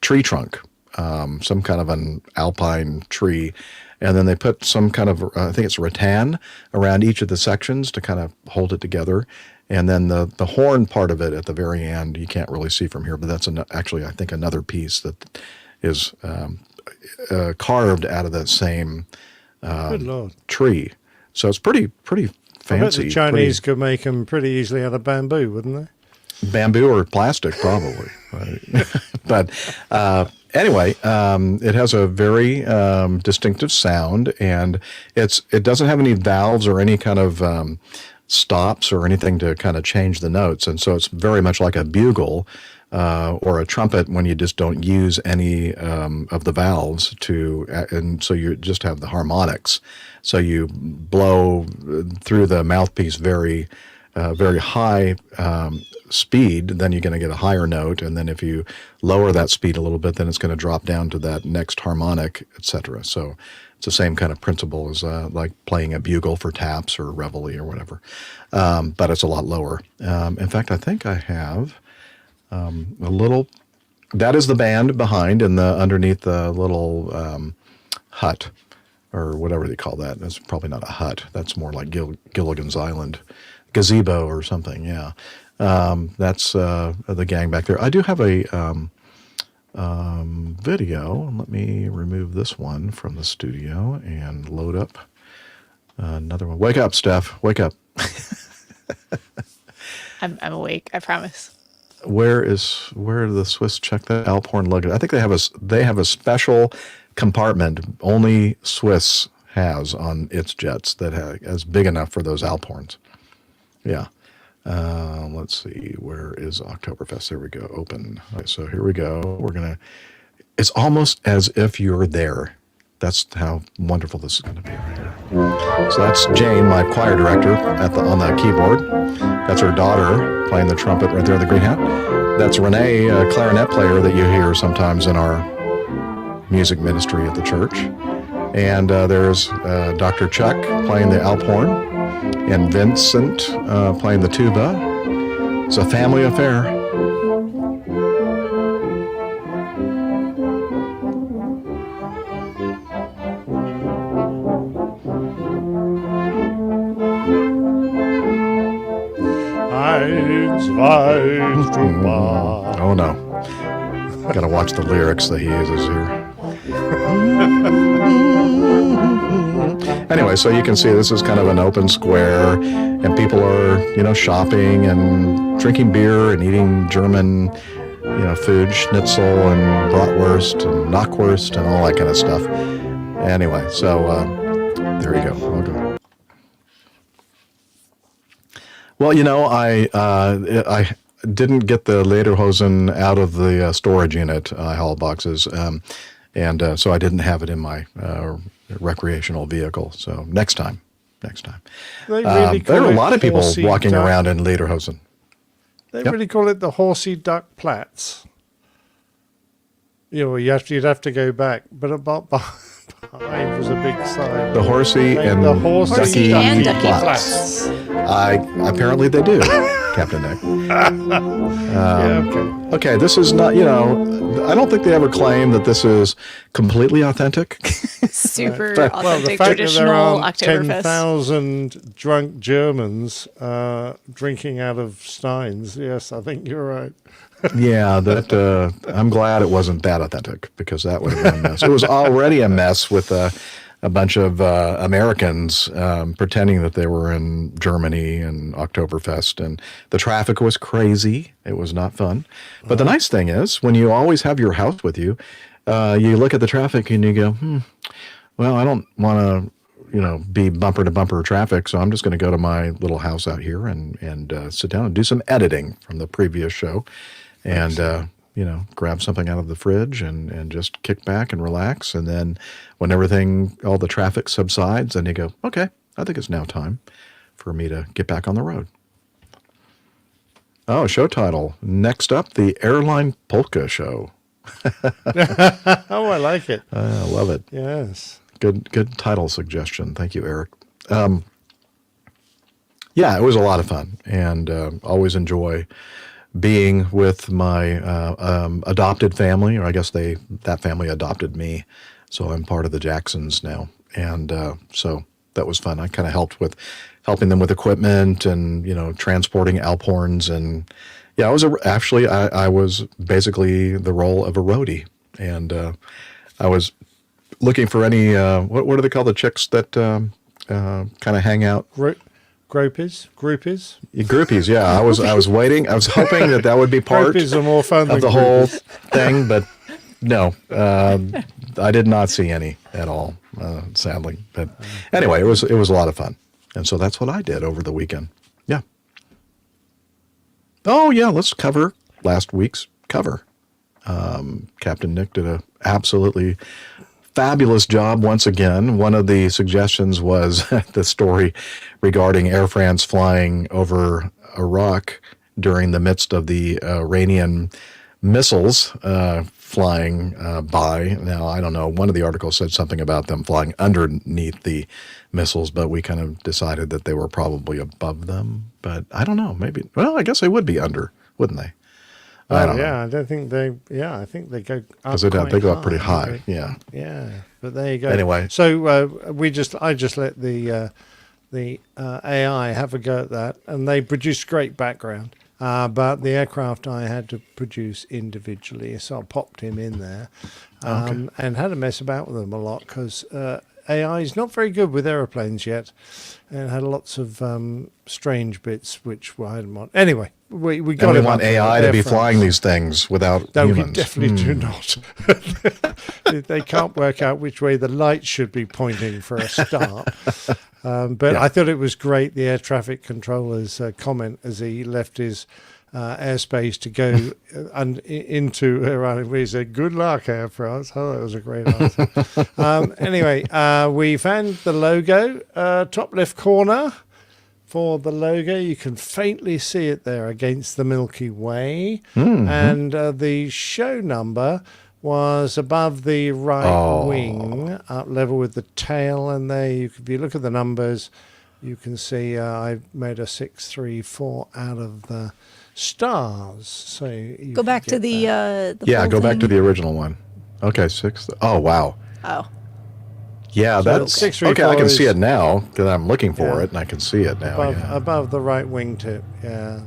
tree trunk, some kind of an alpine tree. And then they put some kind of, I think it's rattan around each of the sections to kind of hold it together. And then the horn part of it at the very end, you can't really see from here, but that's actually, I think, another piece that is carved out of that same Good Lord. tree. So it's pretty fancy. I bet the Chinese could make them pretty easily out of bamboo, wouldn't they? Bamboo or plastic, probably. But anyway, it has a very distinctive sound, and it doesn't have any valves or any kind of stops or anything to kind of change the notes, and so it's very much like a bugle or a trumpet when you just don't use any of the valves and so you just have the harmonics. So you blow through the mouthpiece very high speed, then you're going to get a higher note, and then if you lower that speed a little bit, then it's going to drop down to that next harmonic, etc. So it's the same kind of principle as like playing a bugle for taps or reveille or whatever, but it's a lot lower. In fact, I think I have a little. That is the band behind, and underneath the little hut or whatever they call that. That's probably not a hut. That's more like Gilligan's Island gazebo or something. Yeah. That's the gang back there. I do have a video. Let me remove this one from the studio and load up another one. Wake up, Steph. Wake up. I'm awake. I promise. Where are the Swiss check that Alphorn logo? I think they have a special compartment only Swiss has on its jets that is big enough for those Alphorns. Yeah. Let's see. Where is Oktoberfest? There we go. Open. Okay, so here we go. It's almost as if you're there. That's how wonderful this is going to be right here. So that's Jane, my choir director, on the keyboard. That's her daughter playing the trumpet right there in the green hat. That's Renee, a clarinet player that you hear sometimes in our music ministry at the church. And there's Dr. Chuck playing the Alphorn, and Vincent playing the tuba. It's a family affair. Oh no. Gotta watch the lyrics that he uses here. Anyway, so you can see this is kind of an open square, and people are, shopping and drinking beer and eating German, food, schnitzel and bratwurst and knockwurst and all that kind of stuff. Anyway, so there you go. I'll go. Well, I didn't get the Lederhosen out of the storage unit, haul boxes, and so I didn't have it in my recreational vehicle. So next time. They really there are a lot of people horsey walking duck. around in Lederhosen. They Yep. really call it the horsey duck plats. You'd have to go back, but about behind was a big sign. The horsey and the horsey ducky ducky plats. Apparently they do, Captain Nick. Okay, this is not, I don't think they ever claim that this is completely authentic. Super But- authentic, That there traditional aren't Oktoberfest. 10,000 drunk Germans drinking out of steins. Yes, I think you're right. Yeah, that I'm glad it wasn't that authentic, because that would have been a mess. It was already a mess with a bunch of Americans pretending that they were in Germany and Oktoberfest, and the traffic was crazy. It was not fun. But the nice thing is, when you always have your house with you, you look at the traffic and you go, well, I don't want to be bumper to bumper traffic, so I'm just going to go to my little house out here and sit down and do some editing from the previous show, and grab something out of the fridge and just kick back and relax. And then when all the traffic subsides, then you go, okay, I think it's now time for me to get back on the road. Oh, show title. Next up, the Airline Polka Show. Oh, I like it. I love it. Yes. Good title suggestion. Thank you, Eric. Yeah, it was a lot of fun, and always enjoy being with my adopted family, or I guess that family adopted me, so I'm part of the Jacksons now, and so that was fun. I kind of helping them with equipment and transporting Alphorns, and yeah, I was basically the role of a roadie, and I was looking for any what do they call the chicks that kind of hang out? Groupies? Groupies, yeah. I was waiting. I was hoping that would be part Groupies are more fun of than the whole groupies. thing, but no, I did not see any at all, sadly. But anyway, it was a lot of fun, and so that's what I did over the weekend. Yeah. Oh yeah, let's cover last week's cover. Captain Nick did a absolutely fabulous job once again. One of the suggestions was the story regarding Air France flying over Iraq during the midst of the Iranian missiles flying by. Now, I don't know, one of the articles said something about them flying underneath the missiles, but we kind of decided that they were probably above them. But I don't know, maybe, well, I guess they would be under, wouldn't they? I don't know. I don't think I think they go up Because they go up pretty high, yeah. Yeah, but there you go. Anyway. So I just let the AI have a go at that, and they produced great background. But the aircraft I had to produce individually, so I popped him in there and had to mess about with them a lot, because AI is not very good with aeroplanes yet, and had lots of strange bits which I didn't want. Anyway, we got and we him want up AI Air to be France. flying these things without No, humans. we definitely do not. they can't work out which way the light should be pointing for a start. But I thought it was great, the air traffic controller's comment as he left his airspace to go into Iran. He said, "Good luck, Air France." Oh, that was a great answer. Anyway, we found the logo, top left corner. For the logo, you can faintly see it there against the Milky Way. And the show number was above the right wing, up level with the tail. And there, if you look at the numbers, you can see I made a 634 out of the stars. So you Go back to the go back to the original one. Okay, 6. Oh, wow. Oh. Yeah, So that's 634 okay. I can see is- it now because I'm looking for it, and I can see it now. Above the right wingtip. Yeah.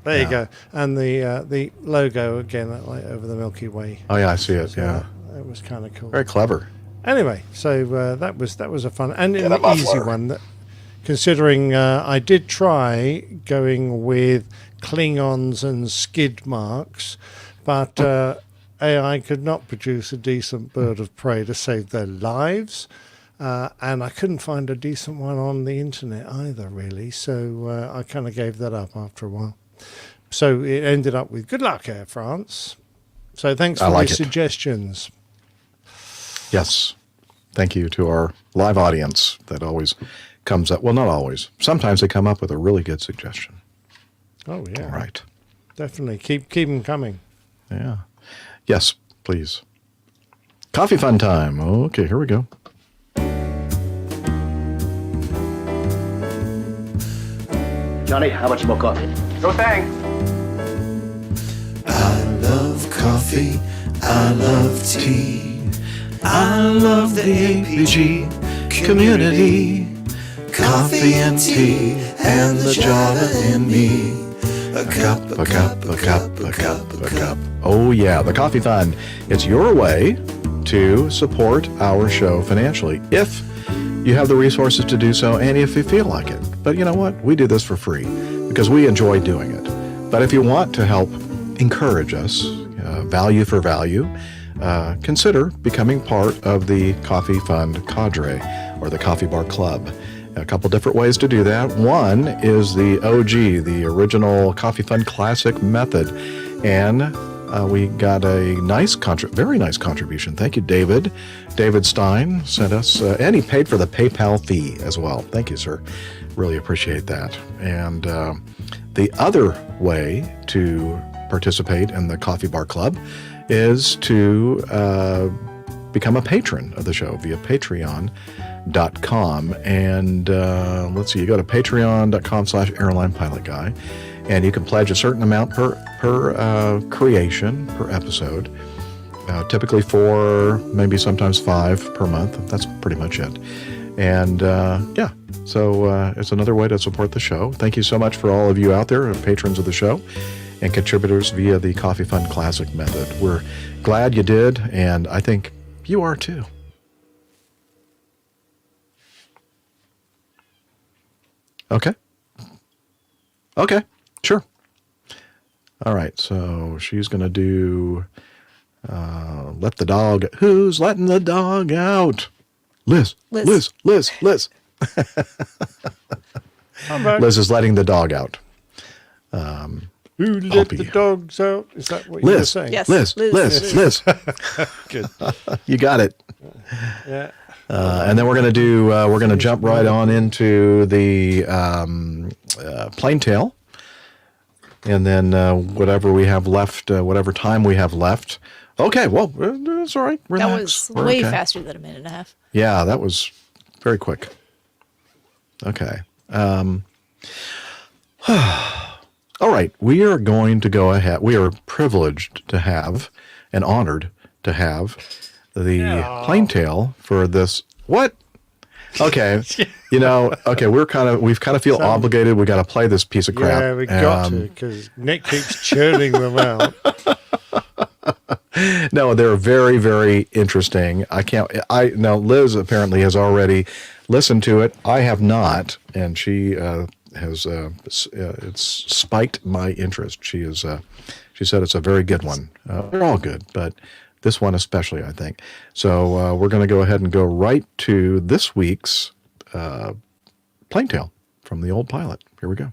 There you go. And the logo, again, like over the Milky Way. Oh, yeah, I see it. Yeah. It was kind of cool. Very clever. Anyway, so that was a fun and an easy one. That, considering I did try going with Klingons and skid marks, but AI could not produce a decent bird of prey to save their lives. And I couldn't find a decent one on the internet either, really. So I kind of gave that up after a while. So it ended up with good luck, Air France. So thanks for the suggestions. Yes. Thank you to our live audience that always comes up. Well, not always. Sometimes they come up with a really good suggestion. Oh, yeah. All right. Definitely. Keep them coming. Yeah. Yes, please. Coffee fun time. Okay, here we go. Johnny, how much more coffee? No thanks. I love coffee, I love tea, I love the APG community. Coffee and tea and the Java in me. A cup, a cup, a cup, a cup, a cup. Oh, yeah, the Coffee Fund. It's your way to support our show financially if you have the resources to do so and if you feel like it. But you know what? We do this for free because we enjoy doing it. But if you want to help encourage us, value for value, consider becoming part of the Coffee Fund cadre or the Coffee Bar Club. A couple different ways to do that. One is the OG, the original Coffee Fund Classic method. And we got a very nice contribution. Thank you, David. David Stein sent us, and he paid for the PayPal fee as well. Thank you, sir. Really appreciate that. And the other way to participate in the Coffee Bar Club is to become a patron of the show via Patreon.com. And let's see, you go to patreon.com/airlinepilotguy, and you can pledge a certain amount per creation, per episode, typically 4, maybe sometimes 5 per month. That's pretty much it. And so it's another way to support the show. Thank you so much for all of you out there, patrons of the show and contributors via the Coffee Fund Classic method. We're glad you did, and I think you are too. Okay, sure. All right, so she's going to do let the dog. Who's letting the dog out? Liz. Liz is letting the dog out. Who let the dogs out? Is that what you were saying? Yes. Liz. Good. You got it. Yeah. And then we're going to jump right on into the plain tail. And then whatever we have left, whatever time we have left. Okay, well, that's all right. Relax. That was We're way okay. faster than a minute and a half. Yeah, that was very quick. Okay. All right, we are going to go ahead. We are privileged to have and honored to have the plain tail for this. What? Okay, we've kind of feel obligated. We got to play this piece of crap. Yeah, we got to, because Nick keeps churning them out. No, they're very, very interesting. Now Liz apparently has already listened to it. I have not, and she has it's spiked my interest. She said it's a very good one. They're all good, but This one especially, I think. So we're going to go ahead and go right to this week's Plane Tale from the old pilot. Here we go.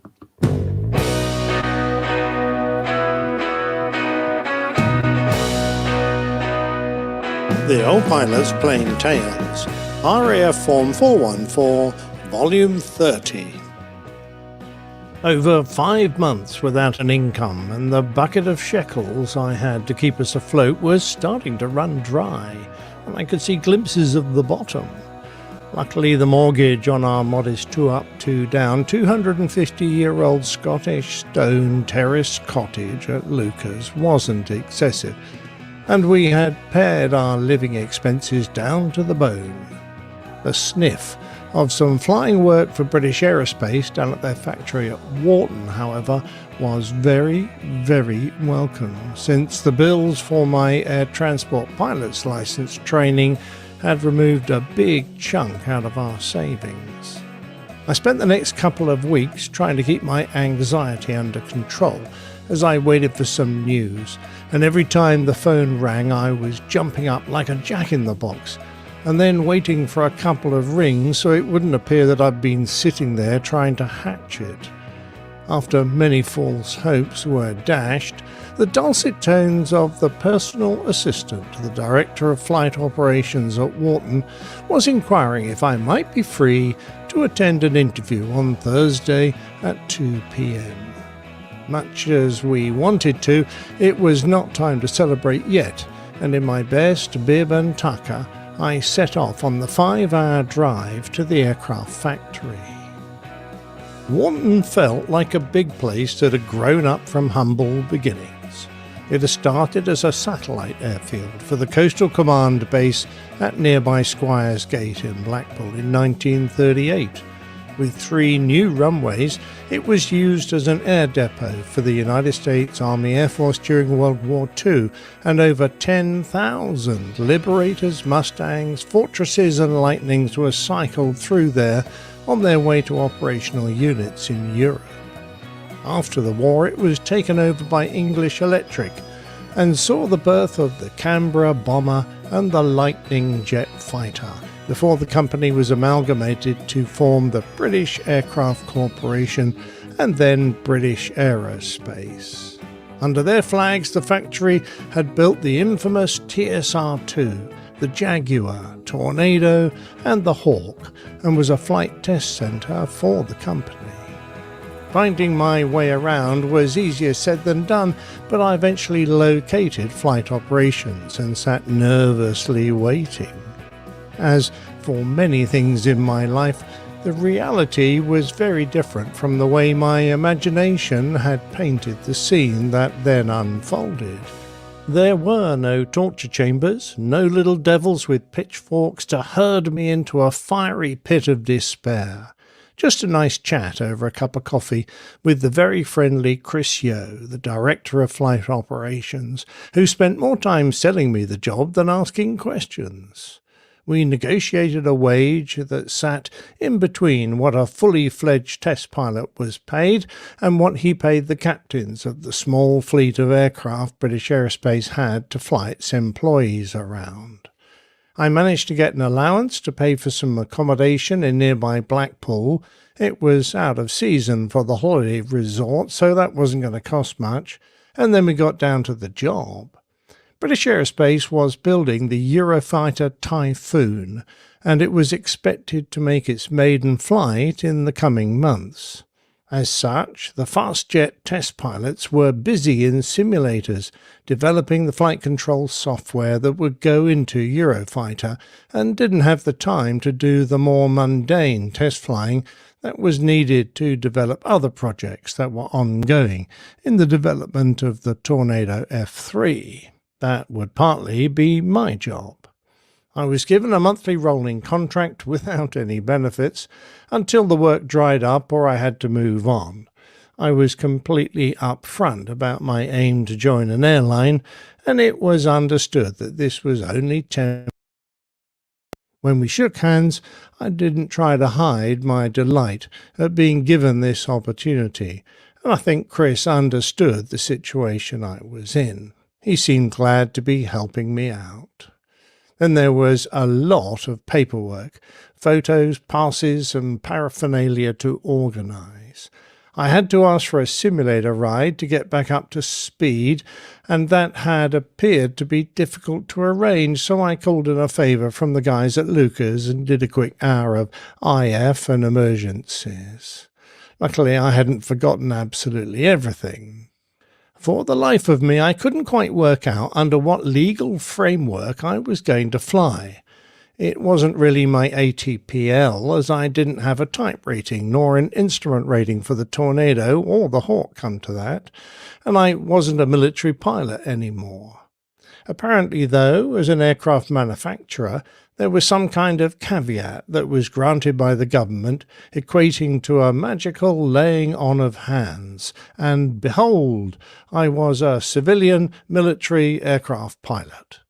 The Old Pilot's Plain Tales, RAF Form 414, Volume 30. Over 5 months without an income, and the bucket of shekels I had to keep us afloat was starting to run dry, and I could see glimpses of the bottom. Luckily, the mortgage on our modest 2-up, 2-down, 250-year-old Scottish stone terrace cottage at Lucas wasn't excessive, and we had pared our living expenses down to the bone. The sniff of some flying work for British Aerospace down at their factory at Wharton, however, was very, very welcome, since the bills for my air transport pilot's license training had removed a big chunk out of our savings. I spent the next couple of weeks trying to keep my anxiety under control as I waited for some news, and every time the phone rang I was jumping up like a jack-in-the-box, and then waiting for a couple of rings so it wouldn't appear that I'd been sitting there trying to hatch it. After many false hopes were dashed, the dulcet tones of the personal assistant to the Director of Flight Operations at Wharton was inquiring if I might be free to attend an interview on Thursday at 2 p.m. Much as we wanted to, it was not time to celebrate yet, and in my best bib and tucker, I set off on the 5-hour drive to the aircraft factory. Wharton felt like a big place that had grown up from humble beginnings. It had started as a satellite airfield for the Coastal Command base at nearby Squires Gate in Blackpool in 1938. With 3 new runways, it was used as an air depot for the United States Army Air Force during World War II, and over 10,000 Liberators, Mustangs, Fortresses and Lightnings were cycled through there on their way to operational units in Europe. After the war, it was taken over by English Electric and saw the birth of the Canberra bomber and the Lightning jet fighter, before the company was amalgamated to form the British Aircraft Corporation and then British Aerospace. Under their flags, the factory had built the infamous TSR-2, the Jaguar, Tornado and the Hawk, and was a flight test centre for the company. Finding my way around was easier said than done, but I eventually located flight operations and sat nervously waiting. As for many things in my life, the reality was very different from the way my imagination had painted the scene that then unfolded. There were no torture chambers, no little devils with pitchforks to herd me into a fiery pit of despair. Just a nice chat over a cup of coffee with the very friendly Chris Yeo, the Director of Flight Operations, who spent more time selling me the job than asking questions. We negotiated a wage that sat in between what a fully fledged test pilot was paid and what he paid the captains of the small fleet of aircraft British Aerospace had to fly its employees around. I managed to get an allowance to pay for some accommodation in nearby Blackpool. It was out of season for the holiday resort, so that wasn't going to cost much, and then we got down to the job. British Aerospace was building the Eurofighter Typhoon, and it was expected to make its maiden flight in the coming months. As such, the fast jet test pilots were busy in simulators, developing the flight control software that would go into Eurofighter, and didn't have the time to do the more mundane test flying that was needed to develop other projects that were ongoing in the development of the Tornado F3. That would partly be my job. I was given a monthly rolling contract without any benefits until the work dried up or I had to move on. I was completely upfront about my aim to join an airline, and it was understood that this was only temporary. When we shook hands, I didn't try to hide my delight at being given this opportunity, and I think Chris understood the situation I was in. He seemed glad to be helping me out. Then there was a lot of paperwork, photos, passes, and paraphernalia to organise. I had to ask for a simulator ride to get back up to speed, and that had appeared to be difficult to arrange, so I called in a favour from the guys at Lucas and did a quick hour of IF and emergencies. Luckily, I hadn't forgotten absolutely everything. For the life of me, I couldn't quite work out under what legal framework I was going to fly. It wasn't really my ATPL, as I didn't have a type rating nor an instrument rating for the Tornado or the Hawk, come to that, and I wasn't a military pilot anymore. Apparently, though, as an aircraft manufacturer, there was some kind of caveat that was granted by the government, equating to a magical laying on of hands, and behold, I was a civilian military aircraft pilot.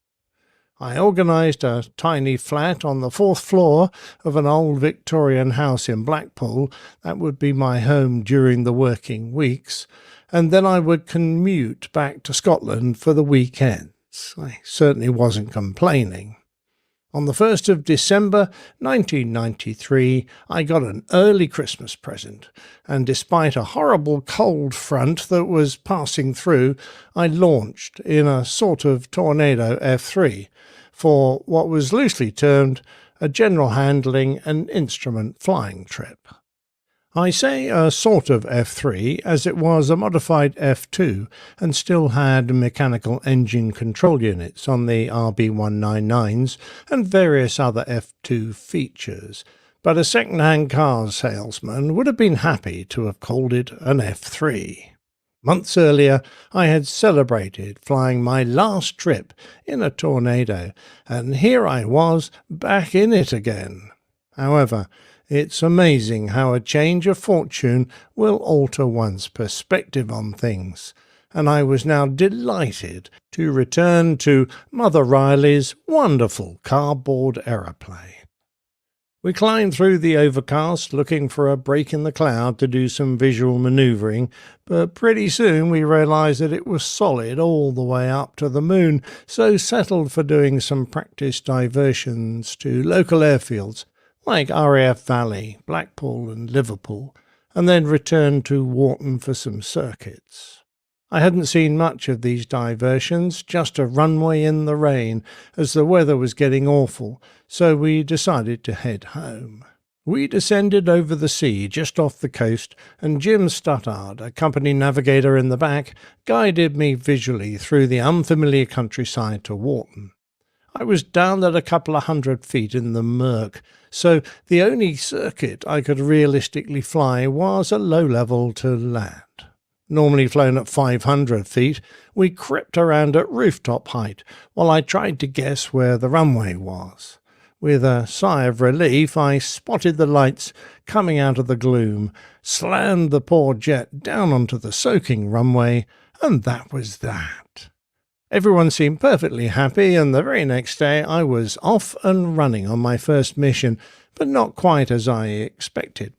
I organised a tiny flat on the 4th floor of an old Victorian house in Blackpool that would be my home during the working weeks, and then I would commute back to Scotland for the weekends. I certainly wasn't complaining. On the 1st of December 1993, I got an early Christmas present, and despite a horrible cold front that was passing through, I launched in a sort of Tornado F3 for what was loosely termed a general handling and instrument flying trip. I say a sort of F3 as it was a modified F2 and still had mechanical engine control units on the RB199s and various other F2 features, but a second-hand car salesman would have been happy to have called it an F3. Months earlier, I had celebrated flying my last trip in a Tornado, and here I was back in it again. However, it's amazing how a change of fortune will alter one's perspective on things, and I was now delighted to return to Mother Riley's wonderful cardboard aeroplane. We climbed through the overcast, looking for a break in the cloud to do some visual manoeuvring, but pretty soon we realised that it was solid all the way up to the moon, so settled for doing some practice diversions to local airfields, like RAF Valley, Blackpool and Liverpool, and then returned to Wharton for some circuits. I hadn't seen much of these diversions, just a runway in the rain, as the weather was getting awful, so we decided to head home. We descended over the sea just off the coast, and Jim Stuttard, a company navigator in the back, guided me visually through the unfamiliar countryside to Wharton. I was down at a couple of 100 feet in the murk, so the only circuit I could realistically fly was a low level to land. Normally flown at 500 feet, we crept around at rooftop height while I tried to guess where the runway was. With a sigh of relief, I spotted the lights coming out of the gloom, slammed the poor jet down onto the soaking runway, and that was that. Everyone seemed perfectly happy, and the very next day I was off and running on my first mission, but not quite as I expected.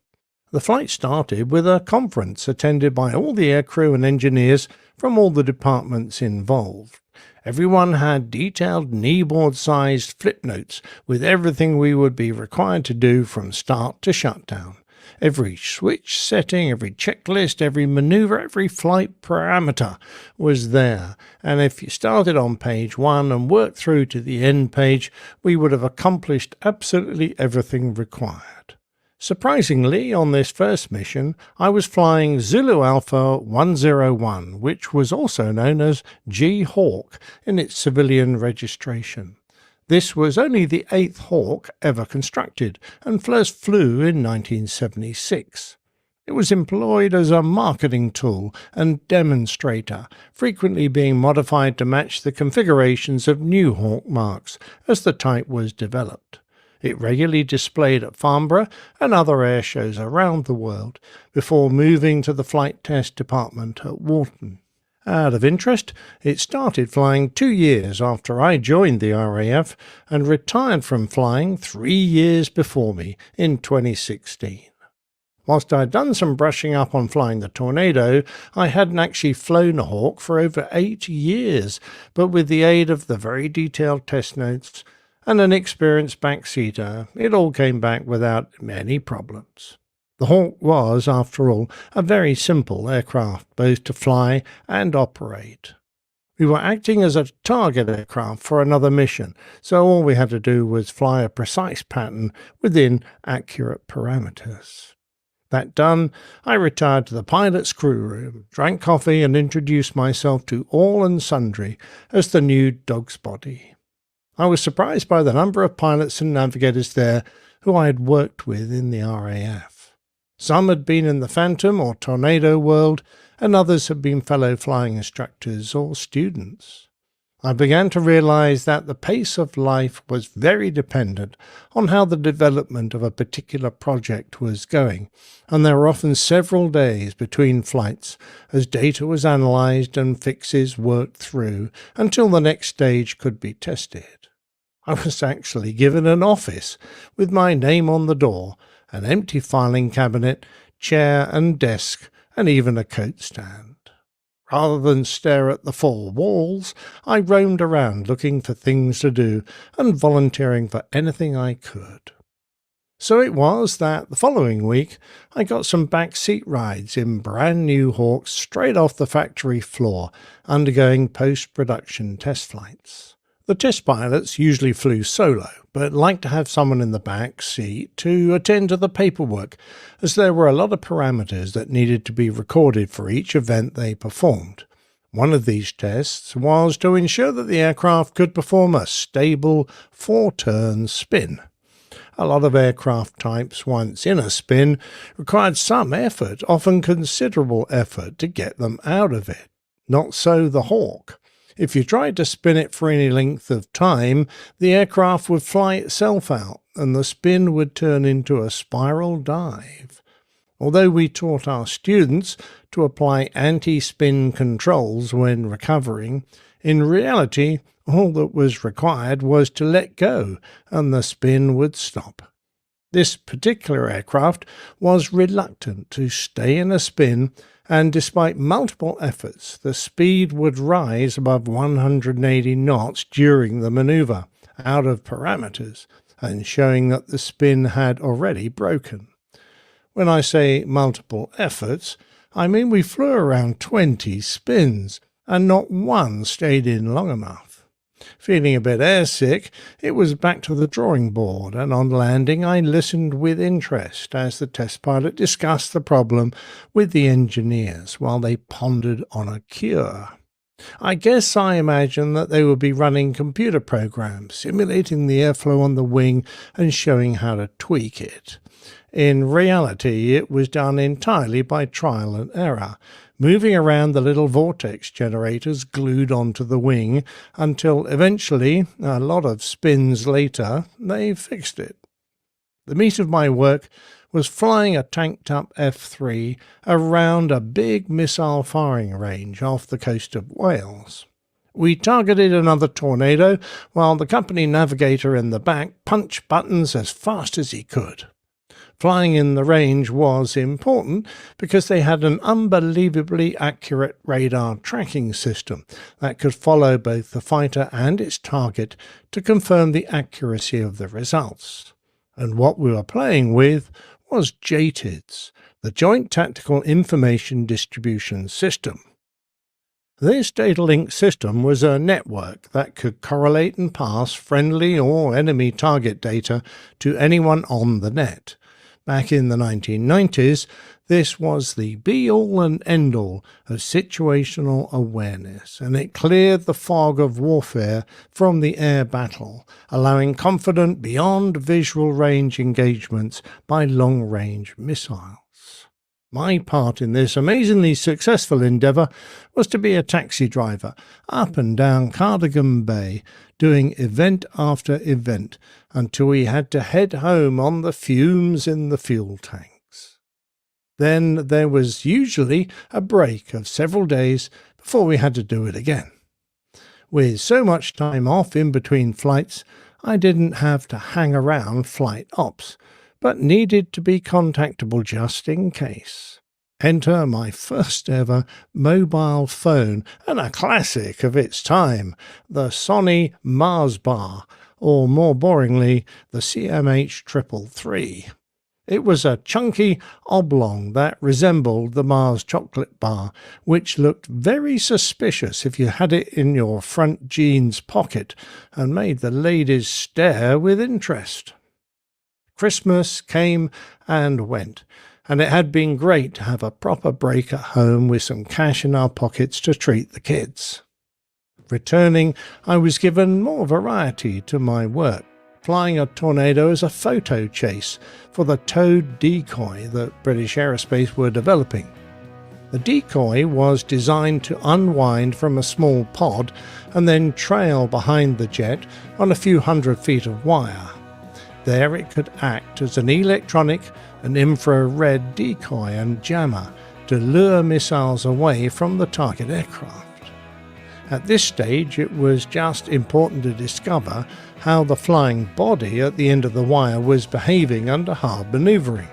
The flight started with a conference attended by all the aircrew and engineers from all the departments involved. Everyone had detailed kneeboard-sized flip notes with everything we would be required to do from start to shutdown. Every switch setting, every checklist, every maneuver, every flight parameter was there, and if you started on page 1 and worked through to the end page, we would have accomplished absolutely everything required. Surprisingly, on this first mission, I was flying Zulu Alpha 101, which was also known as G Hawk in its civilian registration. This was only the 8th Hawk ever constructed, and first flew in 1976. It was employed as a marketing tool and demonstrator, frequently being modified to match the configurations of new Hawk marks as the type was developed. It regularly displayed at Farnborough and other air shows around the world before moving to the flight test department at Wharton. Out of interest, it started flying 2 years after I joined the RAF and retired from flying 3 years before me in 2016. Whilst I'd done some brushing up on flying the Tornado, I hadn't actually flown a Hawk for over 8 years, but with the aid of the very detailed test notes and an experienced backseater, it all came back without many problems. The Hawk was, after all, a very simple aircraft, both to fly and operate. We were acting as a target aircraft for another mission, so all we had to do was fly a precise pattern within accurate parameters. That done, I retired to the pilot's crew room, drank coffee, and introduced myself to all and sundry as the new dog's body. I was surprised by the number of pilots and navigators there who I had worked with in the RAF. Some had been in the Phantom or Tornado world, and others had been fellow flying instructors or students. I began to realize that the pace of life was very dependent on how the development of a particular project was going, and there were often several days between flights as data was analyzed and fixes worked through until the next stage could be tested. I was actually given an office with my name on the door, an empty filing cabinet, chair and desk, and even a coat stand. Rather than stare at the four walls, I roamed around looking for things to do and volunteering for anything I could. So it was that the following week I got some back seat rides in brand new Hawks straight off the factory floor, undergoing post-production test flights. The test pilots usually flew solo, but liked to have someone in the back seat to attend to the paperwork, as there were a lot of parameters that needed to be recorded for each event they performed. One of these tests was to ensure that the aircraft could perform a stable 4-turn spin. A lot of aircraft types, once in a spin, required some effort, often considerable effort, to get them out of it. Not so the Hawk. If you tried to spin it for any length of time, the aircraft would fly itself out, and the spin would turn into a spiral dive. Although we taught our students to apply anti-spin controls when recovering, in reality, all that was required was to let go, and the spin would stop. This particular aircraft was reluctant to stay in a spin, and despite multiple efforts, the speed would rise above 180 knots during the maneuver, out of parameters, and showing that the spin had already broken. When I say multiple efforts, I mean we flew around 20 spins, and not one stayed in long enough. Feeling a bit airsick, it was back to the drawing board, and on landing I listened with interest as the test pilot discussed the problem with the engineers while they pondered on a cure. I guess I imagined that they would be running computer programs, simulating the airflow on the wing and showing how to tweak it. In reality, it was done entirely by trial and error, moving around the little vortex generators glued onto the wing until eventually, a lot of spins later, they fixed it. The meat of my work was flying a tanked-up F-3 around a big missile firing range off the coast of Wales. We targeted another Tornado while the company navigator in the back punched buttons as fast as he could. Flying in the range was important because they had an unbelievably accurate radar tracking system that could follow both the fighter and its target to confirm the accuracy of the results. And what we were playing with was JTIDS, the Joint Tactical Information Distribution System. This data link system was a network that could correlate and pass friendly or enemy target data to anyone on the net. Back in the 1990s, this was the be-all and end-all of situational awareness, and it cleared the fog of warfare from the air battle, allowing confident beyond visual range engagements by long-range missiles. My part in this amazingly successful endeavour was to be a taxi driver up and down Cardigan Bay, doing event after event until we had to head home on the fumes in the fuel tanks. Then there was usually a break of several days before we had to do it again. With so much time off in between flights, I didn't have to hang around flight ops, but needed to be contactable just in case. Enter my first ever mobile phone, and a classic of its time, the Sony Mars Bar, or more boringly, the CMH333. It was a chunky oblong that resembled the Mars chocolate bar, which looked very suspicious if you had it in your front jeans pocket and made the ladies stare with interest. Christmas came and went, and it had been great to have a proper break at home with some cash in our pockets to treat the kids. Returning, I was given more variety to my work, flying a Tornado as a photo chase for the towed decoy that British Aerospace were developing. The decoy was designed to unwind from a small pod and then trail behind the jet on a few hundred feet of wire. There it could act as an electronic and infrared decoy and jammer to lure missiles away from the target aircraft. At this stage, it was just important to discover how the flying body at the end of the wire was behaving under hard maneuvering.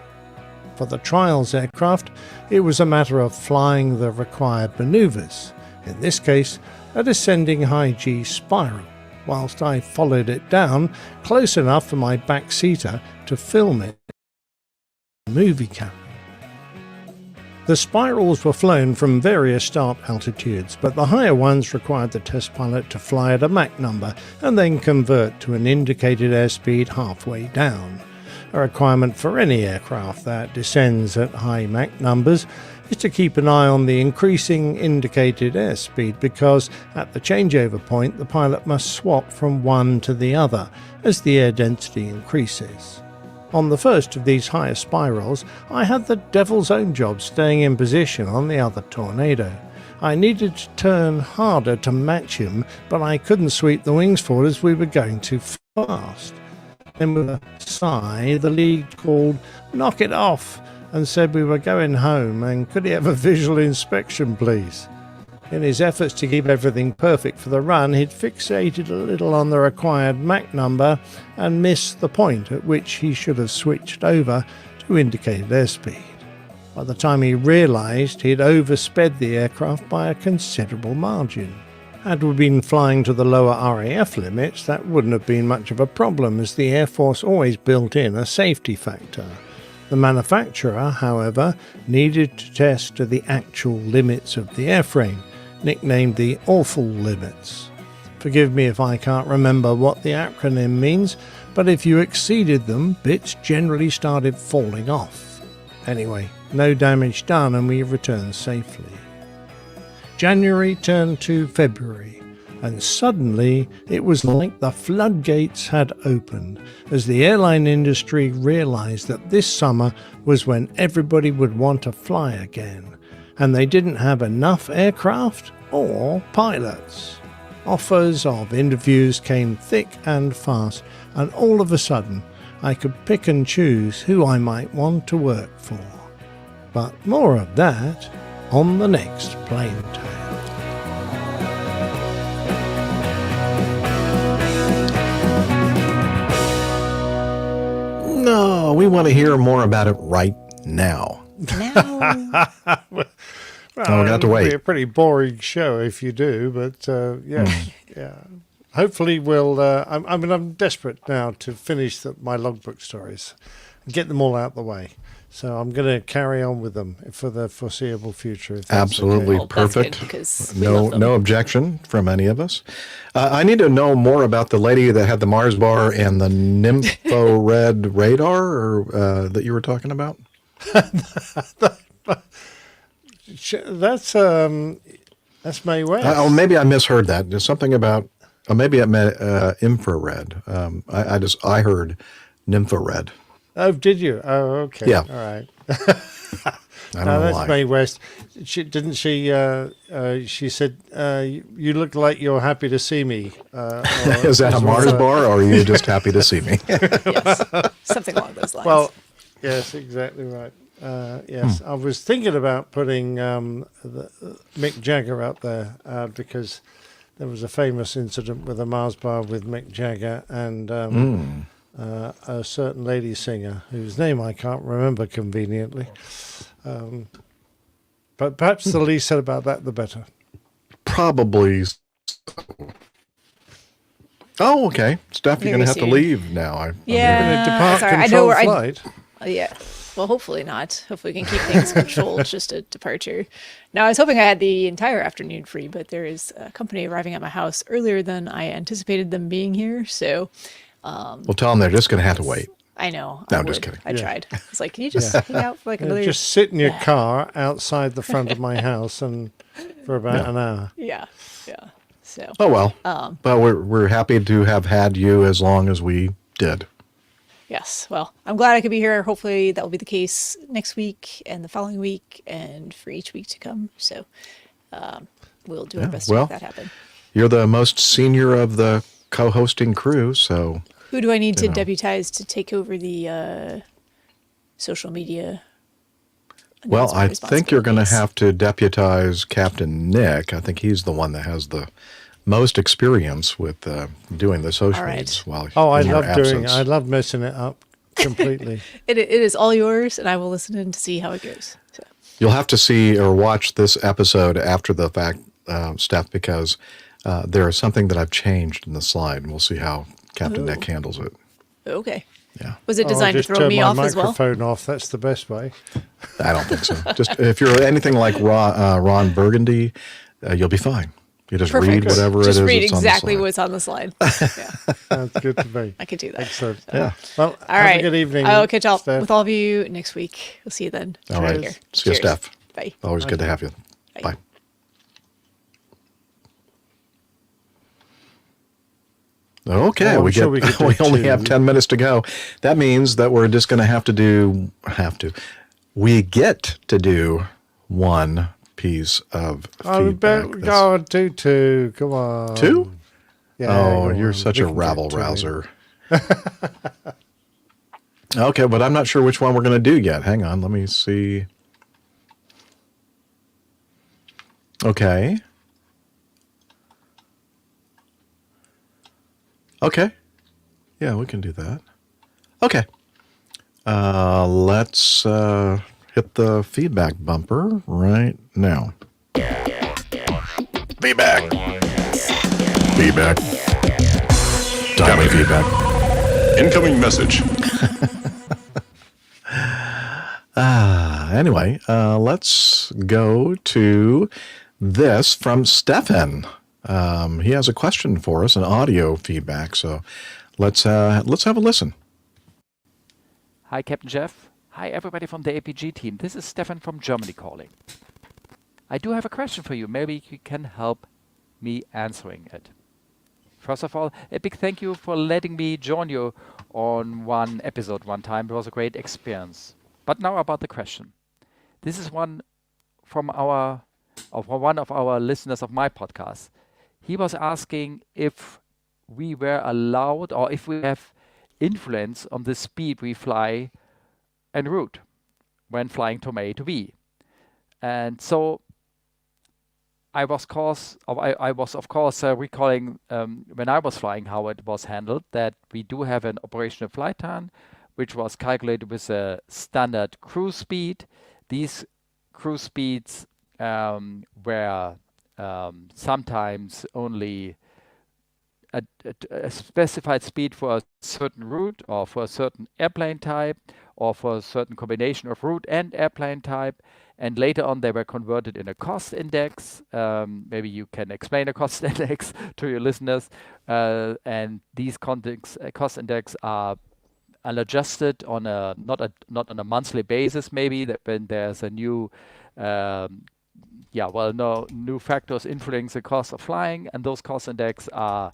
For the trials aircraft, it was a matter of flying the required maneuvers, in this case, a descending high-G spiral, whilst I followed it down close enough for my backseater to film it in a movie camera. The spirals were flown from various start altitudes, but the higher ones required the test pilot to fly at a Mach number and then convert to an indicated airspeed halfway down. A requirement for any aircraft that descends at high Mach numbers is to keep an eye on the increasing indicated airspeed, because at the changeover point the pilot must swap from one to the other as the air density increases. On the first of these higher spirals, I had the devil's own job staying in position on the other Tornado. I needed to turn harder to match him, but I couldn't sweep the wings forward as we were going too fast. Then with a sigh, the lead called, "Knock it off," and said we were going home and could he have a visual inspection please. In his efforts to keep everything perfect for the run, he'd fixated a little on the required Mach number and missed the point at which he should have switched over to indicated airspeed. By the time he realised, he'd oversped the aircraft by a considerable margin. Had we been flying to the lower RAF limits, that wouldn't have been much of a problem, as the Air Force always built in a safety factor. The manufacturer, however, needed to test to the actual limits of the airframe, nicknamed the awful limits. Forgive me if I can't remember what the acronym means, but if you exceeded them, bits generally started falling off. Anyway, no damage done and we returned safely. January turned to February, and suddenly it was like the floodgates had opened, as the airline industry realised that this summer was when everybody would want to fly again, and they didn't have enough aircraft or pilots. Offers of interviews came thick and fast, and all of a sudden I could pick and choose who I might want to work for. But more of that on the next Plane Tale. No, we want to hear more about it right now. Well, we got to wait. It'll be a pretty boring show if you do, but yes, yeah. Hopefully we'll... I'm desperate now to finish my logbook stories and get them all out the way. So I'm going to carry on with them for the foreseeable future. If that's Absolutely okay. perfect. No objection from any of us. I need to know more about the lady that had the Mars bar and the Nympho-Red radar or, that you were talking about. That's Mae West. Maybe I misheard that. There's something about. Maybe I meant infrared. I heard Nympho-Red. Oh, did you? Oh, okay. Yeah. All right. I don't know that's why. Mae West. Didn't she? She said, "You look like you're happy to see me." Is that a Mars bar, or are you just happy to see me? Yes, something along those lines. Well, yes, exactly right. Yes, I was thinking about putting Mick Jagger up there because there was a famous incident with a Mars bar with Mick Jagger and a certain lady singer whose name I can't remember conveniently. But perhaps the least said about that, the better. Probably. Oh, okay. Steph, you're going to have to leave now. Yeah. Sorry, I know where flight. Yeah. Well, hopefully not. Hopefully we can keep things controlled, just a departure. Now, I was hoping I had the entire afternoon free, but there is a company arriving at my house earlier than I anticipated them being here. So, well, tell them they're just going to have to wait. I know. No, I'm just kidding. I tried. I was like, can you just hang out for like another... Just sit in your car outside the front of my house and for about an hour. Yeah. So. Oh, well. But we're happy to have had you as long as we did. Yes. Well, I'm glad I could be here. Hopefully that will be the case next week and the following week and for each week to come. So we'll do our best to make that happen. You're the most senior of the co-hosting crew, so... Who do I need to deputize to take over the social media? Well, I think you're going to have to deputize Captain Nick. I think he's the one that has the most experience with doing the social needs while I love messing it up completely. It is all yours, and I will listen in to see how it goes. So. You'll have to see or watch this episode after the fact, Steph, because there is something that I've changed in the slide, and we'll see how Captain Nick handles it. Okay. Yeah. Was it designed to throw me off as well? Just turn my microphone off. That's the best way. I don't think so. Just if you're anything like Ron Burgundy, you'll be fine. You just read whatever it is. Just read that's exactly on the what's on the slide. Yeah. Sounds good to me. I could do that. Excellent. So. Yeah. Well, all right. Have a good evening. I'll catch up Steph. with all of you next week. We'll see you then. All right. Here. See you, Steph. Bye. Always good to have you. Bye. Okay, we only have 10 minutes to go. That means that we're just going to have to we get to do one piece of feedback. Go on, do two. Come on. Two? Yeah. Oh, you're such a rabble rouser. Okay, but I'm not sure which one we're going to do yet. Hang on, let me see. Okay. Okay. Yeah, we can do that. Okay. Let's hit the feedback bumper right now. Feedback. Feedback. Timely feedback. Incoming message. Anyway, let's go to this from Stefan. He has a question for us, an audio feedback. So let's have a listen. Hi, Captain Jeff. Hi, everybody from the APG team. This is Stefan from Germany calling. I do have a question for you. Maybe you can help me answering it. First of all, a big thank you for letting me join you on one episode one time. It was a great experience. But now about the question. This is one from one of our listeners of my podcast. He was asking if we were allowed or if we have influence on the speed we fly en route when flying from A to B. And so I was of course recalling when I was flying how it was handled, that we do have an operational flight time which was calculated with a standard cruise speed. These cruise speeds were sometimes only a specified speed for a certain route or for a certain airplane type or for a certain combination of route and airplane type. And later on, they were converted in a cost index. Maybe you can explain a cost index to your listeners. And these cost index are adjusted on a not on a monthly basis. Maybe that when there's a new new factors influencing the cost of flying, and those cost index are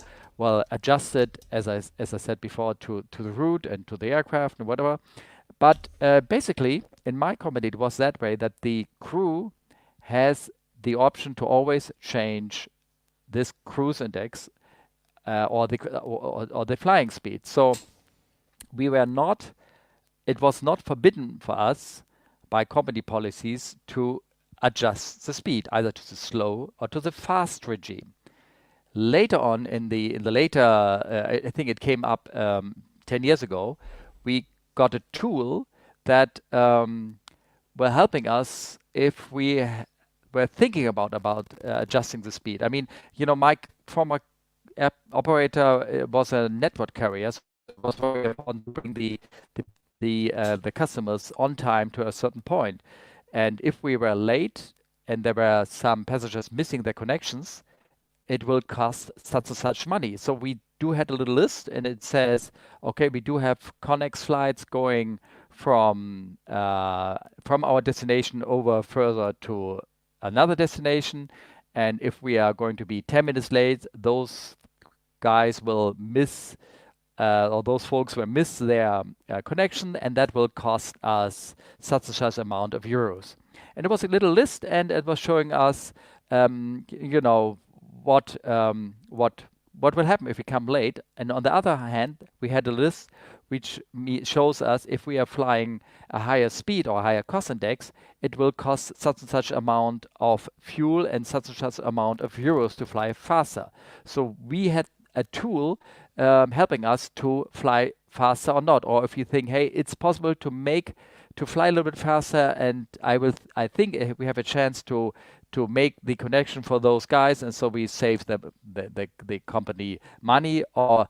adjusted as I said before to the route and to the aircraft and whatever. But basically, in my company, it was that way, that the crew has the option to always change this cruise index or the flying speed. So it was not forbidden for us by company policies to adjust the speed either to the slow or to the fast regime. Later on in the later, I think it came up 10 years ago, we got a tool that were helping us if we were thinking about adjusting the speed. I mean, my former operator was a network carrier, so it was very important to bring the customers on time to a certain point. And if we were late and there were some passengers missing their connections, it will cost such and such money. So we do had a little list, and it says, okay, we do have Connex flights going from our destination over further to another destination, and if we are going to be 10 minutes late, those guys will miss, or those folks will miss their connection, and that will cost us such and such amount of euros. And it was a little list, and it was showing us, what will happen if we come late. And on the other hand, we had a list which shows us if we are flying a higher speed or a higher cost index, it will cost such and such amount of fuel and such and such amount of euros to fly faster. So we had a tool helping us to fly faster or not. Or if you think, hey, it's possible to fly a little bit faster, and I think we have a chance to make the connection for those guys, and so we save the company money. Or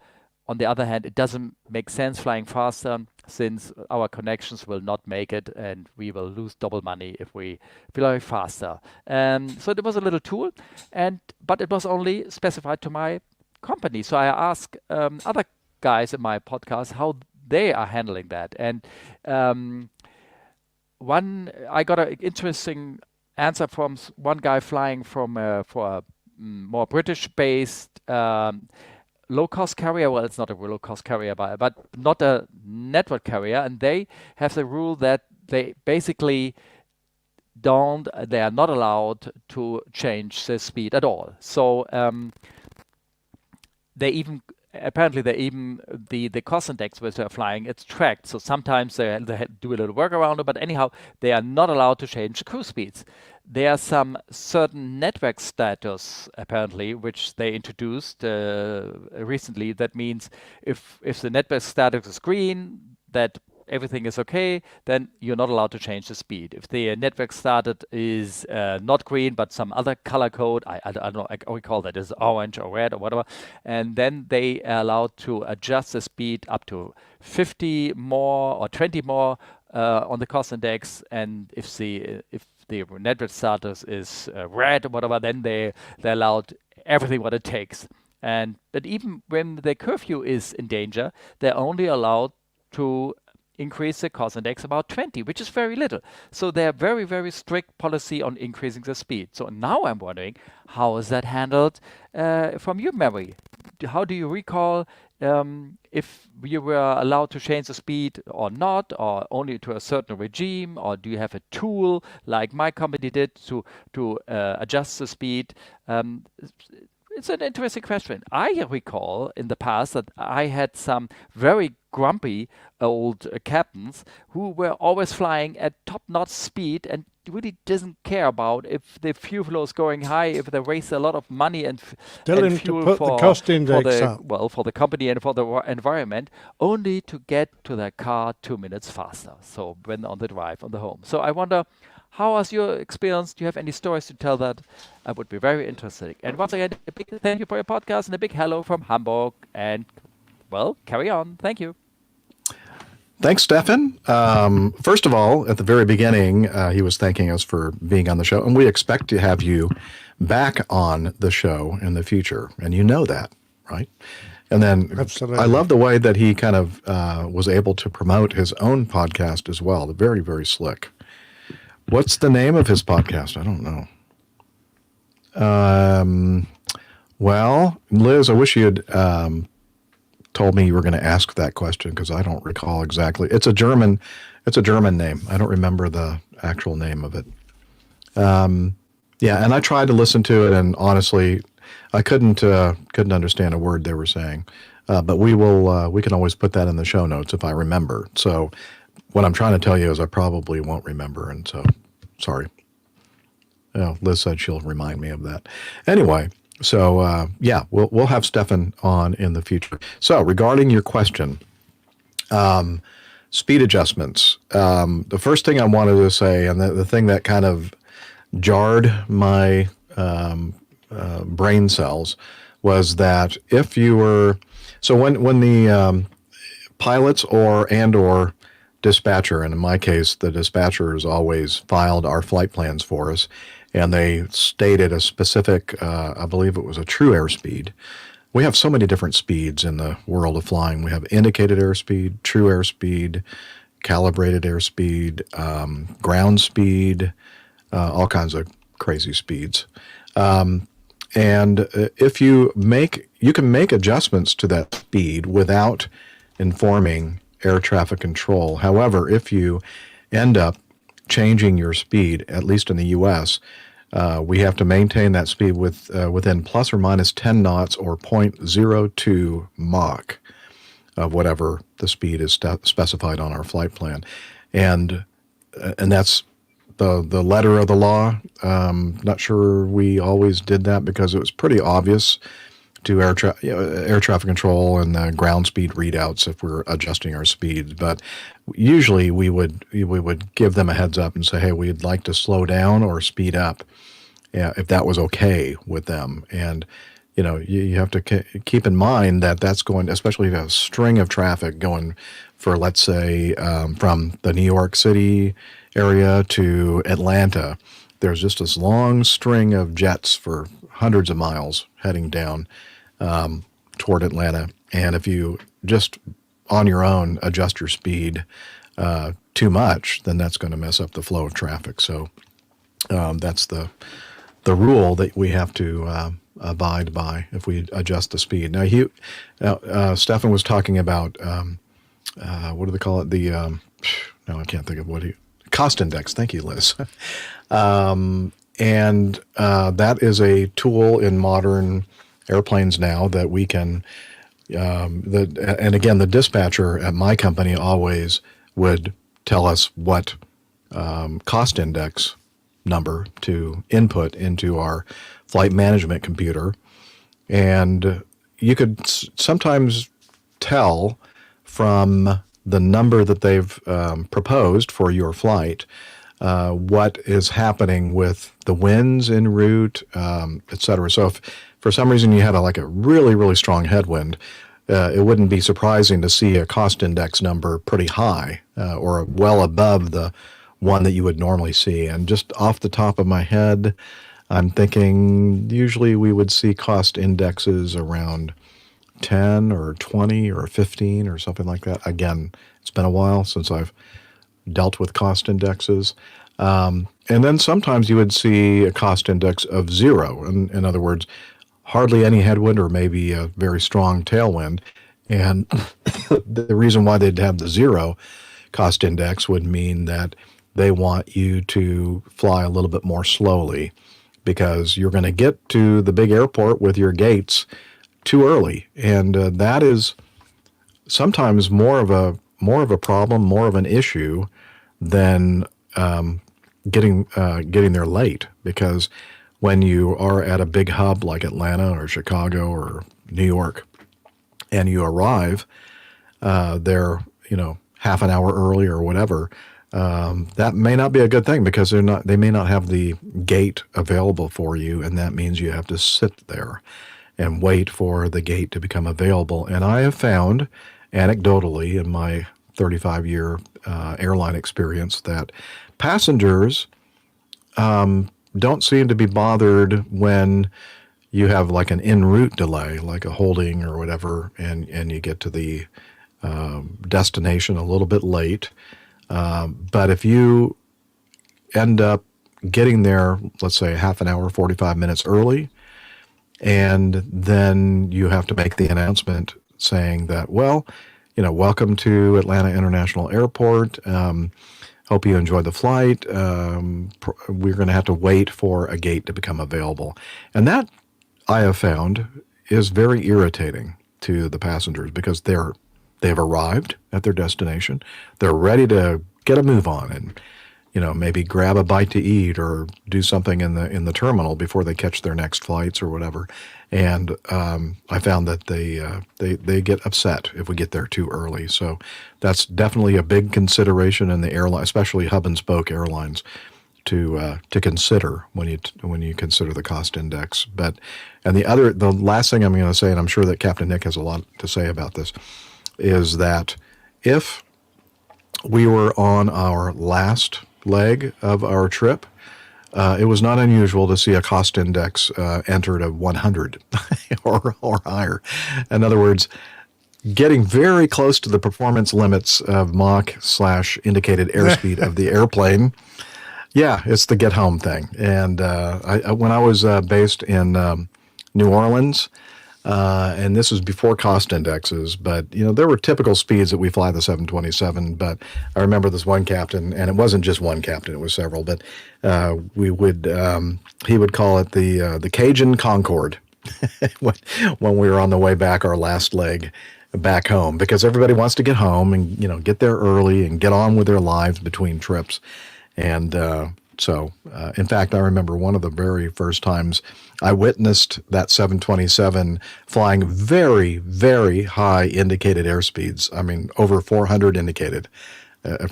on the other hand, it doesn't make sense flying faster since our connections will not make it, and we will lose double money if we fly faster. So there was a little tool, but it was only specified to my company. So I asked other guys in my podcast how they are handling that, and I got an interesting answer from one guy flying for a more British-based low-cost carrier. Well, it's not a low-cost carrier, but not a network carrier, and they have the rule that they basically they are not allowed to change the speed at all. So the cost index which they're flying, it's tracked. So sometimes they do a little workaround it, but anyhow, they are not allowed to change cruise speeds. There are some certain network status, apparently, which they introduced recently. That means if the network status is green, that everything is okay, then you're not allowed to change the speed. If the network started is not green, but some other color code, I don't know, we call that is orange or red or whatever, and then they are allowed to adjust the speed up to 50 more or 20 more on the cost index. And if the network status is red or whatever, then they're allowed everything what it takes. But even when the curfew is in danger, they're only allowed to increase the cost index about 20, which is very little. So they're very, very strict policy on increasing the speed. So now I'm wondering, how is that handled from your memory? How do you recall if you were allowed to change the speed or not, or only to a certain regime, or do you have a tool like my company did to adjust the speed? It's an interesting question. I recall in the past that I had some very grumpy old captains who were always flying at top-notch speed and really doesn't care about if the fuel flow is going high, if they waste a lot of money and fuel to put the cost index up. Well, for the company and for the environment, only to get to their car 2 minutes faster. So when on the drive, on the home. So I wonder, how was your experience? Do you have any stories to tell that? I would be very interested. And once again, a big thank you for your podcast and a big hello from Hamburg. And, well, carry on. Thank you. Thanks, Stefan. First of all, at the very beginning, he was thanking us for being on the show. And we expect to have you back on the show in the future. And you know that, right? And then absolutely. I love the way that he kind of was able to promote his own podcast as well. Very, very slick. What's the name of his podcast? I don't know. Well, Liz, I wish you had told me you were going to ask that question because I don't recall exactly. It's a German name. I don't remember the actual name of it. Yeah, and I tried to listen to it, and honestly, I couldn't understand a word they were saying. But we can always put that in the show notes if I remember. So what I'm trying to tell you is I probably won't remember, and so sorry. Liz said she'll remind me of that. Anyway, so yeah, we'll have Stefan on in the future. So regarding your question, Speed adjustments. The first thing I wanted to say, and the thing that kind of jarred my brain cells, was that if you were, so when the pilots or dispatcher, and in my case, the dispatcher has always filed our flight plans for us, and they stated a specific, I believe it was a true airspeed. We have so many different speeds in the world of flying. We have indicated airspeed, true airspeed, calibrated airspeed, ground speed, all kinds of crazy speeds. And if you can make adjustments to that speed without informing air traffic control. However, if you end up changing your speed, at least in the U.S., we have to maintain that speed within plus or minus 10 knots or 0.02 Mach of whatever the speed is specified on our flight plan. And that's the letter of the law. Not sure we always did that because it was pretty obvious to air traffic control and the ground speed readouts if we're adjusting our speeds. But usually we would give them a heads up and say, hey, we'd like to slow down or speed up, if that was okay with them. And you have to keep in mind that that's going, especially if you have a string of traffic going for, let's say, from the New York City area to Atlanta. There's just this long string of jets for hundreds of miles heading down toward Atlanta. And if you just on your own adjust your speed too much, then that's going to mess up the flow of traffic. So that's the rule that we have to abide by if we adjust the speed. Now, Stefan was talking about what do they call it? No, I can't think of cost index. Thank you, Liz. And that is a tool in modern airplanes now that we can. And again, the dispatcher at my company always would tell us what cost index number to input into our flight management computer. And you could sometimes tell from the number that they've proposed for your flight what is happening with the winds en route, et cetera. So if for some reason you had a really, really strong headwind, it wouldn't be surprising to see a cost index number pretty high or well above the one that you would normally see. And just off the top of my head, I'm thinking usually we would see cost indexes around 10 or 20 or 15 or something like that. Again, it's been a while since I've dealt with cost indexes. And then sometimes you would see a cost index of 0. In other words, hardly any headwind or maybe a very strong tailwind. And the reason why they'd have the 0 cost index would mean that they want you to fly a little bit more slowly because you're going to get to the big airport with your gates too early. And that is sometimes more of a problem, more of an issue than getting there late, because when you are at a big hub like Atlanta or Chicago or New York and you arrive there, half an hour early or whatever, that may not be a good thing because they may not have the gate available for you, and that means you have to sit there and wait for the gate to become available. And I have found, anecdotally, in my 35-year airline experience, that passengers don't seem to be bothered when you have like an en route delay, like a holding or whatever, and you get to the destination a little bit late. But if you end up getting there, let's say half an hour, 45 minutes early, and then you have to make the announcement saying that, welcome to Atlanta International Airport. Hope you enjoy the flight. We're going to have to wait for a gate to become available. And that, I have found, is very irritating to the passengers because they've arrived at their destination. They're ready to get a move on and, maybe grab a bite to eat or do something in the terminal before they catch their next flights or whatever. And I found that they get upset if we get there too early. So that's definitely a big consideration in the airline, especially hub and spoke airlines, to consider when you consider the cost index. And the last thing I'm going to say, and I'm sure that Captain Nick has a lot to say about this, is that if we were on our last leg of our trip, it was not unusual to see a cost index entered at 100 or higher. In other words, getting very close to the performance limits of Mach/indicated airspeed of the airplane. Yeah, it's the get home thing. And when I was based in New Orleans, and this was before cost indexes, but there were typical speeds that we fly the 727. But I remember this one captain, and it wasn't just one captain; it was several. But he would call it the Cajun Concorde when we were on the way back, our last leg back home, because everybody wants to get home and get there early and get on with their lives between trips. And so, in fact, I remember one of the very first times I witnessed that 727 flying very, very high indicated airspeeds. I mean, over 400 indicated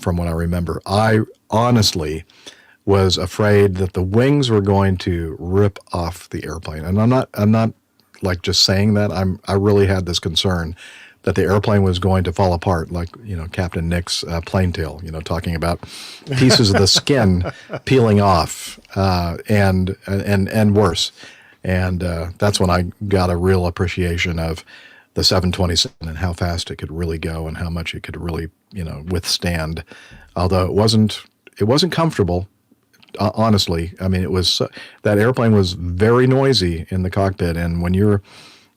from what I remember. I honestly was afraid that the wings were going to rip off the airplane. And I'm not like just saying that. I really had this concern that the airplane was going to fall apart, like Captain Nick's plane tail, talking about pieces of the skin peeling off, and worse. And that's when I got a real appreciation of the 727 and how fast it could really go and how much it could really withstand. Although it wasn't comfortable. Honestly, I mean, that airplane was very noisy in the cockpit, and when you're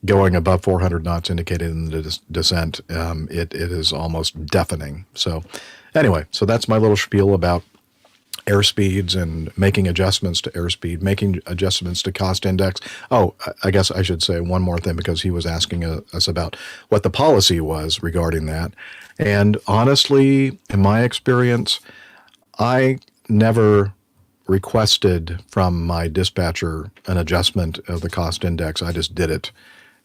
going above 400 knots indicated in the descent, it is almost deafening. So anyway, so that's my little spiel about airspeeds and making adjustments to airspeed, making adjustments to cost index. Oh, I guess I should say one more thing, because he was asking us about what the policy was regarding that. And honestly, in my experience, I never requested from my dispatcher an adjustment of the cost index. I just did it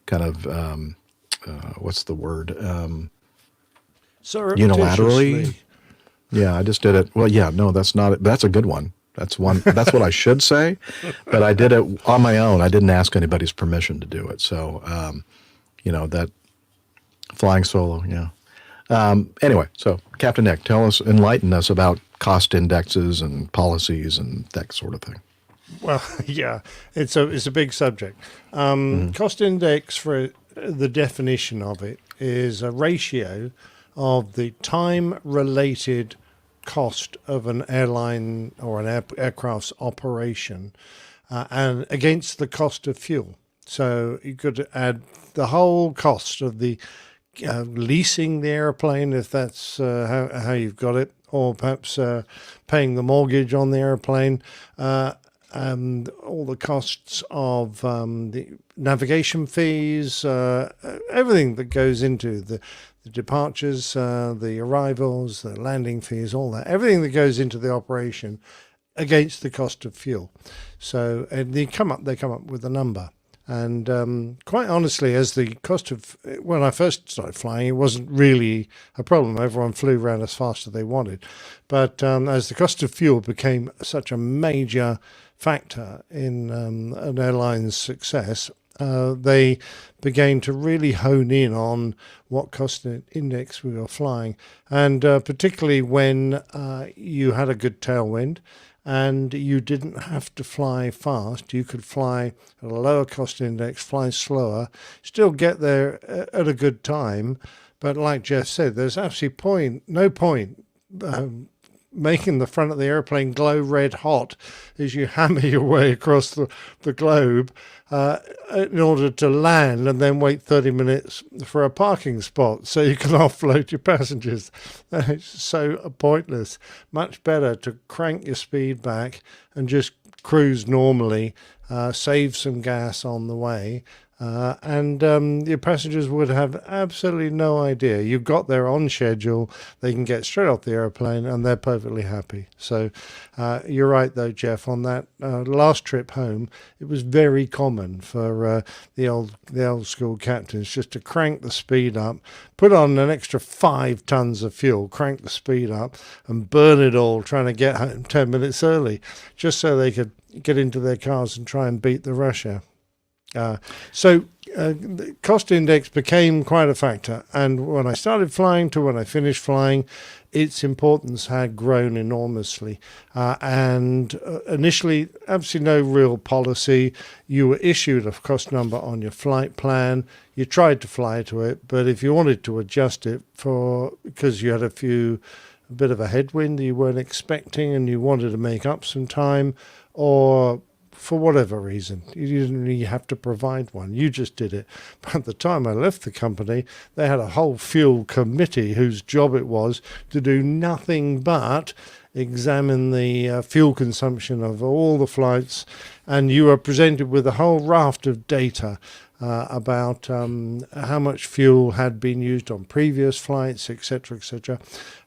kind of, what's the word? Unilaterally. Yeah, I just did it. Well, yeah, no, that's a good one. That's what I should say, but I did it on my own. I didn't ask anybody's permission to do it. So, that flying solo, yeah. Anyway, so Captain Nick, enlighten us about cost indexes and policies and that sort of thing. Well, yeah, it's a big subject. Cost index, for the definition of it, is a ratio of the time-related cost of an airline or an aircraft's operation and against the cost of fuel. So you could add the whole cost of the leasing the airplane, if that's how you've got it, or perhaps paying the mortgage on the airplane, and all the costs of the navigation fees, everything that goes into the departures, the arrivals, the landing fees, all that, everything that goes into the operation against the cost of fuel. So and they come up with a number. And quite honestly, as the cost of, when I first started flying, it wasn't really a problem. Everyone flew around as fast as they wanted. But as the cost of fuel became such a major factor in an airline's success, they began to really hone in on what cost index we were flying. And particularly when you had a good tailwind, and you didn't have to fly fast. You could fly at a lower cost index, fly slower, still get there at a good time. But like Jeff said, there's absolutely no point making the front of the airplane glow red hot as you hammer your way across the globe in order to land and then wait 30 minutes for a parking spot so you can offload your passengers. It's so pointless. Much better to crank your speed back and just cruise normally, save some gas on the way, and your passengers would have absolutely no idea. You got there on schedule, they can get straight off the airplane, and they're perfectly happy. So you're right, though, Jeff, on that last trip home, it was very common for the old school captains just to crank the speed up, put on an extra 5 tons of fuel, crank the speed up, and burn it all, trying to get home 10 minutes early, just so they could get into their cars and try and beat the rush hour. So the cost index became quite a factor, and when I started flying to when I finished flying, its importance had grown enormously. And initially, absolutely no real policy. You were issued a cost number on your flight plan. You tried to fly to it, but if you wanted to adjust it because you had a bit of a headwind you weren't expecting and you wanted to make up some time, or for whatever reason, you didn't really have to provide one. You just did it. But at the time I left the company, they had a whole fuel committee whose job it was to do nothing but examine the fuel consumption of all the flights, and you were presented with a whole raft of data about how much fuel had been used on previous flights, etc., etc.,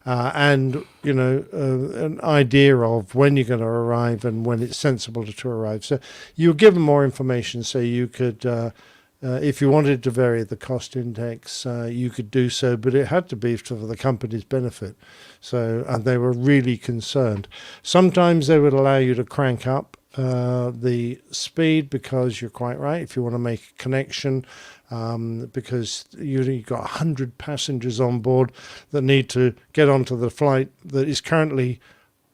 and an idea of when you're going to arrive and when it's sensible to arrive. So you were given more information, so you could, if you wanted to vary the cost index, you could do so, but it had to be for the company's benefit. So, and they were really concerned. Sometimes they would allow you to crank up the speed, because you're quite right, if you want to make a connection, because you've got 100 passengers on board that need to get onto the flight that is currently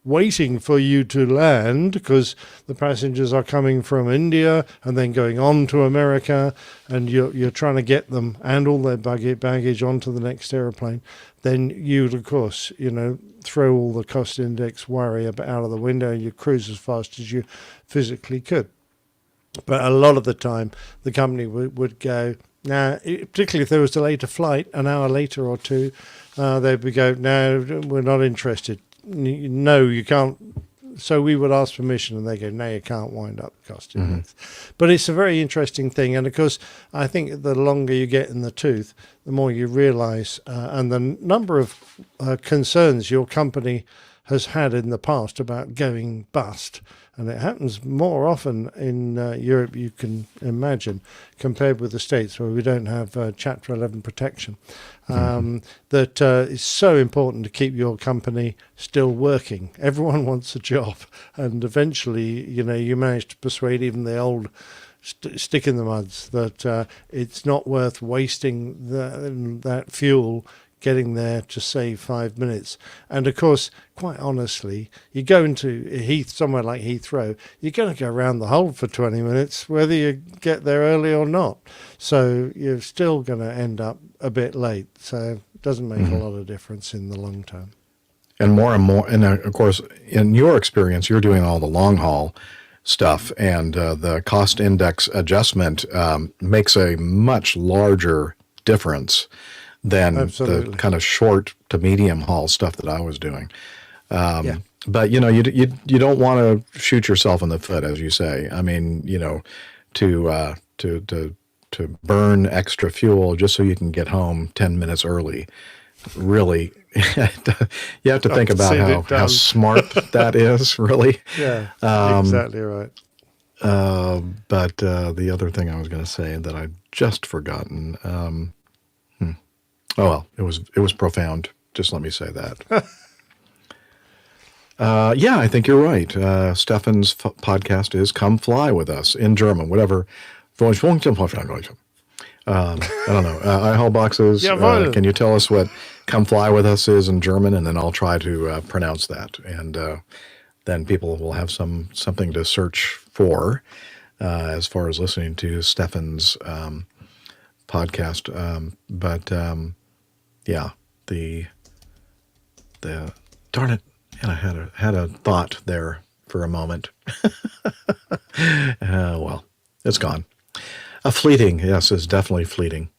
waiting for you to land, because the passengers are coming from India and then going on to America, and you're trying to get them and all their baggage onto the next airplane. Then you'd, of course, throw all the cost index worry out of the window, and you cruise as fast as you physically could. But a lot of the time, the company would go, now, particularly if there was a later flight, an hour later or two, they would go, no, we're not interested. No, you can't. So we would ask permission, and they go, no, you can't wind up the cost index. But it's a very interesting thing. And of course, I think the longer you get in the tooth, the more you realize, and the number of concerns your company has had in the past about going bust. And it happens more often in Europe, you can imagine, compared with the States, where we don't have Chapter 11 protection. That it's so important to keep your company still working. Everyone wants a job, and eventually, you manage to persuade even the old stick in the muds that it's not worth wasting that fuel getting there to save 5 minutes. And of course, quite honestly, you go into somewhere like Heathrow, you're going to go around the hold for 20 minutes, whether you get there early or not. So you're still going to end up a bit late. So it doesn't make a lot of difference in the long term. And more, and of course, in your experience, you're doing all the long haul stuff, and the cost index adjustment makes a much larger difference than the kind of short to medium haul stuff that I was doing. But you don't want to shoot yourself in the foot, as you say. I mean, to burn extra fuel just so you can get home 10 minutes early. Really, you have to think about how smart that is. Really. Yeah. Exactly right. But the other thing I was going to say that I'd just forgotten. Oh well, it was profound. Just let me say that. Yeah, I think you're right. Stefan's podcast is "Come Fly with Us" in German, whatever. I don't know. IHAL boxes. Can you tell us what "Come Fly with Us" is in German, and then I'll try to pronounce that, and then people will have something to search for as far as listening to Stefan's podcast. But yeah, the darn it, and I had a thought there for a moment. Well, it's gone. Fleeting, yes, is definitely fleeting.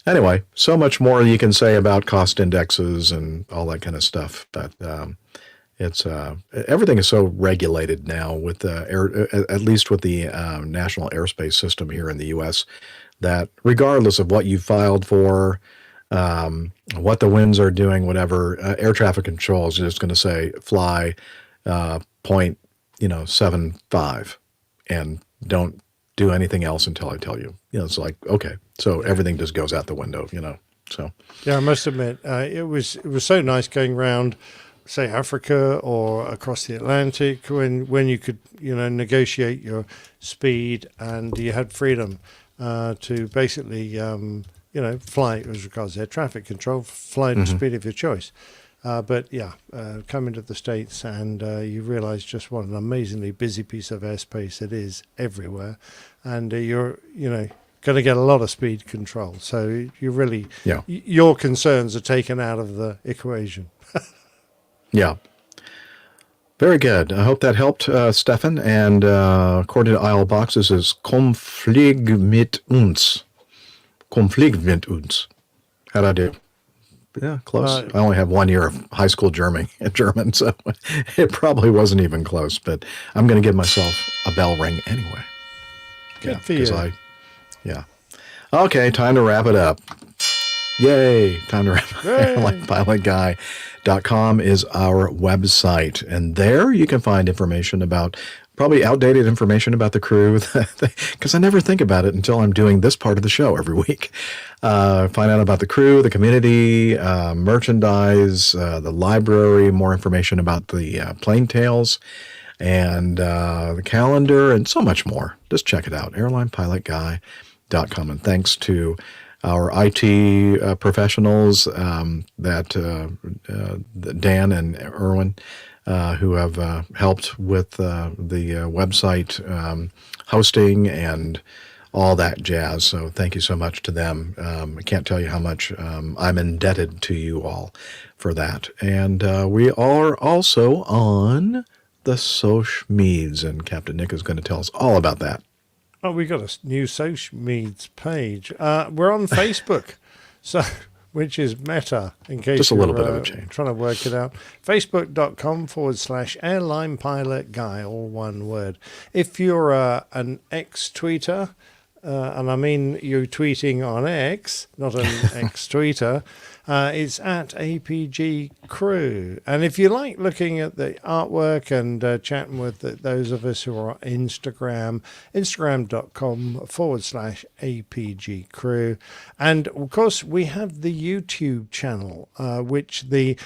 Anyway, so much more you can say about cost indexes and all that kind of stuff, but it's everything is so regulated now with at least with the national airspace system here in the U.S. that regardless of what you filed for, what the winds are doing, whatever, air traffic control is just going to say fly 0.75 and don't do anything else until I tell you. It's like, okay, so everything just goes out the window, so. Yeah, I must admit, it was so nice going around, say, Africa or across the Atlantic when you could, negotiate your speed and you had freedom to basically, fly as regards air traffic control, fly at the speed of your choice. But yeah, coming to the States and you realize just what an amazingly busy piece of airspace it is everywhere. And you're, going to get a lot of speed control. So you really, your concerns are taken out of the equation. Yeah. Very good. I hope that helped, Stefan. And according to Isle Boxes, is Komm flieg mit uns. Komm flieg mit uns. How'd I do? Yeah, close. I only have 1 year of high school German, so it probably wasn't even close. But I'm going to give myself a bell ring anyway. Good for you. Yeah. Okay, time to wrap it up. Yay! Time to wrap it up. AirlinePilotGuy.com is our website. And there you can find information about, probably outdated information about the crew, because I never think about it until I'm doing this part of the show every week. Find out about the crew, the community, merchandise, the library, more information about the plane tales, and the calendar, and so much more. Just check it out, AirlinePilotGuy.com. And thanks to our IT professionals, that Dan and Erwin, who have helped with the website hosting and all that jazz. So thank you so much to them. I can't tell you how much I'm indebted to you all for that. And we are also on the social meds, and Captain Nick is going to tell us all about that. Oh, we got a new social meds page. We're on Facebook, so which is Meta, in case just a little bit of a change. Trying to work it out. Facebook.com/airlinepilotguy, all one word. If you're an ex-tweeter, and I mean you tweeting on X, not an ex-tweeter, it's at APG Crew. And if you like looking at the artwork and chatting with those of us who are on Instagram, Instagram.com/APG Crew. And of course, we have the YouTube channel, which the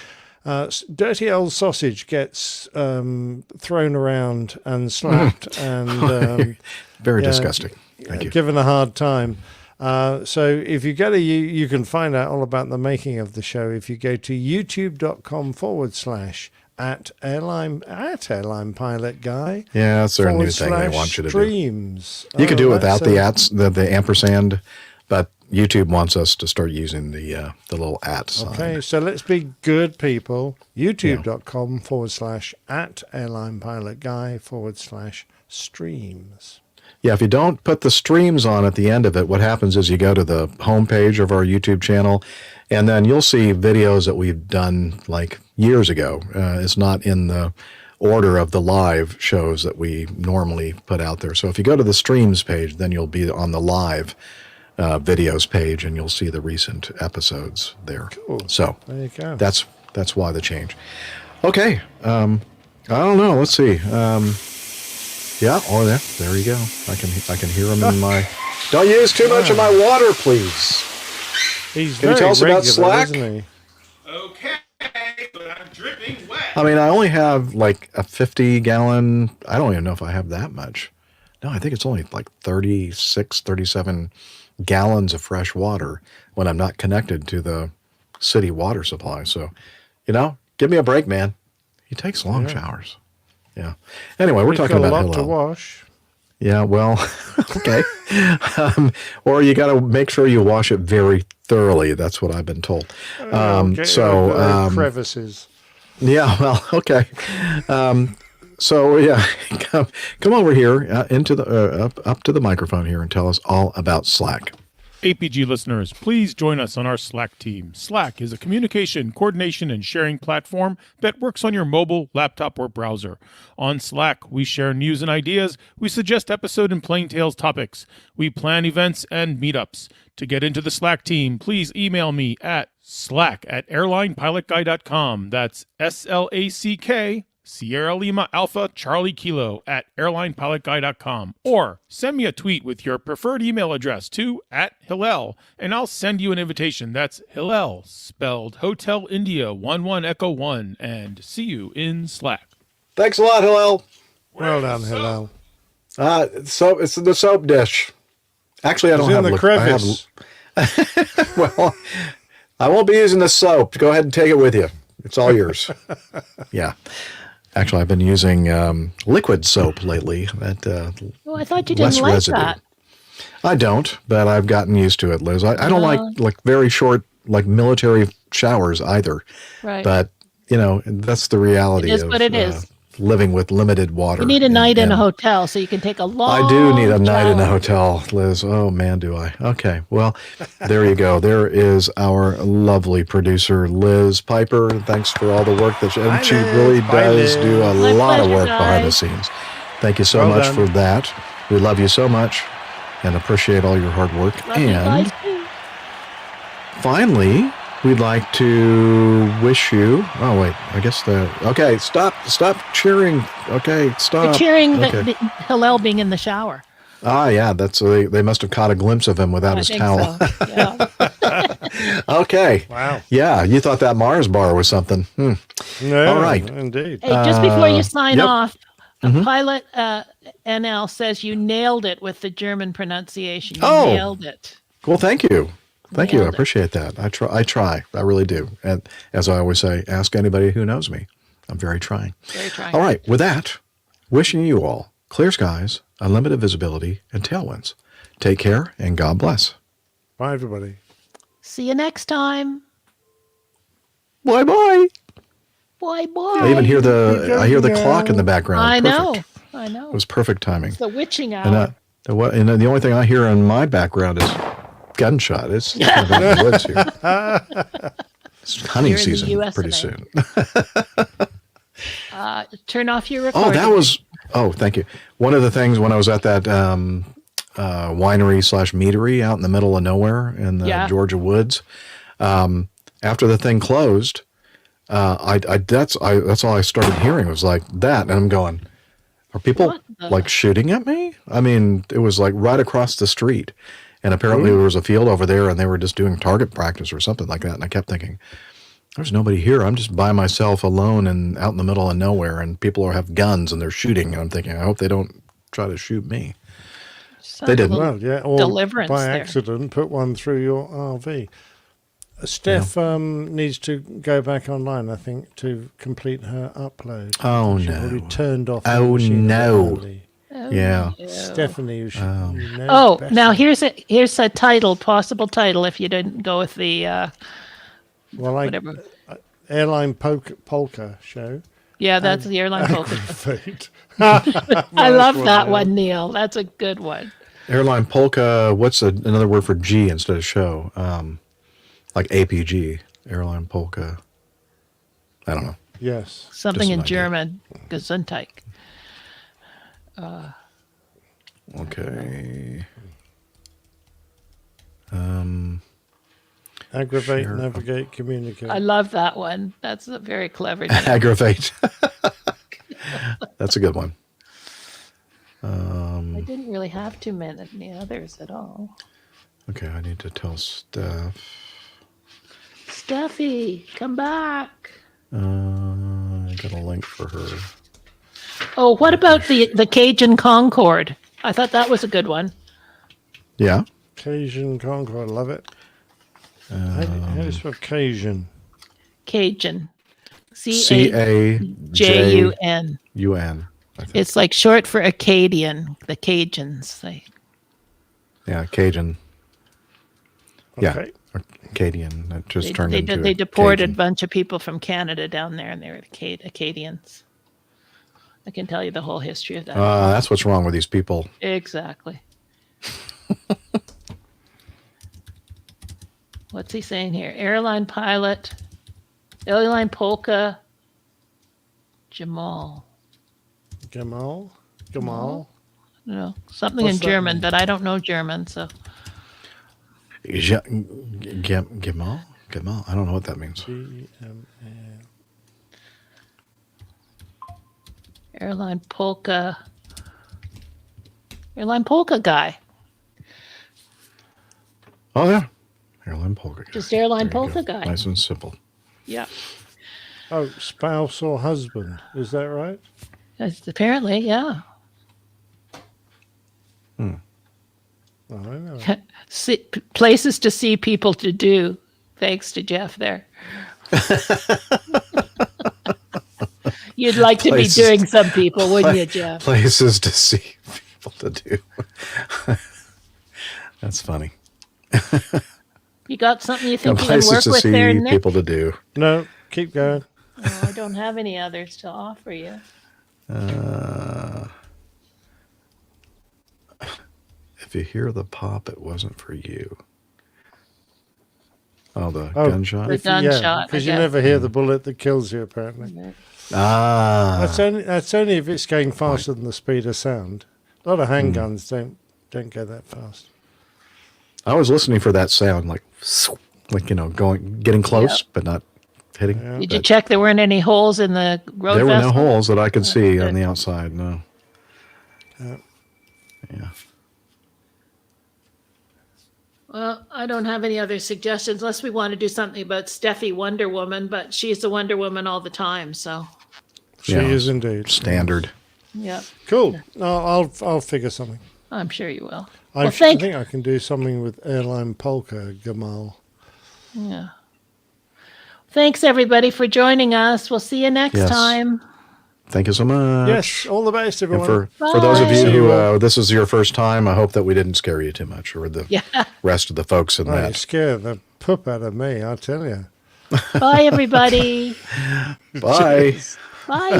dirty old sausage gets thrown around and slapped and very disgusting. Thank you. Given a hard time. So if you go to you can find out all about the making of the show if you go to youtube.com/@airline pilot guy. Yeah, that's their new thing they want you to streams. do. You could do it without the @ the ampersand, but YouTube wants us to start using the little @ sign. Okay, so let's be good people. youtube.com/@airline pilot guy /streams. Yeah, if you don't put the streams on at the end of it, what happens is you go to the homepage of our YouTube channel, and then you'll see videos that we've done like years ago. It's not in the order of the live shows that we normally put out there. So if you go to the streams page, then you'll be on the live videos page, and you'll see the recent episodes there. Cool. So there you go. That's why the change. Okay. I don't know. Let's see. Yeah. Oh, there you go. I can hear him in my. Don't use too much of my water, please. He's Can you tell us about Slack? Isn't he? Okay, but I'm dripping wet. I mean, I only have like a 50-gallon. I don't even know if I have that much. No, I think it's only like 36, 37 gallons of fresh water when I'm not connected to the city water supply. So, give me a break, man. He takes long showers. Yeah. Anyway, we're talking about Hillel. To wash. Yeah, well, okay. Or you got to make sure you wash it very thoroughly. That's what I've been told. Crevices. Yeah, well, okay. So yeah, come over here into the up to the microphone here and tell us all about Slack. APG listeners, please join us on our Slack team. Slack is a communication, coordination, and sharing platform that works on your mobile, laptop, or browser. On Slack, we share news and ideas, we suggest episode and Plain Tales topics, we plan events and meetups. To get into the Slack team, please email me at slack@airlinepilotguy.com. That's SLACK Sierra Lima Alpha Charlie Kilo @airlinepilotguy.com, or send me a tweet with your preferred email address to @Hillel, and I'll send you an invitation. That's Hillel, spelled Hotel India 11 Echo 1, and see you in Slack. Thanks a lot, Hillel. Well done, Hillel. So it's the soap dish. Actually, I don't have the crevice. Well, I won't be using the soap. Go ahead and take it with you. It's all yours. Yeah. Actually, I've been using liquid soap lately. I thought you didn't like that. I don't, but I've gotten used to it, Liz. I don't like very short, like military showers either. Right. But, that's the reality It is what it is. Living with limited water. You need a night in a hotel so you can take a long I do need a night in a shower. hotel, Liz. Oh, man, do I. Okay, well, there you go. There is our lovely producer, Liz Piper. Thanks for all the work that she really does do a lot of work behind the scenes. Thank you so much for that. We love you so much and appreciate all your hard work. And finally, we'd like to wish you. Oh wait, I guess okay. Stop cheering. Okay, stop. You're cheering okay. the Hillel being in the shower. Ah, yeah. That's they must have caught a glimpse of him without his towel. So. Yeah. Okay. Wow. Yeah, you thought that Mars bar was something. No, all right. Indeed. Hey, just before you sign yep. off, Pilot NL says you nailed it with the German pronunciation. You nailed it. Well, thank you. Thank you. I appreciate that. I try. I really do. And as I always say, ask anybody who knows me. I'm very trying. Very trying. All right. With that, wishing you all clear skies, unlimited visibility, and tailwinds. Take care and God bless. Bye, everybody. See you next time. Bye bye. Bye bye. I even hear the clock in the background. I Perfect. know. I know. It was perfect timing. It's the witching hour. And the only thing I hear in my background is gunshot. It's kind of in the woods here. It's hunting season pretty soon. Turn off your recording. Thank you. One of the things when I was at that winery/meadery out in the middle of nowhere in the Georgia woods, after the thing closed, that's all I started hearing was like that, and I'm going, are people like shooting at me? I mean, it was like right across the street. And apparently there was a field over there and they were just doing target practice or something like that. And I kept thinking, there's nobody here. I'm just by myself alone and out in the middle of nowhere and people have guns and they're shooting. And I'm thinking, I hope they don't try to shoot me. They didn't. Well, yeah, or deliverance by there. accident put one through your RV. Steph needs to go back online, I think, to complete her upload. Oh, She's no. already turned off. Oh, no. Yeah. Stephanie, you should. Now here's a title, possible title, if you didn't go with the whatever. Airline Polka show. Yeah, that's the Airline Polka. Aggravate. I love that one, Neil. That's a good one. Airline Polka, what's another word for G instead of show? Like APG, Airline Polka. I don't know. Yes. Something in German. Gesundheit. Okay. Aggravate, navigate, communicate. I love that one. That's a very clever name. Aggravate. That's a good one. I didn't really have too many others at all. Okay, I need to tell Steph. Steffi, come back. I got a link for her. Oh, what about the Cajun Concorde? I thought that was a good one. Yeah. Cajun Concorde, love it. How do you spell Cajun? Cajun. Cajun. It's like short for Acadian, the Cajuns. Yeah, Cajun. Okay. Yeah, Acadian. That just turned into They deported Cajun. a bunch of people from Canada down there, and they were Acadians. I can tell you the whole history of that. That's what's wrong with these people. Exactly. What's he saying here? Airline pilot, airline polka, Jamal. Gamal? No, something What's in that German, mean? but I don't know German, so. Gamal? Gamal? I don't know what that means. GML. Airline polka guy. Oh, yeah. Airline polka guy. Just airline There you polka go. guy. Nice and simple. Yeah. Oh, spouse or husband. Is that right? Apparently, yeah. I know. Places to see, people to do. Thanks to Jeff there. You'd like to be doing some people, wouldn't you, Jeff? Places to see, people to do. That's funny. You got something you think you can Places work to with there, see, Nick? people to do. No, keep going. Oh, I don't have any others to offer you. If you hear the pop, it wasn't for you. Oh, the gunshot? The gunshot. Yeah, because you never hear the bullet that kills you, apparently. Ah. That's only if it's going faster than the speed of sound. A lot of handguns don't go that fast. I was listening for that sound, like getting close, but not hitting. Yeah. Did you check there weren't any holes in the road There were no vessel? holes that I could see on the outside, no. Yeah. Well, I don't have any other suggestions unless we want to do something about Steffi Wonder Woman, but she's the Wonder Woman all the time, so. She is indeed. Standard. Yeah. Cool. No, I'll figure something. I'm sure you will. I Well, think I can do something with airline polka, Gamal. Yeah. Thanks, everybody, for joining us. We'll see you next Yes. time. Thank you so much. Yes, all the best, everyone. And for those of you who this is your first time, I hope that we didn't scare you too much, or the rest of the folks in Oh, you that. scared the poop out of me, I tell you. Bye, everybody. Bye. Bye.